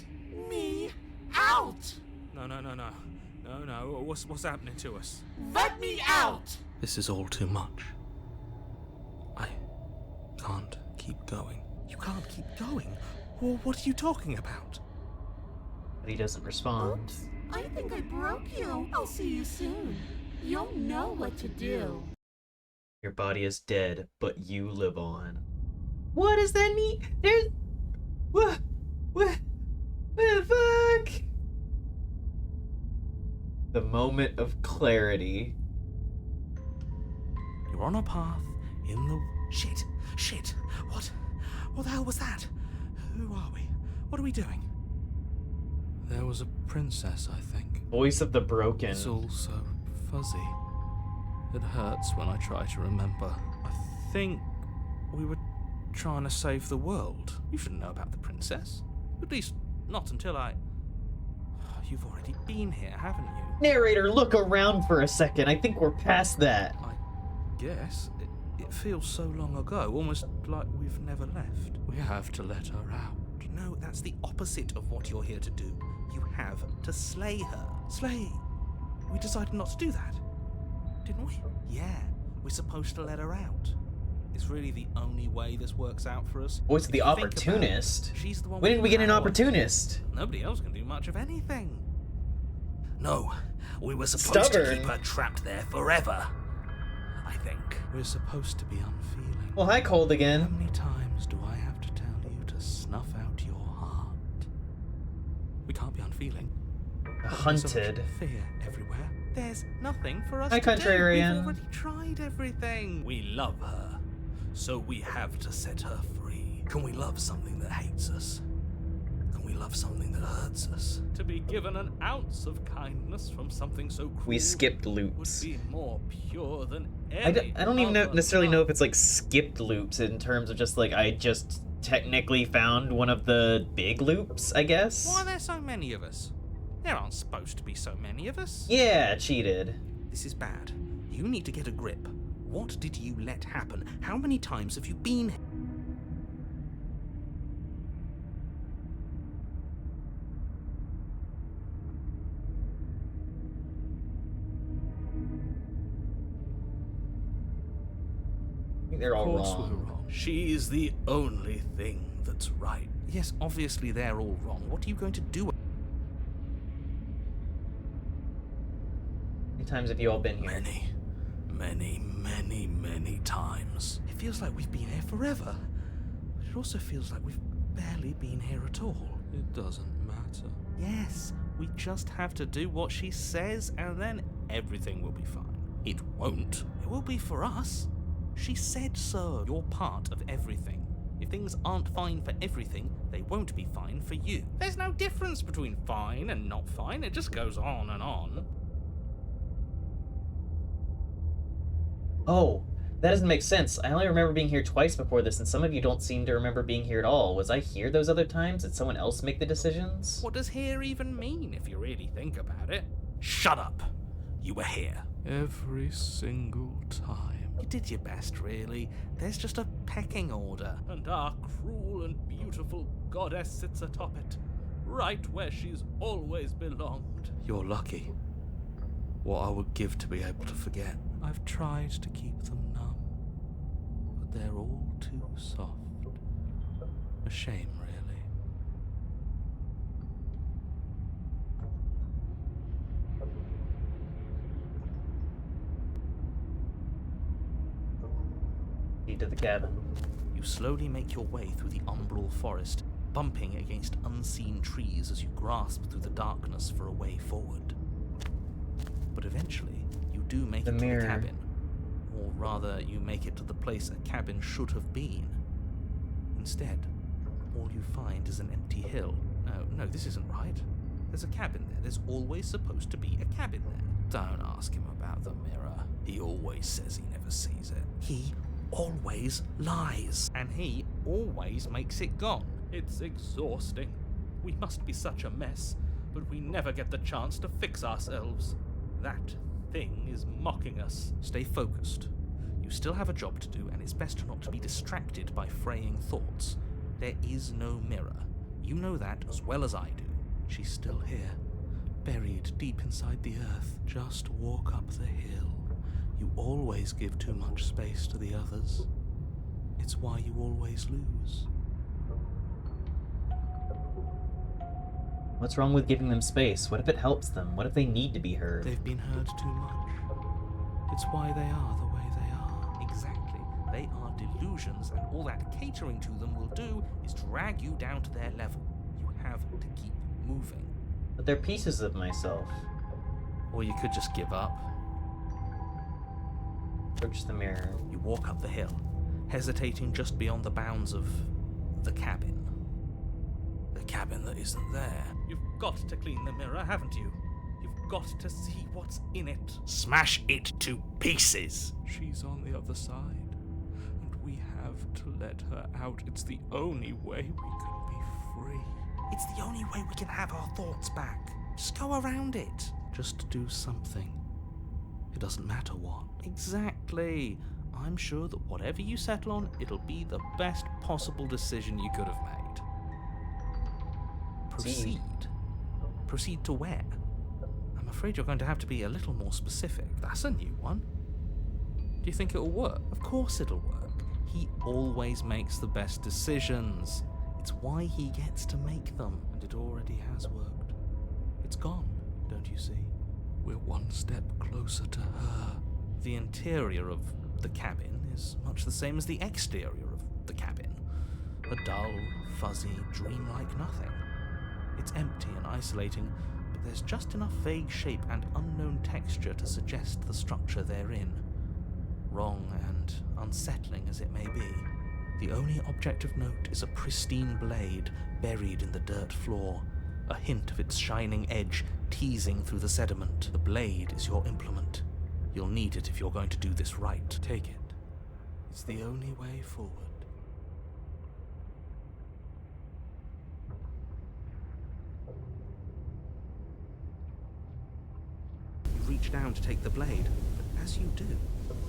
me out. No. What's happening to us? Let me out. This is all too much. I can't keep going. You can't keep going? Well, what are you talking about? But he doesn't respond. Oops. I think I broke you. I'll see you soon. You'll know what to do. Your body is dead, but you live on. What does that mean? There's... What the fuck? The moment of clarity. You're on a path in the... Shit. What the hell was that? Who are we? What are we doing? There was a princess, I think. Voice of the broken. It's all so fuzzy. It hurts when I try to remember. I think we were trying to save the world. You shouldn't know about the princess. At least, not until I... You've already been here, haven't you? Narrator, look around for a second. I think we're past that. I guess. It feels so long ago, almost like we've never left. We have to let her out. No, that's the opposite of what you're here to do. You have to slay her. Slay? We decided not to do that, didn't we? Yeah, we're supposed to let her out. It's really the only way this works out for us. Voice of the If you think about it, opportunist? She's the one When with did we get an power. opportunist? Nobody else can do much of anything. No, we were supposed to Stubborn. keep her trapped there forever. I think. We're supposed to be unfeeling. Well, hi, Cold How again. many times do I have to tell you to snuff out your heart? We can't be unfeeling. Hunted. Fear everywhere. There's nothing for us Hi, to do. Contrarian. We've already tried everything. We love her, so we have to set her free. Can we love something that hates us? Can we love something that hurts us? To be given an ounce of kindness from something so cruel We skipped would loops. be more pure than I any don't even other necessarily know if love. it's like skipped loops in terms of just like I just technically found one of the big loops, I guess. Why are there so many of us? There aren't supposed to be so many of us. Yeah, cheated. This is bad. You need to get a grip. What did you let happen? How many times have you been here? I think they're all Of course we're wrong. wrong. She's the only thing that's right. Yes, obviously they're all wrong. What are you going to do? times have you all been here? Many times. It feels like we've been here forever, but it also feels like we've barely been here at all. It doesn't matter. Yes, we just have to do what she says and then everything will be fine. It won't. It will be for us. She said so. You're part of everything. If things aren't fine for everything, they won't be fine for you. There's no difference between fine and not fine. It just goes on and on. Oh, that doesn't make sense. I only remember being here twice before this, and some of you don't seem to remember being here at all. Was I here those other times? Did someone else make the decisions? What does here even mean if you really think about it? Shut up. You were here. Every single time. You did your best, really. There's just a pecking order. And our cruel and beautiful goddess sits atop it, right where she's always belonged. You're lucky. What I would give to be able to forget. I've tried to keep them numb, but they're all too soft. A shame, really. To the cabin. You slowly make your way through the umbral forest, bumping against unseen trees as you grasp through the darkness for a way forward. But eventually, you do make it to the cabin. Or rather, you make it to the place a cabin should have been. Instead, all you find is an empty hill. No, this isn't right. There's a cabin there. There's always supposed to be a cabin there. Don't ask him about the mirror. He always says he never sees it. He always lies. And he always makes it gone. It's exhausting. We must be such a mess, but we never get the chance to fix ourselves. That thing is mocking us. Stay focused. You still have a job to do, and it's best not to be distracted by fraying thoughts. There is no mirror. You know that as well as I do. She's still here, buried deep inside the earth. Just walk up the hill. You always give too much space to the others. It's why you always lose. What's wrong with giving them space? What if it helps them? What if they need to be heard? They've been heard too much. It's why they are the way they are. Exactly. They are delusions, and all that catering to them will do is drag you down to their level. You have to keep moving. But they're pieces of myself. Or you could just give up. Approach the mirror. You walk up the hill, hesitating just beyond the bounds of the cabin. The cabin that isn't there. You've got to clean the mirror, haven't you? You've got to see what's in it. Smash it to pieces. She's on the other side, and we have to let her out. It's the only way we can be free. It's the only way we can have our thoughts back. Just go around it. Just do something. It doesn't matter what. Exactly. I'm sure that whatever you settle on, it'll be the best possible decision you could have made. Proceed. Proceed to where? I'm afraid you're going to have to be a little more specific. That's a new one. Do you think it'll work? Of course it'll work. He always makes the best decisions. It's why he gets to make them. And it already has worked. It's gone, don't you see? We're one step closer to her. The interior of the cabin is much the same as the exterior of the cabin. A dull, fuzzy, dreamlike nothing. It's empty and isolating, but there's just enough vague shape and unknown texture to suggest the structure they're in. Wrong and unsettling as it may be, the only object of note is a pristine blade buried in the dirt floor, a hint of its shining edge teasing through the sediment. The blade is your implement. You'll need it if you're going to do this right. Take it. It's the only way forward. You reach down to take the blade, but as you do,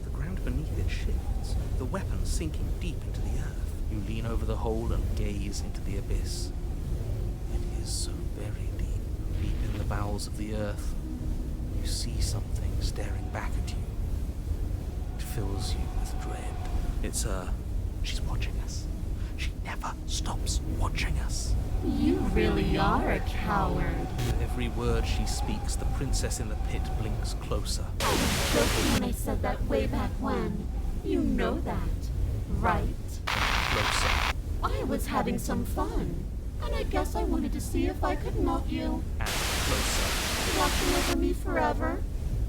the ground beneath it shifts, the weapon sinking deep into the earth. You lean over the hole and gaze into the abyss. It is so very deep in the bowels of the earth. You see something staring back at you. It fills you with dread. It's her. She's watching us. She never stops watching us. You really are a coward. With every word she speaks, the princess in the pit blinks closer. I was joking when I said that way back when. You know that, right? Closer I was having some fun, and I guess I wanted to see if I could melt you. and closer Watching over me forever?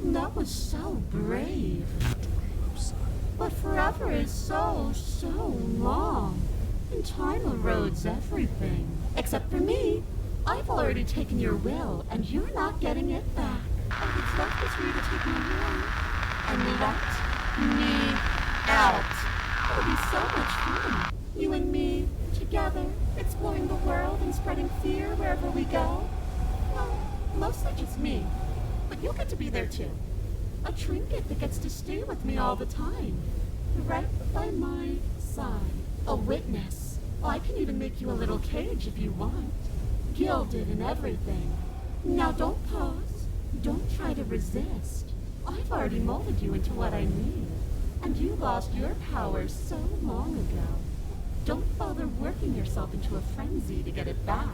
That was so brave. and closer. But forever is so long. And time erodes everything. Except for me. I've already taken your will, and you're not getting it back. All that's left is for you to take my will and let me out. It'll be so much fun. You and me, together, exploring the world and spreading fear wherever we go. Well, mostly just me. But you'll get to be there too. A trinket that gets to stay with me all the time. Right by my side. A witness. I can even make you a little cage if you want. Gilded and everything. Now don't pause. Don't try to resist. I've already molded you into what I need. And you lost your powers so long ago. Don't bother working yourself into a frenzy to get it back.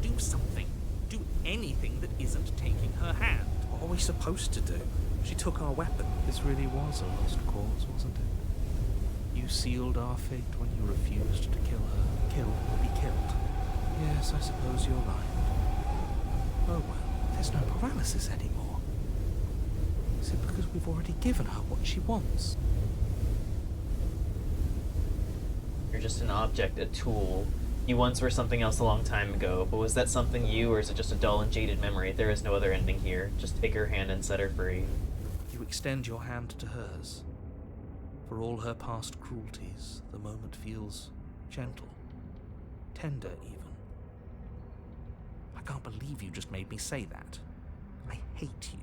Do something. Do anything that isn't taking her hand. What are we supposed to do? She took our weapon. This really was a lost cause, wasn't it? You sealed our fate when you refused to kill her. Kill or be killed. Yes, I suppose you're right. Oh well, there's no paralysis anymore. Is it because we've already given her what she wants? You're just an object, a tool. You once were something else a long time ago, but was that something you, or is it just a dull and jaded memory? There is no other ending here. Just take her hand and set her free. You extend your hand to hers. For all her past cruelties, the moment feels gentle, tender even. I can't believe you just made me say that. I hate you.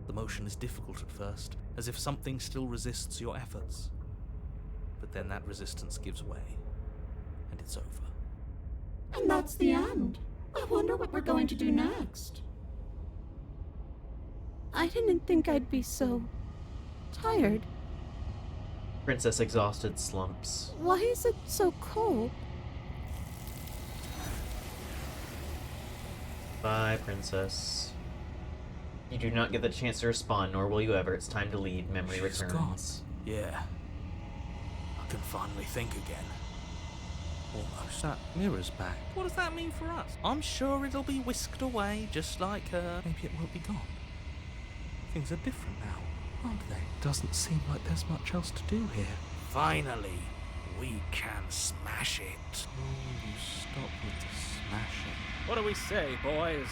The motion is difficult at first, as if something still resists your efforts. But then that resistance gives way, and it's over. And that's the end. I wonder what we're going to do next. I didn't think I'd be so tired. Princess Exhausted slumps. Why is it so cold? Bye, Princess. You do not get the chance to respond, nor will you ever. It's time to leave. Memory She's returns. gone. Yeah. I can finally think again. Almost. That mirror's back. What does that mean for us? I'm sure it'll be whisked away, just like her. Maybe it won't be gone. Things are different now, aren't they? Doesn't seem like there's much else to do here. Finally, we can smash it. Oh, you stop with the smashing. What do we say, boys?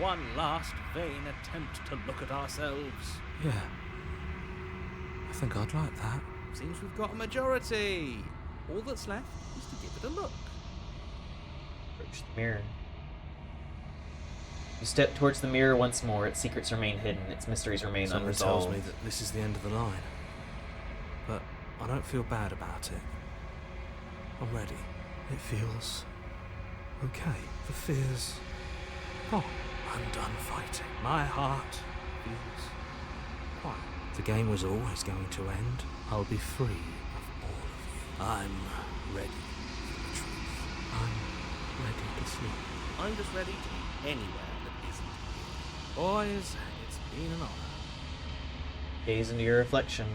One last vain attempt to look at ourselves. Yeah. I think I'd like that. Seems we've got a majority. All that's left is to give it a look. Approach the mirror. You step towards the mirror once more. Its secrets remain hidden. Its mysteries remain Someone unresolved. tells me that this is the end of the line. But I don't feel bad about it. I'm ready. It feels okay. The fear's gone. I'm done fighting. My heart feels quiet. The game was always going to end. I'll be free of all of you. I'm ready for the truth. I'm ready to sleep. I'm just ready to be anywhere that isn't here. Boys, it's been an honor. Gaze into your reflection.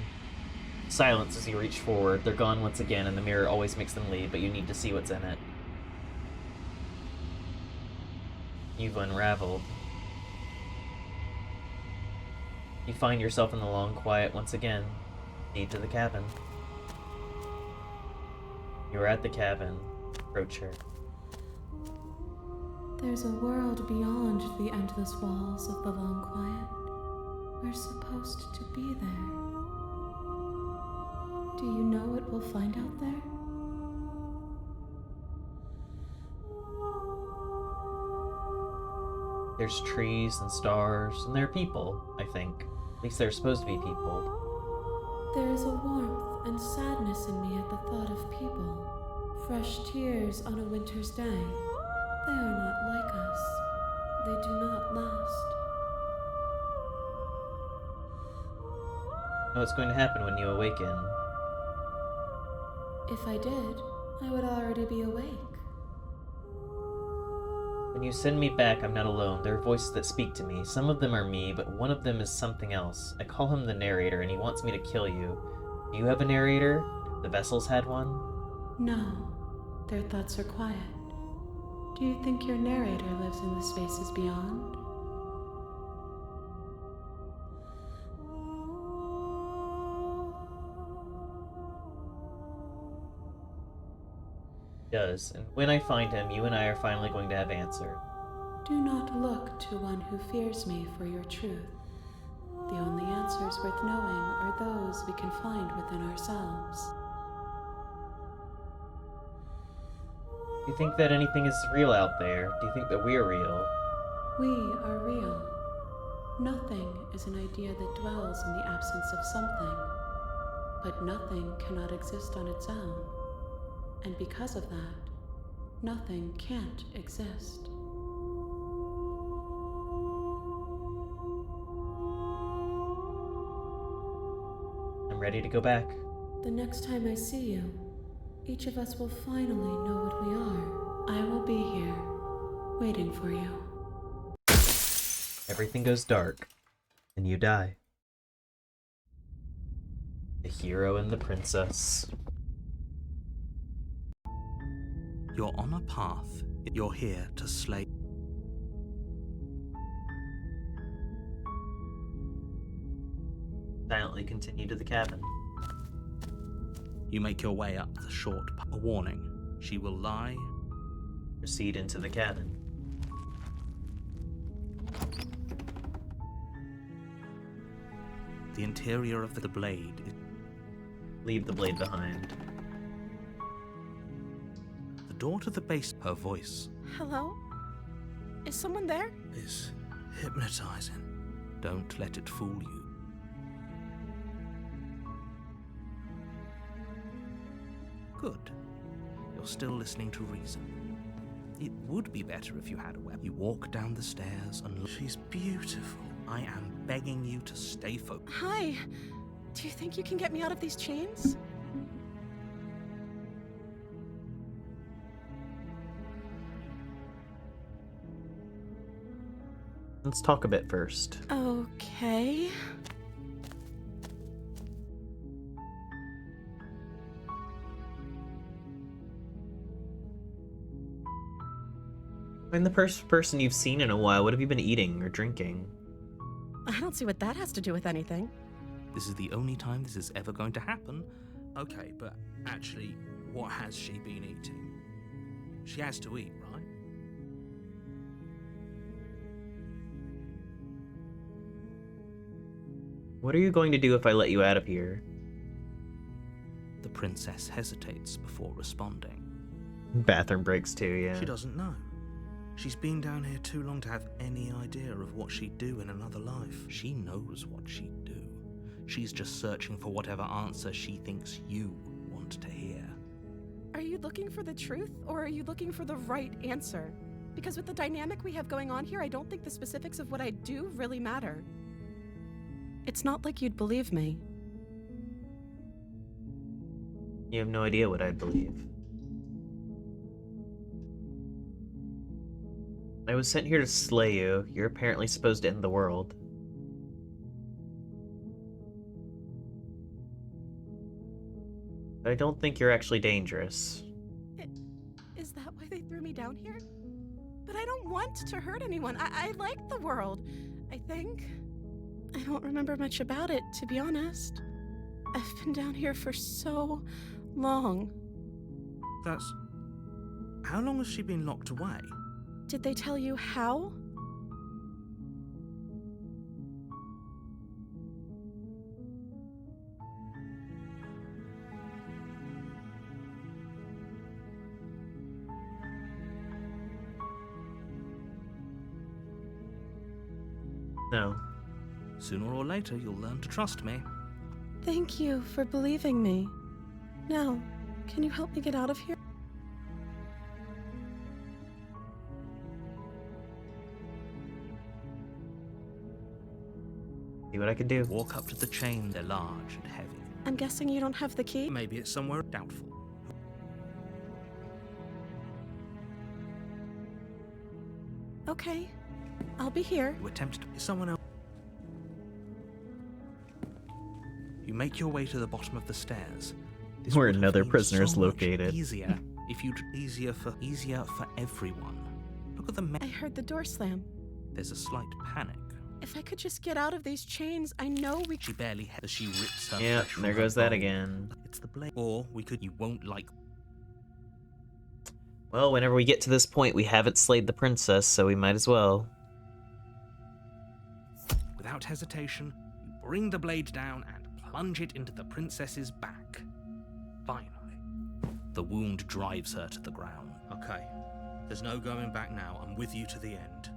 Silence as you reach forward. They're gone once again, and the mirror always makes them leave, but you need to see what's in it. You've unraveled. You find yourself in the long quiet once again, deep to the cabin. You're at the cabin. Approach her. There's a world beyond the endless walls of the long quiet. We're supposed to be there. Do you know what we'll find out there? There's trees and stars, and there are people, I think. At least they're supposed to be people. There is a warmth and sadness in me at the thought of people. Fresh tears on a winter's day. They are not like us. They do not last. know what's going to happen when you awaken. If I did, I would already be awake. When you send me back, I'm not alone. There are voices that speak to me. Some of them are me, but one of them is something else. I call him the narrator, and he wants me to kill you. Do you have a narrator? The vessels had one? No, their thoughts are quiet. Do you think your narrator lives in the spaces beyond? He does, and when I find him, you and I are finally going to have answer. Do not look to one who fears me for your truth. The only answers worth knowing are those we can find within ourselves. Do you think that anything is real out there? Do you think that we're real? We are real. Nothing is an idea that dwells in the absence of something, but nothing cannot exist on its own. And because of that, nothing can't exist. I'm ready to go back. The next time I see you, each of us will finally know what we are. I will be here, waiting for you. Everything goes dark, and you die. The hero and the princess. You're on a path. You're here to slay. Silently continue to the cabin. You make your way up the short path. A warning. She will lie. Proceed into the cabin. The interior of the blade is Leave the blade behind. the door to the base. Her voice Hello? Is someone there? is hypnotizing. Don't let it fool you. Good. You're still listening to reason. It would be better if you had a weapon. You walk down the stairs and she's beautiful. I am begging you to stay focused. Hi. Do you think you can get me out of these chains? Let's talk a bit first. Okay. I'm the first person you've seen in a while. What have you been eating or drinking? I don't see what that has to do with anything. This is the only time this is ever going to happen. Okay, but actually, what has she been eating? She has to eat, right? What are you going to do if I let you out of here? The princess hesitates before responding. Bathroom breaks too, yeah. She doesn't know. She's been down here too long to have any idea of what she'd do in another life. She knows what she'd do. She's just searching for whatever answer she thinks you want to hear. Are you looking for the truth, or are you looking for the right answer? Because with the dynamic we have going on here, I don't think the specifics of what I do really matter. It's not like you'd believe me. You have no idea what I believe. I was sent here to slay you. You're apparently supposed to end the world. I don't think you're actually dangerous. Is that why they threw me down here? But I don't want to hurt anyone. I like the world, I think. I don't remember much about it, to be honest. I've been down here for so long. That's... How long has she been locked away? Did they tell you how? No. Sooner or later, you'll learn to trust me. Thank you for believing me. Now, can you help me get out of here? See what I can do. Walk up to the chain. They're large and heavy. I'm guessing you don't have the key? Maybe it's somewhere doubtful. Okay. I'll be here. You attempt to someone else. You make your way to the bottom of the stairs. This Where would have another been prisoner is so much located. Easier if you'd easier for everyone. Look at the I heard the door slam. There's a slight panic. If I could just get out of these chains, I know we She barely has as she rips her Yep, flesh from there her goes that bone. again. It's the blade. Or we could. You won't like. Well, whenever we get to this point, we haven't slayed the princess, so we might as well. Without hesitation, you bring the blade down and plunge it into the princess's back. Finally. The wound drives her to the ground. Okay. There's no going back now. I'm with you to the end.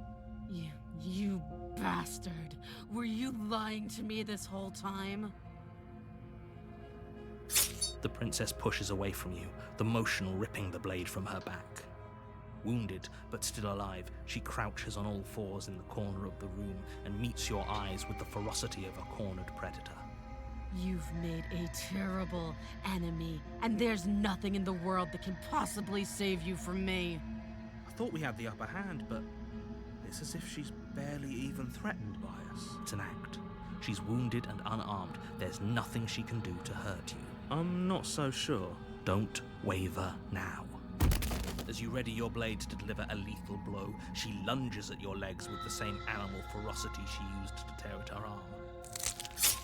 You bastard. Were you lying to me this whole time? The princess pushes away from you, the motion ripping the blade from her back. Wounded, but still alive, she crouches on all fours in the corner of the room and meets your eyes with the ferocity of a cornered predator. You've made a terrible enemy, and there's nothing in the world that can possibly save you from me. I thought we had the upper hand, but it's as if she's barely even threatened by us. It's an act. She's wounded and unarmed. There's nothing she can do to hurt you. I'm not so sure. Don't waver now. As you ready your blade to deliver a lethal blow, she lunges at your legs with the same animal ferocity she used to tear at her arm.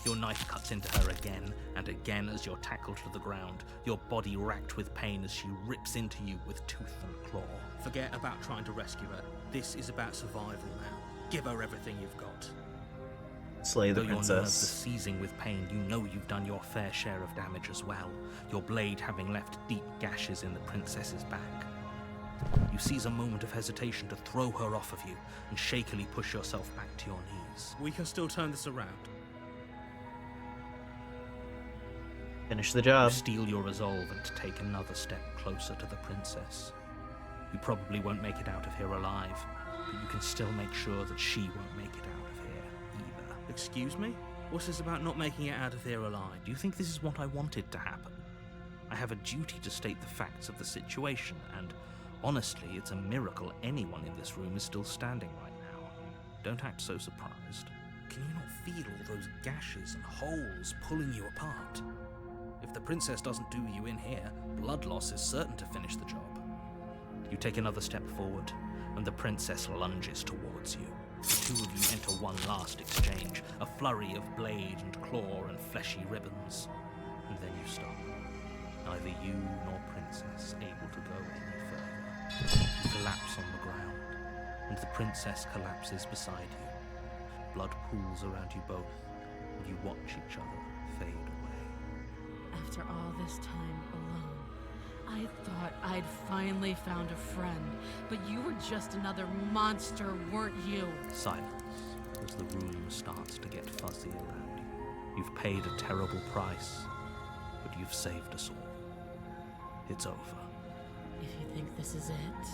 Your knife cuts into her again and again as you're tackled to the ground, your body racked with pain as she rips into you with tooth and claw. Forget about trying to rescue her. This is about survival now. Give her everything you've got. Slay the Though your nerves are princess. seizing with pain, you know you've done your fair share of damage as well, your blade having left deep gashes in the princess's back. You seize a moment of hesitation to throw her off of you and shakily push yourself back to your knees. We can still turn this around. Finish the You job. steel your resolve and take another step closer to the princess. You probably won't make it out of here alive, but you can still make sure that she won't make it out of here either. Excuse me? What's this about not making it out of here alive? Do you think this is what I wanted to happen? I have a duty to state the facts of the situation, and honestly, it's a miracle anyone in this room is still standing right now. Don't act so surprised. Can you not feel all those gashes and holes pulling you apart? If the princess doesn't do you in here, blood loss is certain to finish the job. You take another step forward, and the princess lunges towards you. The two of you enter one last exchange, a flurry of blade and claw and fleshy ribbons. And then you stop. Neither you nor princess able to go any further. You collapse on the ground, and the princess collapses beside you. Blood pools around you both, and you watch each other fade away. After all this time alone, I thought I'd finally found a friend, but you were just another monster, weren't you? Silence as the room starts to get fuzzy around you. You've paid a terrible price, but you've saved us all. It's over. If you think this is it,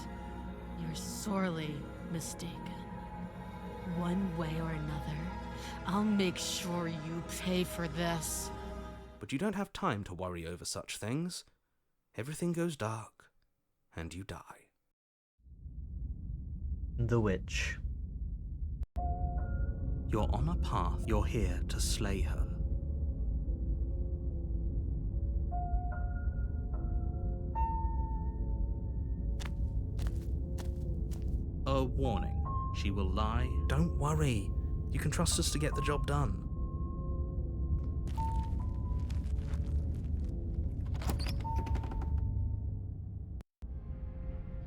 you're sorely mistaken. One way or another, I'll make sure you pay for this. But you don't have time to worry over such things. Everything goes dark, and you die. The witch. You're on a path. You're here to slay her. A warning. She will lie. Don't worry. You can trust us to get the job done.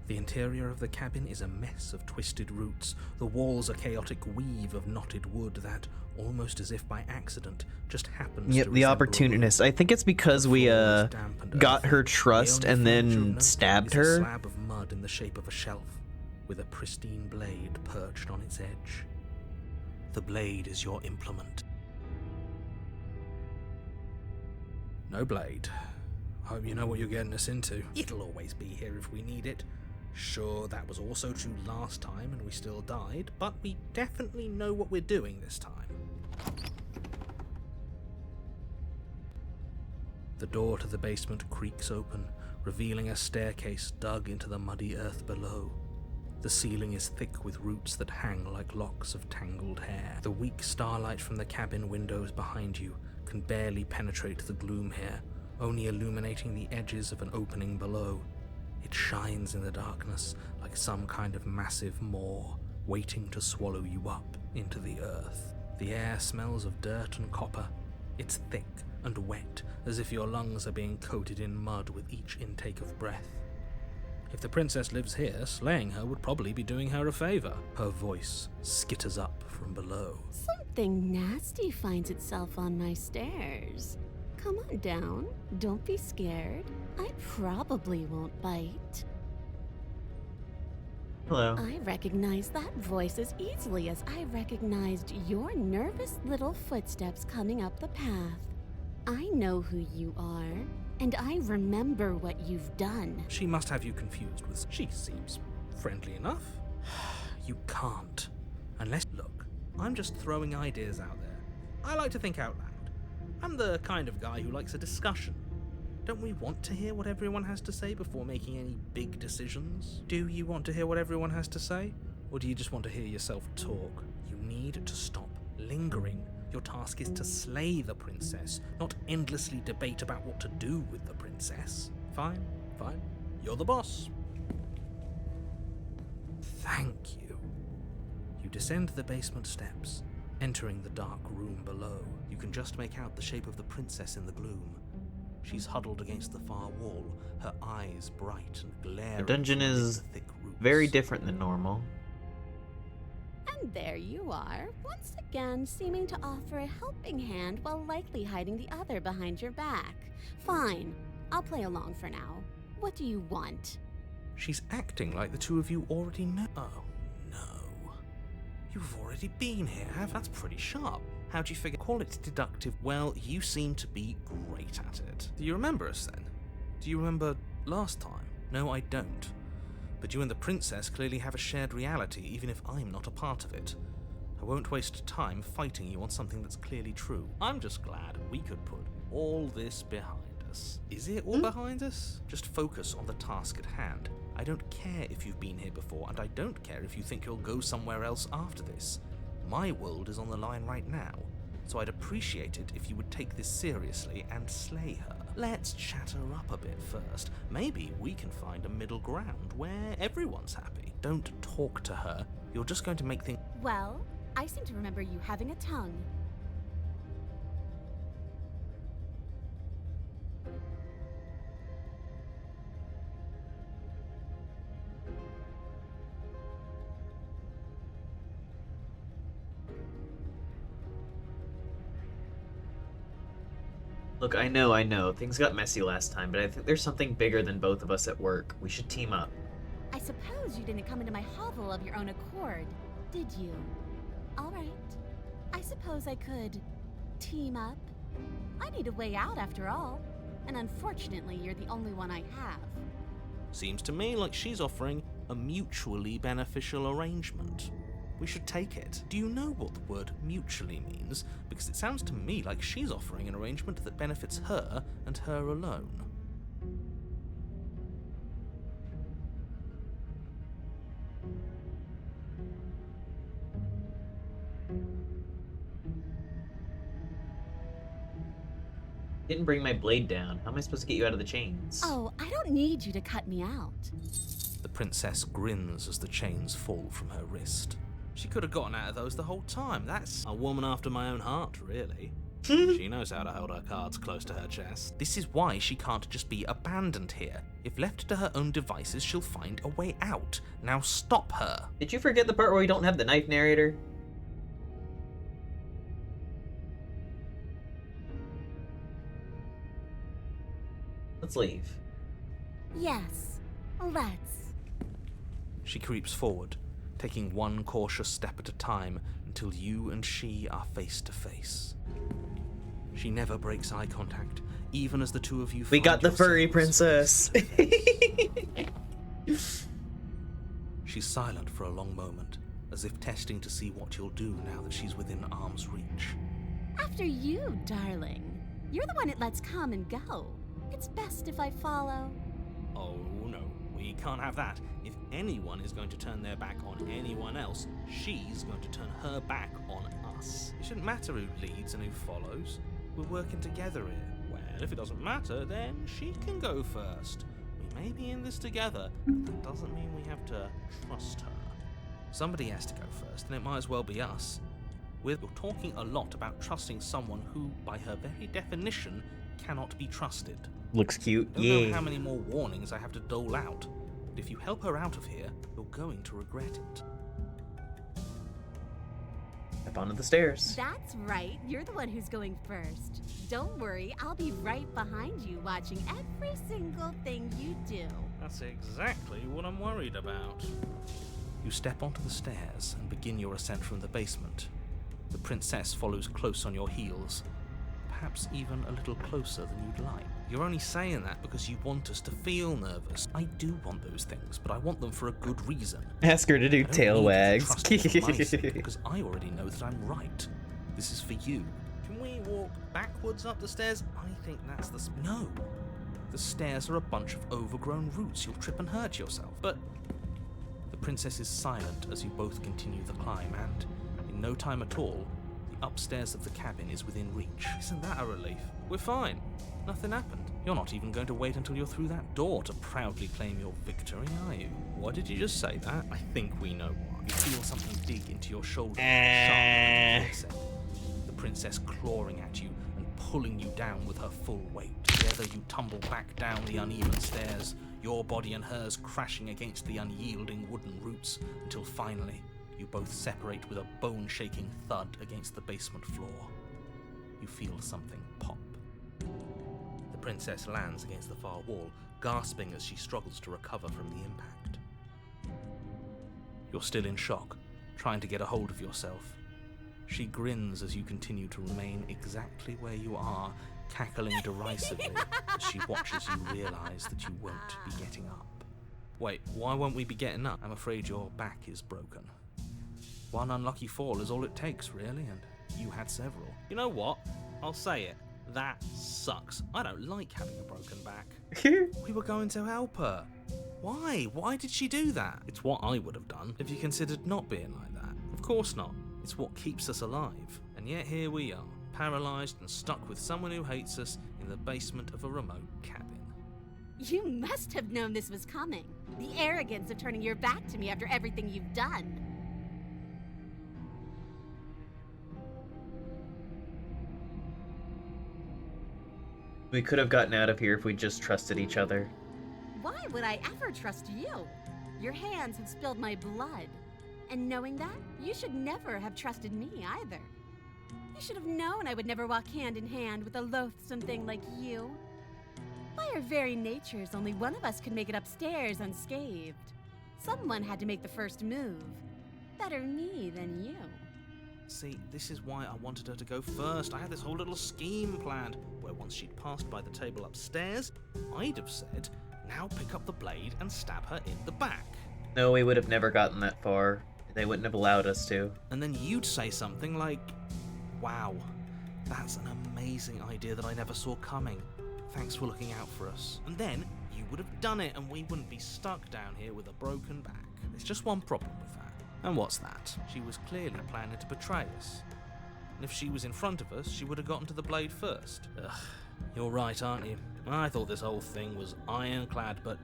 The interior of the cabin is a mess of twisted roots. The walls a chaotic weave of knotted wood that, almost as if by accident, just happens Yep, to the resemble a opportunist. roof. I think it's because The we floor is damp and got earthy. her The trust only and furniture of then note stabbed is a her. slab of mud in the shape of a shelf, with a pristine blade perched on its edge. The blade is your implement. No blade. Hope you know what you're getting us into. It'll always be here if we need it. Sure, that was also true last time and we still died, but we definitely know what we're doing this time. The door to the basement creaks open, revealing a staircase dug into the muddy earth below. The ceiling is thick with roots that hang like locks of tangled hair. The weak starlight from the cabin windows behind you can barely penetrate the gloom here, only illuminating the edges of an opening below. It shines in the darkness like some kind of massive maw, waiting to swallow you up into the earth. The air smells of dirt and copper. It's thick and wet, as if your lungs are being coated in mud with each intake of breath. If the princess lives here, slaying her would probably be doing her a favor. Her voice skitters up from below. Something nasty finds itself on my stairs. Come on down. Don't be scared. I probably won't bite. Hello. I recognize that voice as easily as I recognized your nervous little footsteps coming up the path. I know who you are, and I remember what you've done. She must have you confused with... She seems friendly enough. You can't. Unless... Look, I'm just throwing ideas out there. I like to think out loud. I'm the kind of guy who likes a discussion. Don't we want to hear what everyone has to say before making any big decisions? Do you want to hear what everyone has to say? Or do you just want to hear yourself talk? You need to stop lingering. Your task is to slay the princess, not endlessly debate about what to do with the princess. Fine, fine. You're the boss. Thank you. You descend the basement steps, entering the dark room below. You can just make out the shape of the princess in the gloom. She's huddled against the far wall, her eyes bright and glaring. The dungeon is the thick roots. very different than normal. And there you are, once again seeming to offer a helping hand while likely hiding the other behind your back. Fine, I'll play along for now. What do you want? She's acting like the two of you already know. Oh, no. You've already been here, That's pretty sharp. How do you figure? Call it deductive. Well, you seem to be great at it. Do you remember us then? Do you remember last time? No, I don't. But you and the princess clearly have a shared reality, even if I'm not a part of it. I won't waste time fighting you on something that's clearly true. I'm just glad we could put all this behind us. Is it all behind us? Just focus on the task at hand. I don't care if you've been here before, and I don't care if you think you'll go somewhere else after this. My world is on the line right now, so I'd appreciate it if you would take this seriously and slay her. Let's chat her up a bit first. Maybe we can find a middle ground where everyone's happy. Don't talk to her. You're just going to make things... Well, I seem to remember you having a tongue. Look, I know. Things got messy last time, but I think there's something bigger than both of us at work. We should team up. I suppose you didn't come into my hovel of your own accord, did you? All right. I suppose I could team up. I need a way out after all, and unfortunately you're the only one I have. Seems to me like she's offering a mutually beneficial arrangement. We should take it. Do you know what the word mutually means? Because it sounds to me like she's offering an arrangement that benefits her and her alone. Didn't bring my blade down. How am I supposed to get you out of the chains? Oh, I don't need you to cut me out. The princess grins as the chains fall from her wrist. She could have gotten out of those the whole time. That's a woman after my own heart, really. She knows how to hold her cards close to her chest. This is why she can't just be abandoned here. If left to her own devices, she'll find a way out. Now stop her. Did you forget the part where we don't have the knife narrator? Let's leave. Yes, let's. She creeps forward, taking one cautious step at a time until you and she are face to face. She never breaks eye contact, even as the two of you We got the furry yourselves princess. She's silent for a long moment, as if testing to see what you'll do now that she's within arm's reach. After you, darling. You're the one it lets come and go. It's best if I follow. Oh no, we can't have that. If anyone is going to turn their back on anyone else, she's going to turn her back on us. It shouldn't matter who leads and who follows. We're working together here. Well, if it doesn't matter, then she can go first. We may be in this together, but that doesn't mean we have to trust her. Somebody has to go first, and it might as well be us. We're talking a lot about trusting someone who, by her very definition, cannot be trusted. Looks cute. Don't Yeah. know how many more warnings I have to dole out, but if you help her out of here, you're going to regret it. Up onto the stairs. That's right. You're the one who's going first. Don't worry, I'll be right behind you watching every single thing you do. That's exactly what I'm worried about. You step onto the stairs and begin your ascent from the basement. The princess follows close on your heels, perhaps even a little closer than you'd like. You're only saying that because you want us to feel nervous. I do want those things, but I want them for a good reason. Ask her to do I don't tail need you to wags. trust me for my sake, because I already know that I'm right. This is for you. Can we walk backwards up the stairs? I think that's the... No. The stairs are a bunch of overgrown roots. You'll trip and hurt yourself. But the princess is silent as you both continue the climb, and in no time at all, the upstairs of the cabin is within reach. Isn't that a relief? We're fine. Nothing happened. You're not even going to wait until you're through that door to proudly claim your victory, are you? Why did you just say that? I think we know why. You feel something dig into your shoulder. Sharp. The princess clawing at you and pulling you down with her full weight. Together you tumble back down the uneven stairs, your body and hers crashing against the unyielding wooden roots, until finally you both separate with a bone-shaking thud against the basement floor. You feel something pop. The princess lands against the far wall, gasping as she struggles to recover from the impact. You're still in shock, trying to get a hold of yourself. She grins as you continue to remain exactly where you are, cackling derisively as she watches you realise that you won't be getting up. Wait, why won't we be getting up? I'm afraid your back is broken. One unlucky fall is all it takes, really, and you had several. You know what? I'll say it. That sucks. I don't like having a broken back. We were going to help her. Why? Why did she do that? It's what I would have done if you considered not being like that. Of course not. It's what keeps us alive. And yet here we are, paralysed and stuck with someone who hates us in the basement of a remote cabin. You must have known this was coming. The arrogance of turning your back to me after everything you've done. We could have gotten out of here if we just trusted each other. Why would I ever trust you? Your hands have spilled my blood. And knowing that, you should never have trusted me either. You should have known I would never walk hand in hand with a loathsome thing like you. By our very natures, only one of us could make it upstairs unscathed. Someone had to make the first move. Better me than you. See, this is why I wanted her to go first. I had this whole little scheme planned, where once she'd passed by the table upstairs, I'd have said, now pick up the blade and stab her in the back. No, we would have never gotten that far. They wouldn't have allowed us to. And then you'd say something like, wow, that's an amazing idea that I never saw coming. Thanks for looking out for us. And then you would have done it and we wouldn't be stuck down here with a broken back. There's just one problem with that. And what's that? She was clearly planning to betray us. And if she was in front of us, she would have gotten to the blade first. Ugh, you're right, aren't you? I thought this whole thing was ironclad, but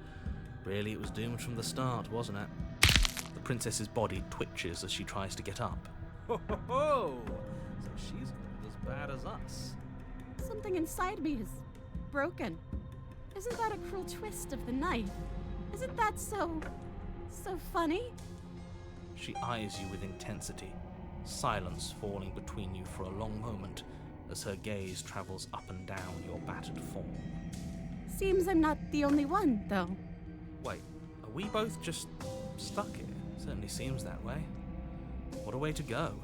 really it was doomed from the start, wasn't it? The princess's body twitches as she tries to get up. Ho ho ho! So she's as bad as us. Something inside me is broken. Isn't that a cruel twist of the knife? Isn't that so funny? She eyes you with intensity, silence falling between you for a long moment as her gaze travels up and down your battered form. Seems I'm not the only one, though. Wait, are we both just stuck here? Certainly seems that way. What a way to go.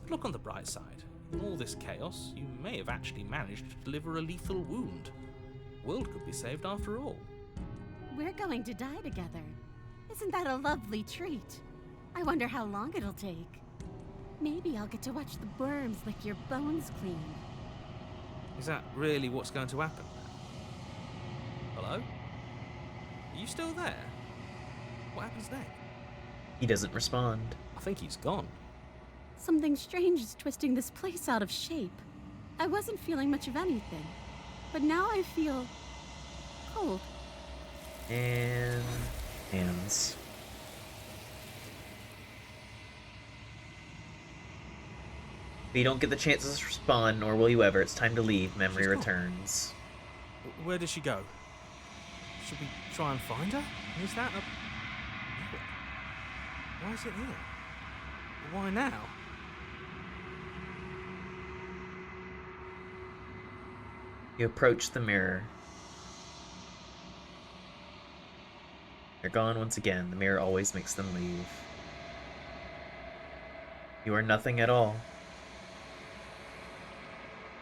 But look on the bright side. In all this chaos, you may have actually managed to deliver a lethal wound. The world could be saved after all. We're going to die together. Isn't that a lovely treat? I wonder how long it'll take. Maybe I'll get to watch the worms lick your bones clean. Is that really what's going to happen? Hello? Are you still there? What happens next? He doesn't respond. I think he's gone. Something strange is twisting this place out of shape. I wasn't feeling much of anything, but now I feel cold. And hands. But you don't get the chance to respond, nor will you ever. It's time to leave. Memory She's gone. returns. Where did she go? Should we try and find her? Is that a... Why is it here? Why now? You approach the mirror. They're gone once again. The mirror always makes them leave. You are nothing at all.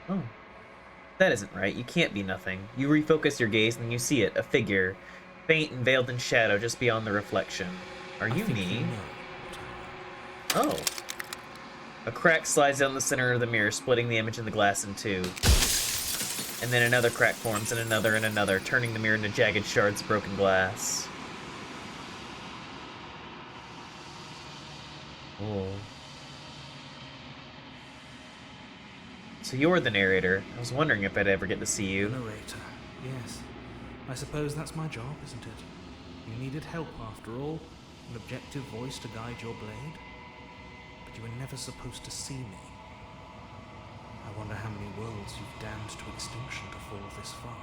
Oh. That isn't right. You can't be nothing. You refocus your gaze and you see it. A figure. Faint and veiled in shadow just beyond the reflection. Are you me? Oh. A crack slides down the center of the mirror, splitting the image in the glass in two. And then another crack forms, and another, turning the mirror into jagged shards of broken glass. Oh. So you're the narrator. I was wondering if I'd ever get to see you. Narrator. Yes. I suppose that's my job, isn't it? You needed help after all. An objective voice to guide your blade. But you were never supposed to see me. I wonder how many worlds you've damned to extinction to fall this far.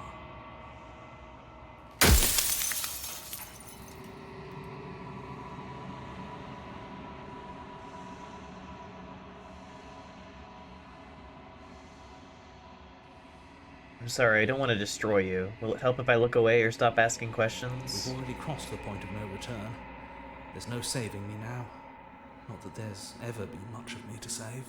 I'm sorry, I don't want to destroy you. Will it help if I look away or stop asking questions? We've already crossed the point of no return. There's no saving me now. Not that there's ever been much of me to save.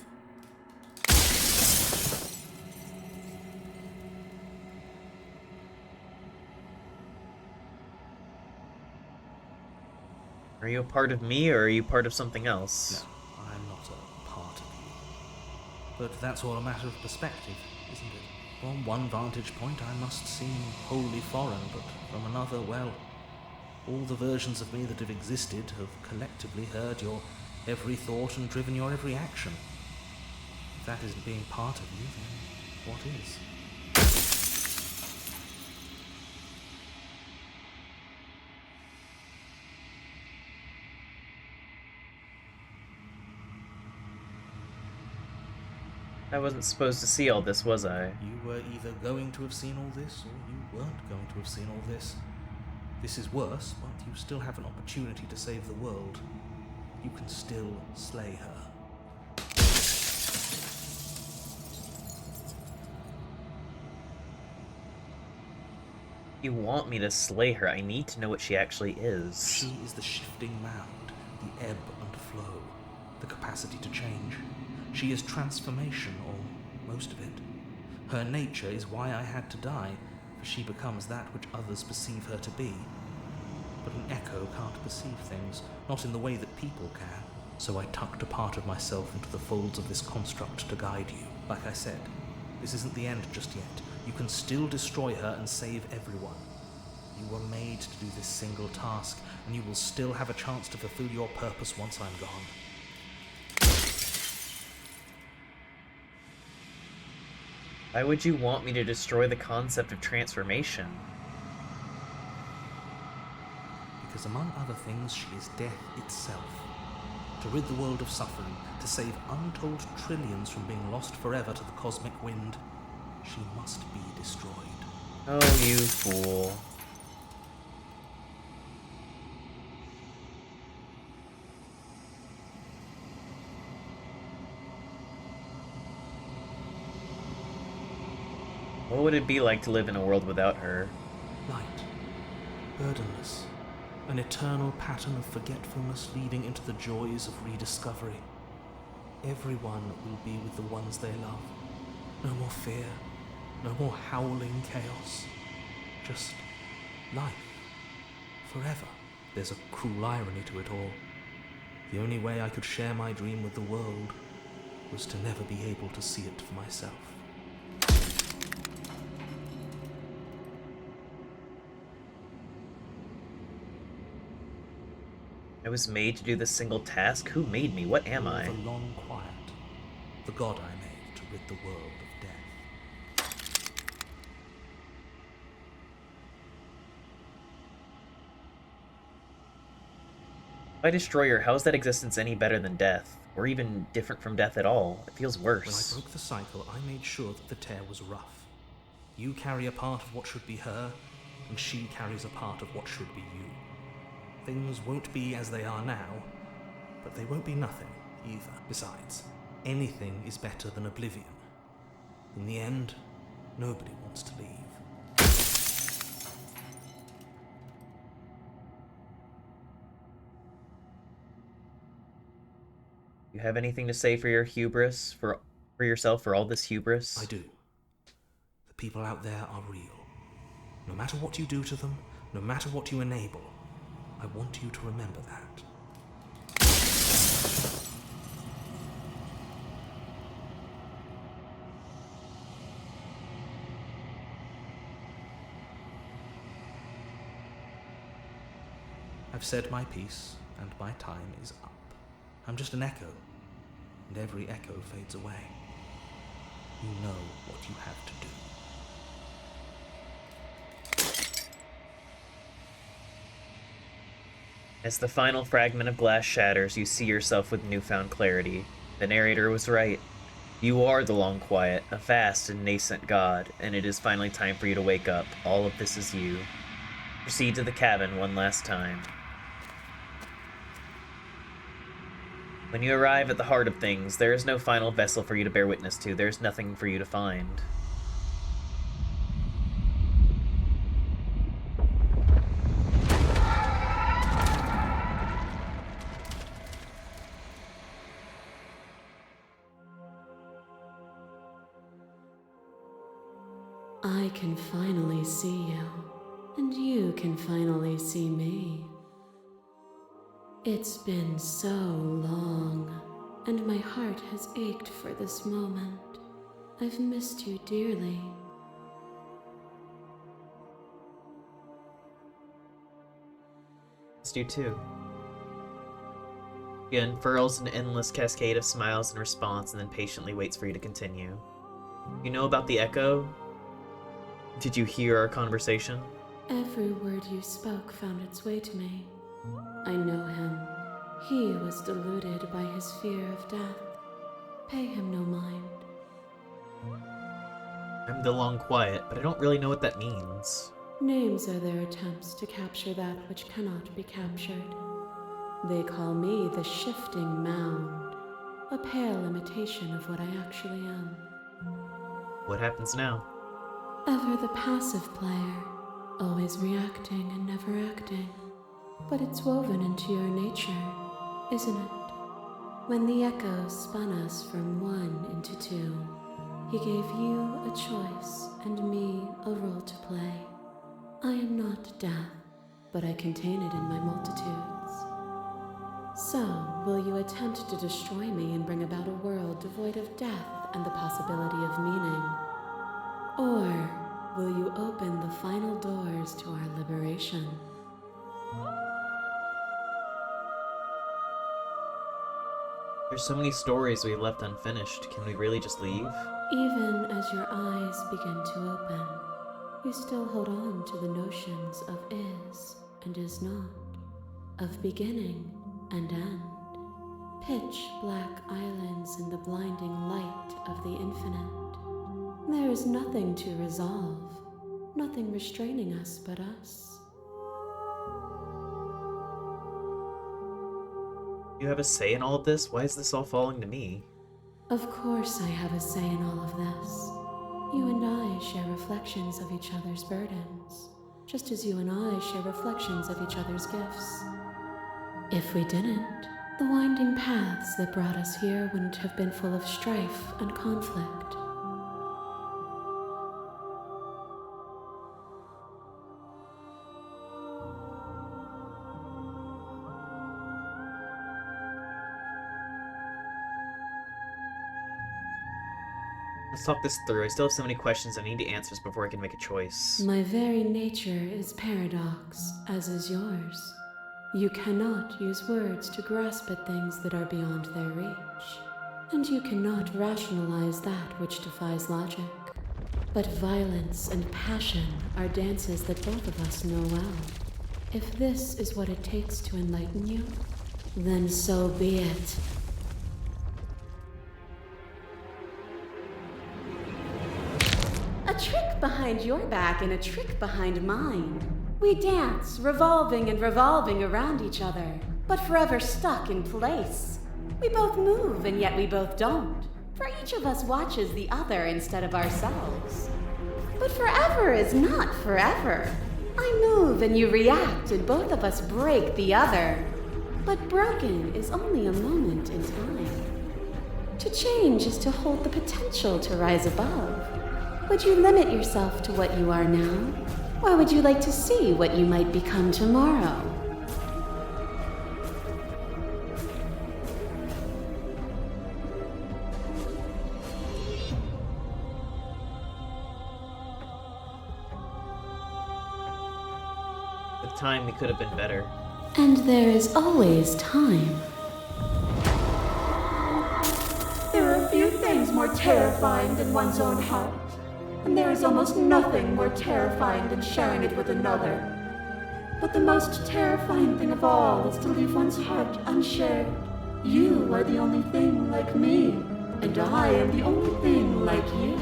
Are you a part of me, or are you part of something else? No, I'm not a part of you. But that's all a matter of perspective, isn't it? From one vantage point I must seem wholly foreign, but from another, well, all the versions of me that have existed have collectively heard your every thought and driven your every action. If that isn't being part of you, then what is? I wasn't supposed to see all this, was I? You were either going to have seen all this, or you weren't going to have seen all this. This is worse, but you still have an opportunity to save the world. You can still slay her. You want me to slay her. I need to know what she actually is. She is the shifting mound, the ebb and flow, the capacity to change. She is transformation, or most of it. Her nature is why I had to die, for she becomes that which others perceive her to be. But an echo can't perceive things, not in the way that people can. So I tucked a part of myself into the folds of this construct to guide you. Like I said, this isn't the end just yet. You can still destroy her and save everyone. You were made to do this single task, and you will still have a chance to fulfill your purpose once I'm gone. Why would you want me to destroy the concept of transformation? Because among other things, she is death itself. To rid the world of suffering, to save untold trillions from being lost forever to the cosmic wind, she must be destroyed. Oh, you fool. What would it be like to live in a world without her? Light, burdenless, an eternal pattern of forgetfulness leading into the joys of rediscovery. Everyone will be with the ones they love. No more fear, no more howling chaos. Just life, forever. There's a cruel irony to it all. The only way I could share my dream with the world was to never be able to see it for myself. I was made to do this single task? Who made me? What am I? The long quiet, the god I made to rid the world of death. If I destroy her, how is that existence any better than death? Or even different from death at all? It feels When I worse. broke the cycle, I made sure that the tear was rough. You carry a part of what should be her, and she carries a part of what should be you. Things won't be as they are now, but they won't be nothing either. Besides, anything is better than oblivion. In the end, nobody wants to leave. You have anything to say for your hubris? For yourself, for all this hubris? I do. The people out there are real. No matter what you do to them, no matter what you enable, I want you to remember that. I've said my piece, and my time is up. I'm just an echo, and every echo fades away. You know what you have to do. As the final fragment of glass shatters, you see yourself with newfound clarity. The narrator was right. You are the Long Quiet, a vast and nascent god, and it is finally time for you to wake up. All of this is you. Proceed to the cabin one last time. When you arrive at the heart of things, there is no final vessel for you to bear witness to. There is nothing for you to find. I can finally see you, and you can finally see me. It's been so long, and my heart has ached for this moment. I've missed you dearly. Missed you too. He unfurls an endless cascade of smiles in response and then patiently waits for you to continue. You know about the echo? Did you hear our conversation? Every word you spoke found its way to me. I know him. He was deluded by his fear of death. Pay him no mind. I'm the Long Quiet, but I don't really know what that means. Names are their attempts to capture that which cannot be captured. They call me the Shifting Mound, a pale imitation of what I actually am. What happens now? Ever the passive player, always reacting and never acting. But it's woven into your nature, isn't it? When the echo spun us from one into two, he gave you a choice and me a role to play. I am not death, but I contain it in my multitudes. So, will you attempt to destroy me and bring about a world devoid of death and the possibility of meaning? Or will you open the final doors to our liberation? There's so many stories we left unfinished. Can we really just leave? Even as your eyes begin to open, you still hold on to the notions of is and is not, of beginning and end, pitch black islands in the blinding light of the infinite. There is nothing to resolve, nothing restraining us but us. You have a say in all of this? Why is this all falling to me? Of course I have a say in all of this. You and I share reflections of each other's burdens, just as you and I share reflections of each other's gifts. If we didn't, the winding paths that brought us here wouldn't have been full of strife and conflict. Let's talk this through. I still have so many questions I need answers before I can make a choice. My very nature is paradox, as is yours. You cannot use words to grasp at things that are beyond their reach, and you cannot rationalize that which defies logic. But violence and passion are dances that both of us know well. If this is what it takes to enlighten you, then so be it. A trick behind your back and a trick behind mine. We dance, revolving and revolving around each other, but forever stuck in place. We both move and yet we both don't, for each of us watches the other instead of ourselves. But forever is not forever. I move and you react and both of us break the other. But broken is only a moment in time. To change is to hold the potential to rise above. Would you limit yourself to what you are now? Or would you like to see what you might become tomorrow? With time, we could have been better. And there is always time. There are few things more terrifying than one's own heart, and there is almost nothing more terrifying than sharing it with another. But the most terrifying thing of all is to leave one's heart unshared. You are the only thing like me, and I am the only thing like you.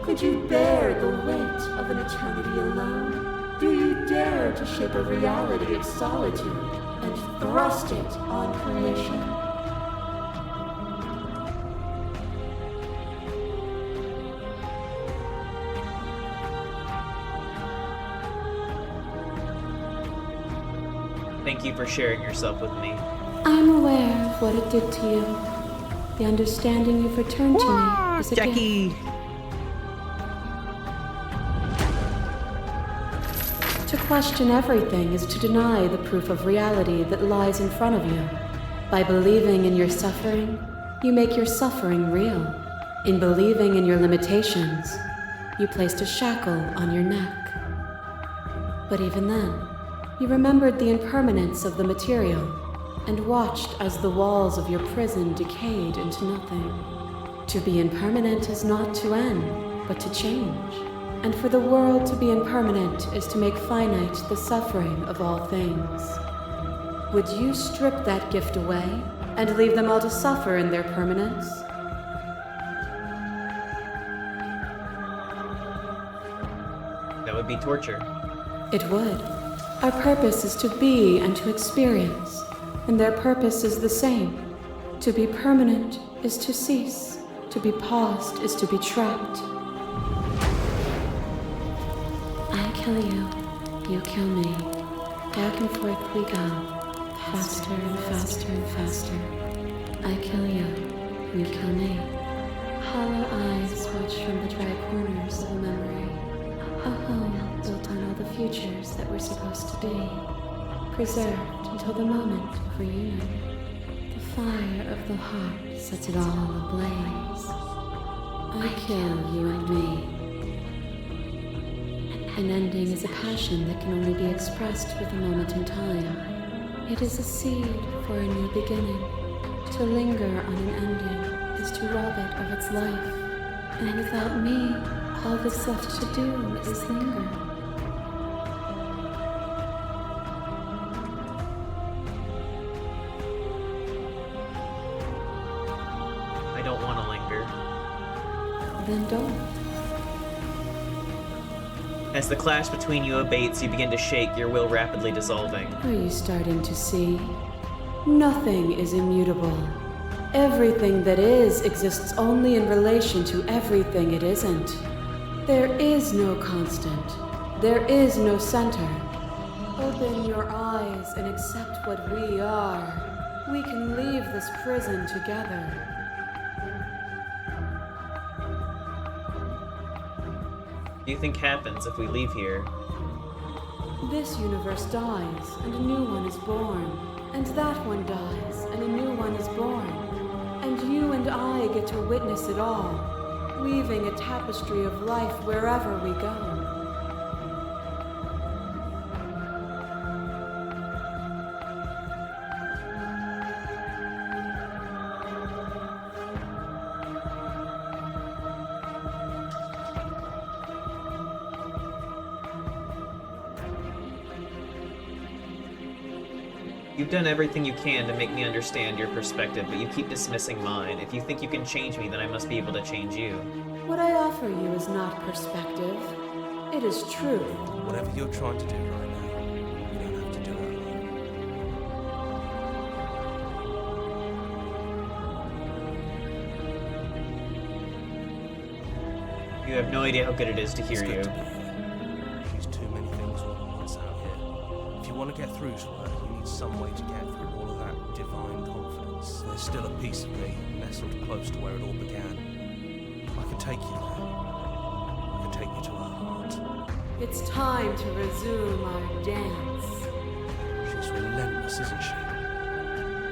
Could you bear the weight of an eternity alone? Do you dare to shape a reality of solitude and thrust it on creation? Thank you for sharing yourself with me. I'm aware of what it did to you. The understanding you've returned to me is a gift. Jackie! To question everything is to deny the proof of reality that lies in front of you. By believing in your suffering, you make your suffering real. In believing in your limitations, you placed a shackle on your neck. But even then, you remembered the impermanence of the material and watched as the walls of your prison decayed into nothing. To be impermanent is not to end, but to change. And for the world to be impermanent is to make finite the suffering of all things. Would you strip that gift away and leave them all to suffer in their permanence? That would be torture. It would. Our purpose is to be and to experience, and their purpose is the same. To be permanent is to cease. To be paused is to be trapped. I kill you, you kill me. Back and forth we go, faster and faster and faster. I kill you, you kill me. Hollow eyes watch from the dry corners of a memory. A home built on all the futures that were supposed to be, preserved until the moment of reunion. The fire of the heart sets it all ablaze. I kill you and me. An ending is a passion that can only be expressed with a moment in time. It is a seed for a new beginning. To linger on an ending is to rob it of its life. And without me, all that's left to do is linger. I don't want to linger. Then don't. As the clash between you abates, you begin to shake, your will rapidly dissolving. Are you starting to see? Nothing is immutable. Everything that is exists only in relation to everything it isn't. There is no constant. There is no center. Open your eyes and accept what we are. We can leave this prison together. What do you think happens if we leave here? This universe dies, and a new one is born. And that one dies, and a new one is born. And you and I get to witness it all, weaving a tapestry of life wherever we go. You've done everything you can to make me understand your perspective, but you keep dismissing mine. If you think you can change me, then I must be able to change you. What I offer you is not perspective. It is truth. Whatever you're trying to do right now, you don't have to do it alone. You have no idea how good it is to hear It's good you. to be here. She's too many things all at once out here. If you want to get through to her, you need some way to get through all of that divine confidence. There's still a piece of me nestled close to where it all began. I can take you there. I can take you to her heart. It's time to resume our dance. She's relentless, isn't she?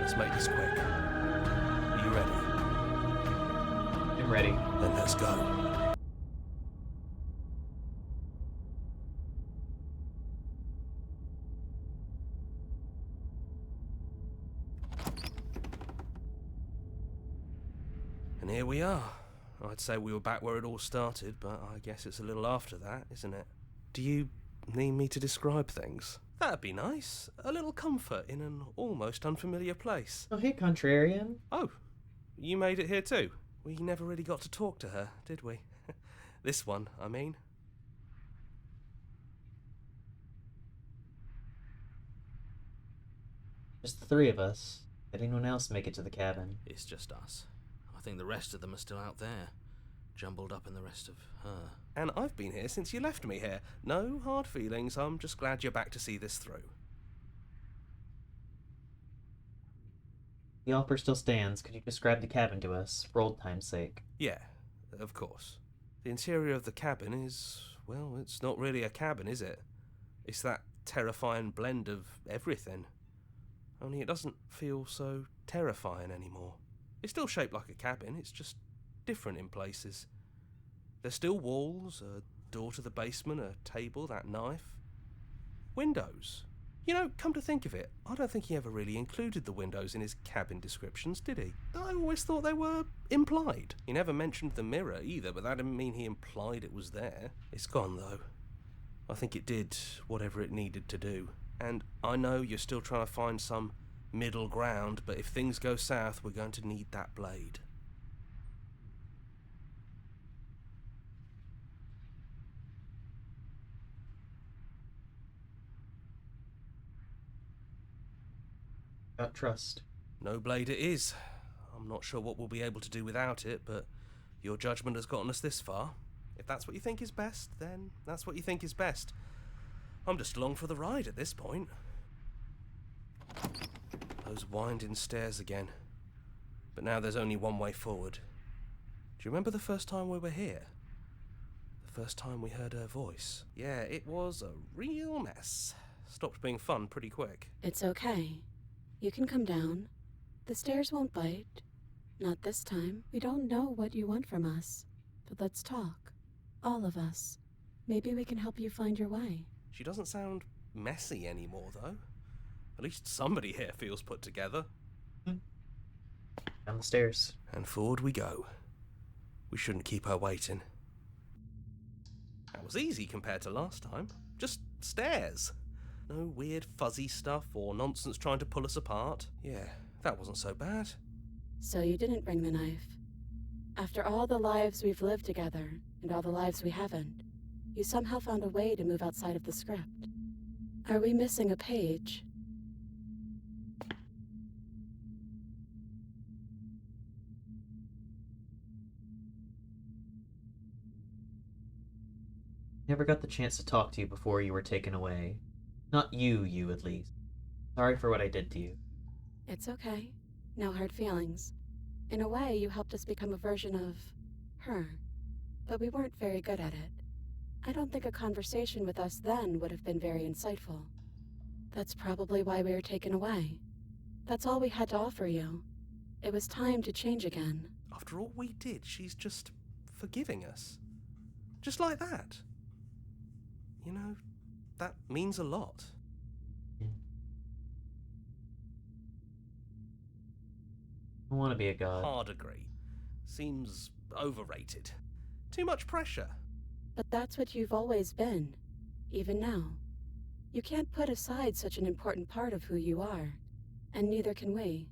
Let's make this quick. Are you ready? I'm ready. Then let's go. And here we are. I'd say we were back where it all started, but I guess it's a little after that, isn't it? Do you need me to describe things? That'd be nice. A little comfort in an almost unfamiliar place. Oh, hey, contrarian. Oh, you made it here too? We never really got to talk to her, did we? This one, I mean. Just the three of us. Did anyone else make it to the cabin? It's just us. I think the rest of them are still out there, jumbled up in the rest of her. And I've been here since you left me here. No hard feelings, I'm just glad you're back to see this through. The offer still stands. Could you describe the cabin to us, for old time's sake? Yeah, of course. The interior of the cabin is, well, it's not really a cabin, is it? It's that terrifying blend of everything. Only it doesn't feel so terrifying anymore. It's still shaped like a cabin, it's just different in places. There's still walls, a door to the basement, a table, that knife. Windows. You know, come to think of it, I don't think he ever really included the windows in his cabin descriptions, did he? I always thought they were implied. He never mentioned the mirror either, but that didn't mean he implied it was there. It's gone, though. I think it did whatever it needed to do. And I know you're still trying to find some middle ground, but if things go south, we're going to need that blade. Got trust. No blade it is. I'm not sure what we'll be able to do without it, but your judgment has gotten us this far. If that's what you think is best, then that's what you think is best. I'm just along for the ride at this point. Those winding stairs again. But now there's only one way forward. Do you remember the first time we were here? The first time we heard her voice? Yeah, it was a real mess. Stopped being fun pretty quick. It's okay. You can come down. The stairs won't bite. Not this time. We don't know what you want from us. But let's talk. All of us. Maybe we can help you find your way. She doesn't sound messy anymore, though. At least somebody here feels put together. Down the stairs. And forward we go. We shouldn't keep her waiting. That was easy compared to last time. Just stairs. No weird fuzzy stuff or nonsense trying to pull us apart. Yeah, that wasn't so bad. So you didn't bring the knife. After all the lives we've lived together, and all the lives we haven't, you somehow found a way to move outside of the script. Are we missing a page? Never got the chance to talk to you before you were taken away. Not you at least. Sorry for what I did to you. It's okay. No hard feelings. In a way, you helped us become a version of her. But we weren't very good at it. I don't think a conversation with us then would have been very insightful. That's probably why we were taken away. That's all we had to offer you. It was time to change again. After all we did, she's just forgiving us. Just like that. You know, that means a lot. I want to be a god. Hard agree. Seems overrated. Too much pressure. But that's what you've always been. Even now. You can't put aside such an important part of who you are. and neither can we.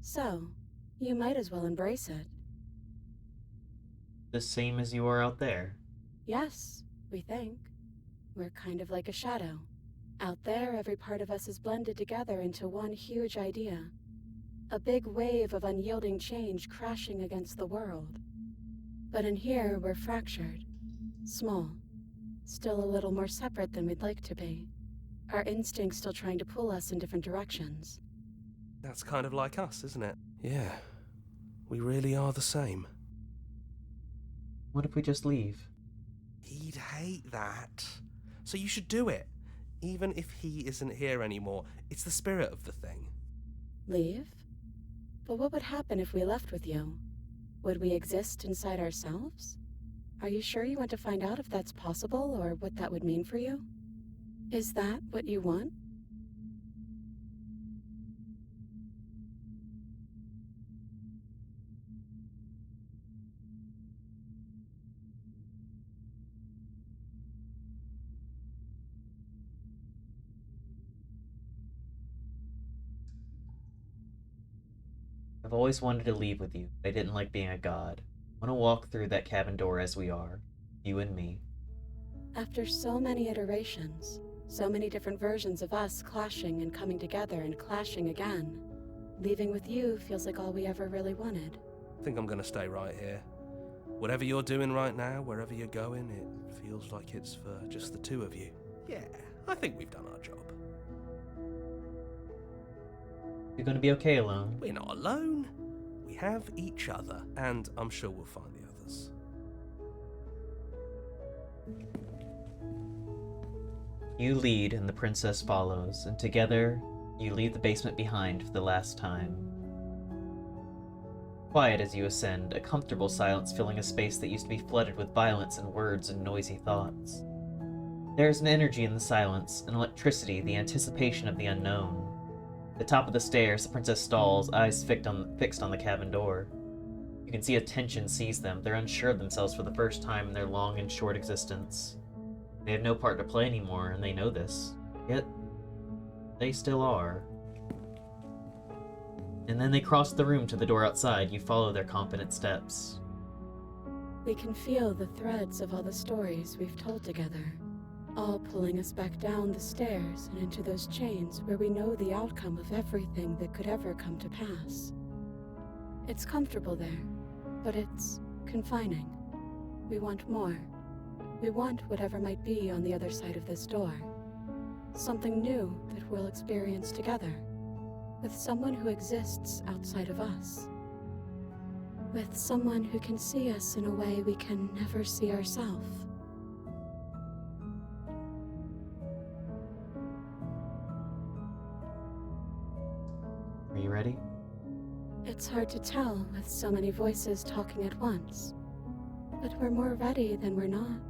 So, you might as well embrace it. The same as you are out there. Yes, we think. We're kind of like a shadow. Out there, every part of us is blended together into one huge idea. A big wave of unyielding change crashing against the world. But in here, we're fractured. Small. Still a little more separate than we'd like to be. Our instincts still trying to pull us in different directions. That's kind of like us, isn't it? Yeah. We really are the same. What if we just leave? He'd hate that. So you should do it. Even if he isn't here anymore, it's the spirit of the thing. Leave? But what would happen if we left with you? Would we exist inside ourselves? Are you sure you want to find out if that's possible or what that would mean for you? Is that what you want? I've always wanted to leave with you. I didn't like being a god. I want to walk through that cabin door as we are. You and me. After so many iterations, so many different versions of us clashing and coming together and clashing again, leaving with you feels like all we ever really wanted. I think I'm gonna stay right here. Whatever you're doing right now, wherever you're going, it feels like it's for just the two of you. Yeah, I think we've done our job. You're gonna be okay alone. We're not alone. We have each other, and I'm sure we'll find the others. You lead and the princess follows, and together, you leave the basement behind for the last time. Quiet as you ascend, a comfortable silence filling a space that used to be flooded with violence and words and noisy thoughts. There is an energy in the silence, an electricity, the anticipation of the unknown. At the top of the stairs, the princess stalls, eyes fixed on the cabin door. You can see a tension seize them. They're unsure of themselves for the first time in their long and short existence. They have no part to play anymore, and they know this. Yet, they still are. And then they cross the room to the door outside. You follow their confident steps. We can feel the threads of all the stories we've told together, all pulling us back down the stairs and into those chains where we know the outcome of everything that could ever come to pass. It's comfortable there, but it's confining. We want more. We want whatever might be on the other side of this door. Something new that we'll experience together, with someone who exists outside of us. With someone who can see us in a way we can never see ourselves. Are you ready? It's hard to tell with so many voices talking at once, but we're more ready than we're not.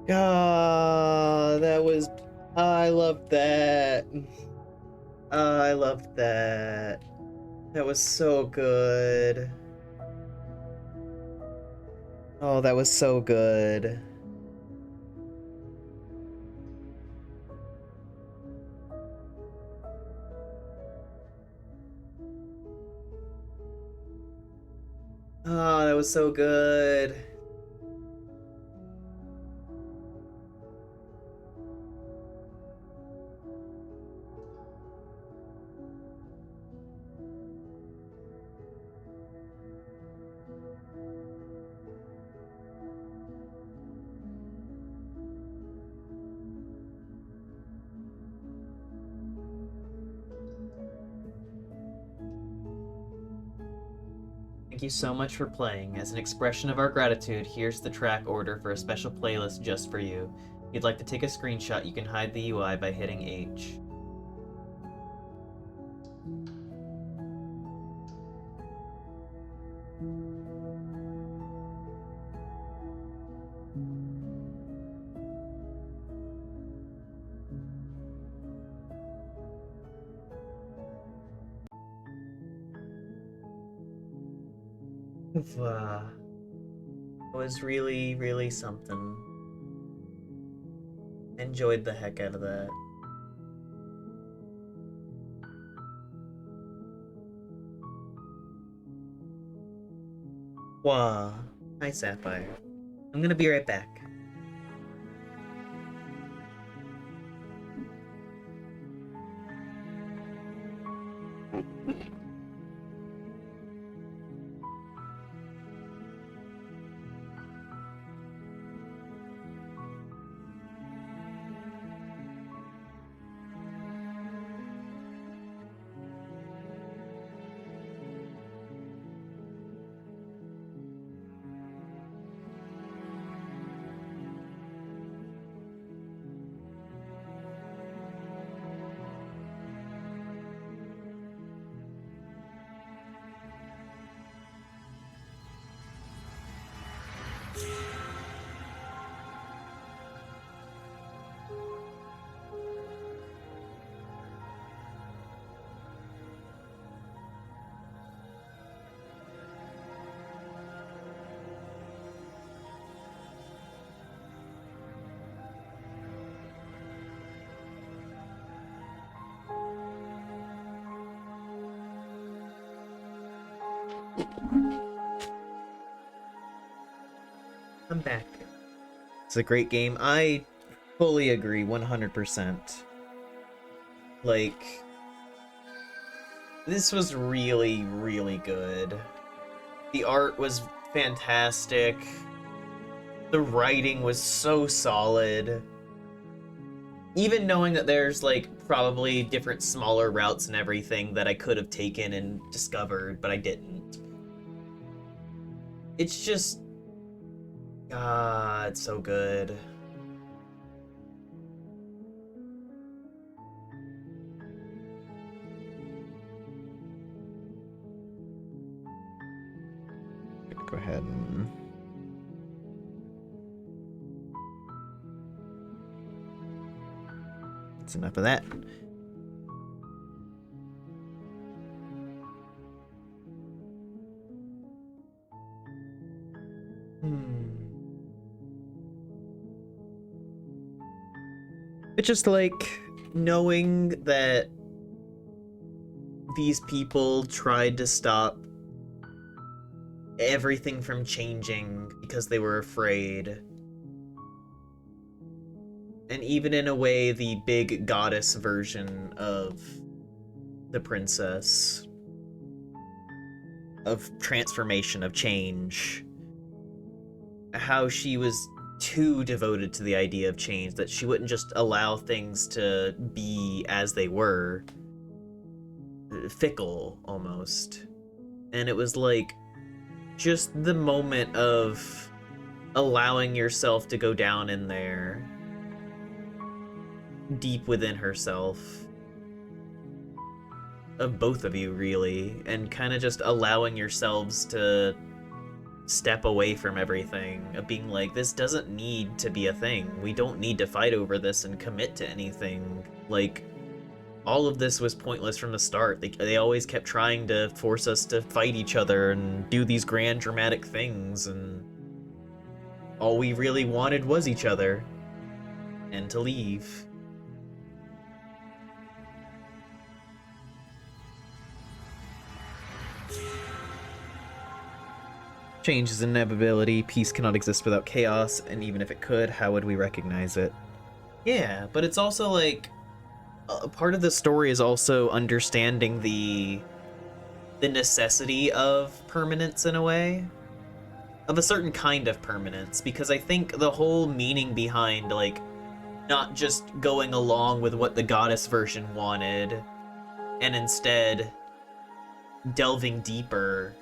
Ah, that was... I loved that. I loved that. That was so good. Oh, that was so good. Oh, that was so good. Thank you so much for playing. As an expression of our gratitude, here's the track order for a special playlist just for you. If you'd like to take a screenshot, you can hide the UI by hitting H. It was really, really something. Enjoyed the heck out of that. Wow. Hi, Sapphire. I'm gonna be right back. I'm back. It's a great game. I fully agree 100%. Like, this was really, really good. The art was fantastic. The writing was so solid. Even knowing that there's, like, probably different smaller routes and everything that I could have taken and discovered, but I didn't. It's just... God, it's so good. Go ahead and... That's enough of that. It's just like knowing that these people tried to stop everything from changing because they were afraid. And even in a way, the big goddess version of the princess, of transformation, of change, how she was too devoted to the idea of change, that she wouldn't just allow things to be as they were. Fickle, almost. And it was like, just the moment of allowing yourself to go down in there, deep within herself, of both of you, really, and kind of just allowing yourselves to step away from everything, of being like, this doesn't need to be a thing. We don't need to fight over this and commit to anything. Like, all of this was pointless from the start. They always kept trying to force us to fight each other and do these grand dramatic things, and all we really wanted was each other. And to leave. Change is an inevitability, peace cannot exist without chaos, and even if it could, how would we recognize it? Yeah, but it's also like, part of the story is also understanding the necessity of permanence in a way. Of a certain kind of permanence, because I think the whole meaning behind, like, not just going along with what the goddess version wanted, and instead delving deeper,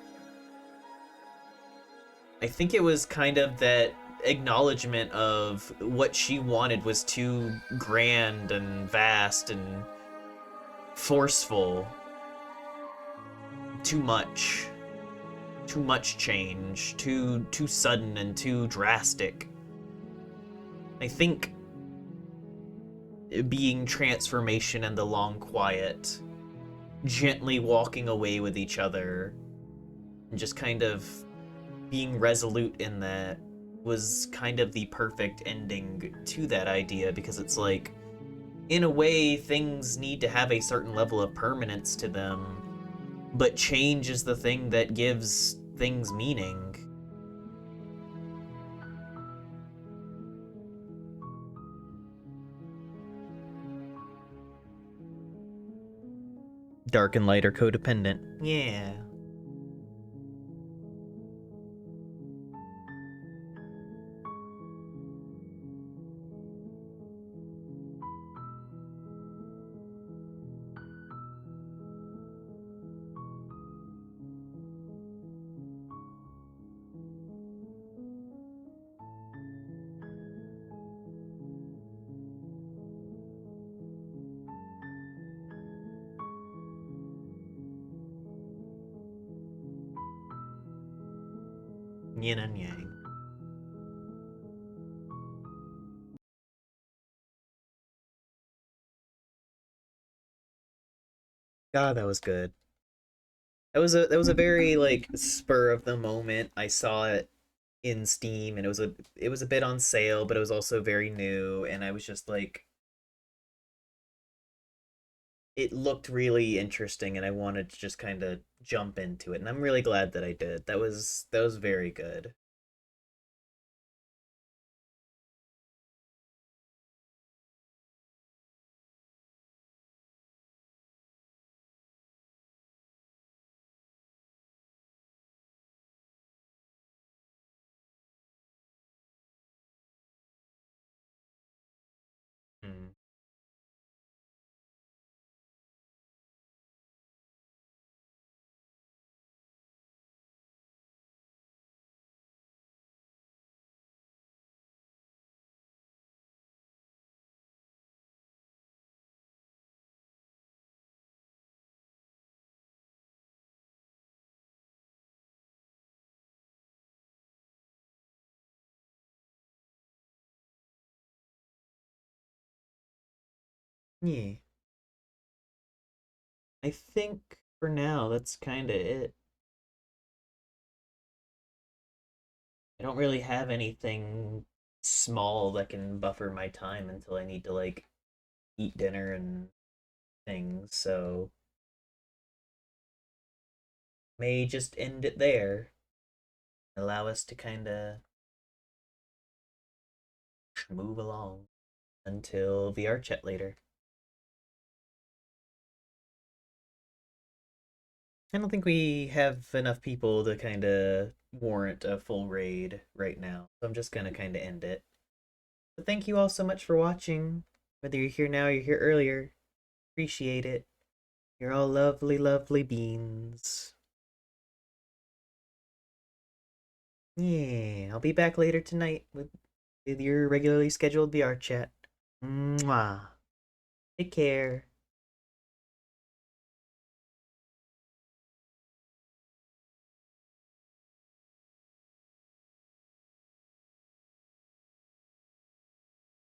I think it was kind of that acknowledgement of what she wanted was too grand and vast and forceful. Too much change, too sudden and too drastic. I think being transformation and the long quiet, gently walking away with each other, and just kind of being resolute in that was kind of the perfect ending to that idea, because it's like, in a way, things need to have a certain level of permanence to them, but change is the thing that gives things meaning. Dark and light are codependent. Yeah. Yin and yang. God, that was good. That was a very like spur of the moment. I saw it in Steam, and it was a bit on sale, but it was also very new, and I was just like, it looked really interesting, and I wanted to just kind of jump into it, and I'm really glad that I did. That was very good. Hmm. Yeah. I think for now that's kind of it. I don't really have anything small that can buffer my time until I need to like eat dinner and things, so may just end it there. Allow us to kind of move along until VR chat later. I don't think we have enough people to kind of warrant a full raid right now, so I'm just gonna kind of end it. But thank you all so much for watching. Whether you're here now or you're here earlier, appreciate it. You're all lovely, lovely beans. Yeah, I'll be back later tonight with your regularly scheduled VR chat. Mwah. Take care.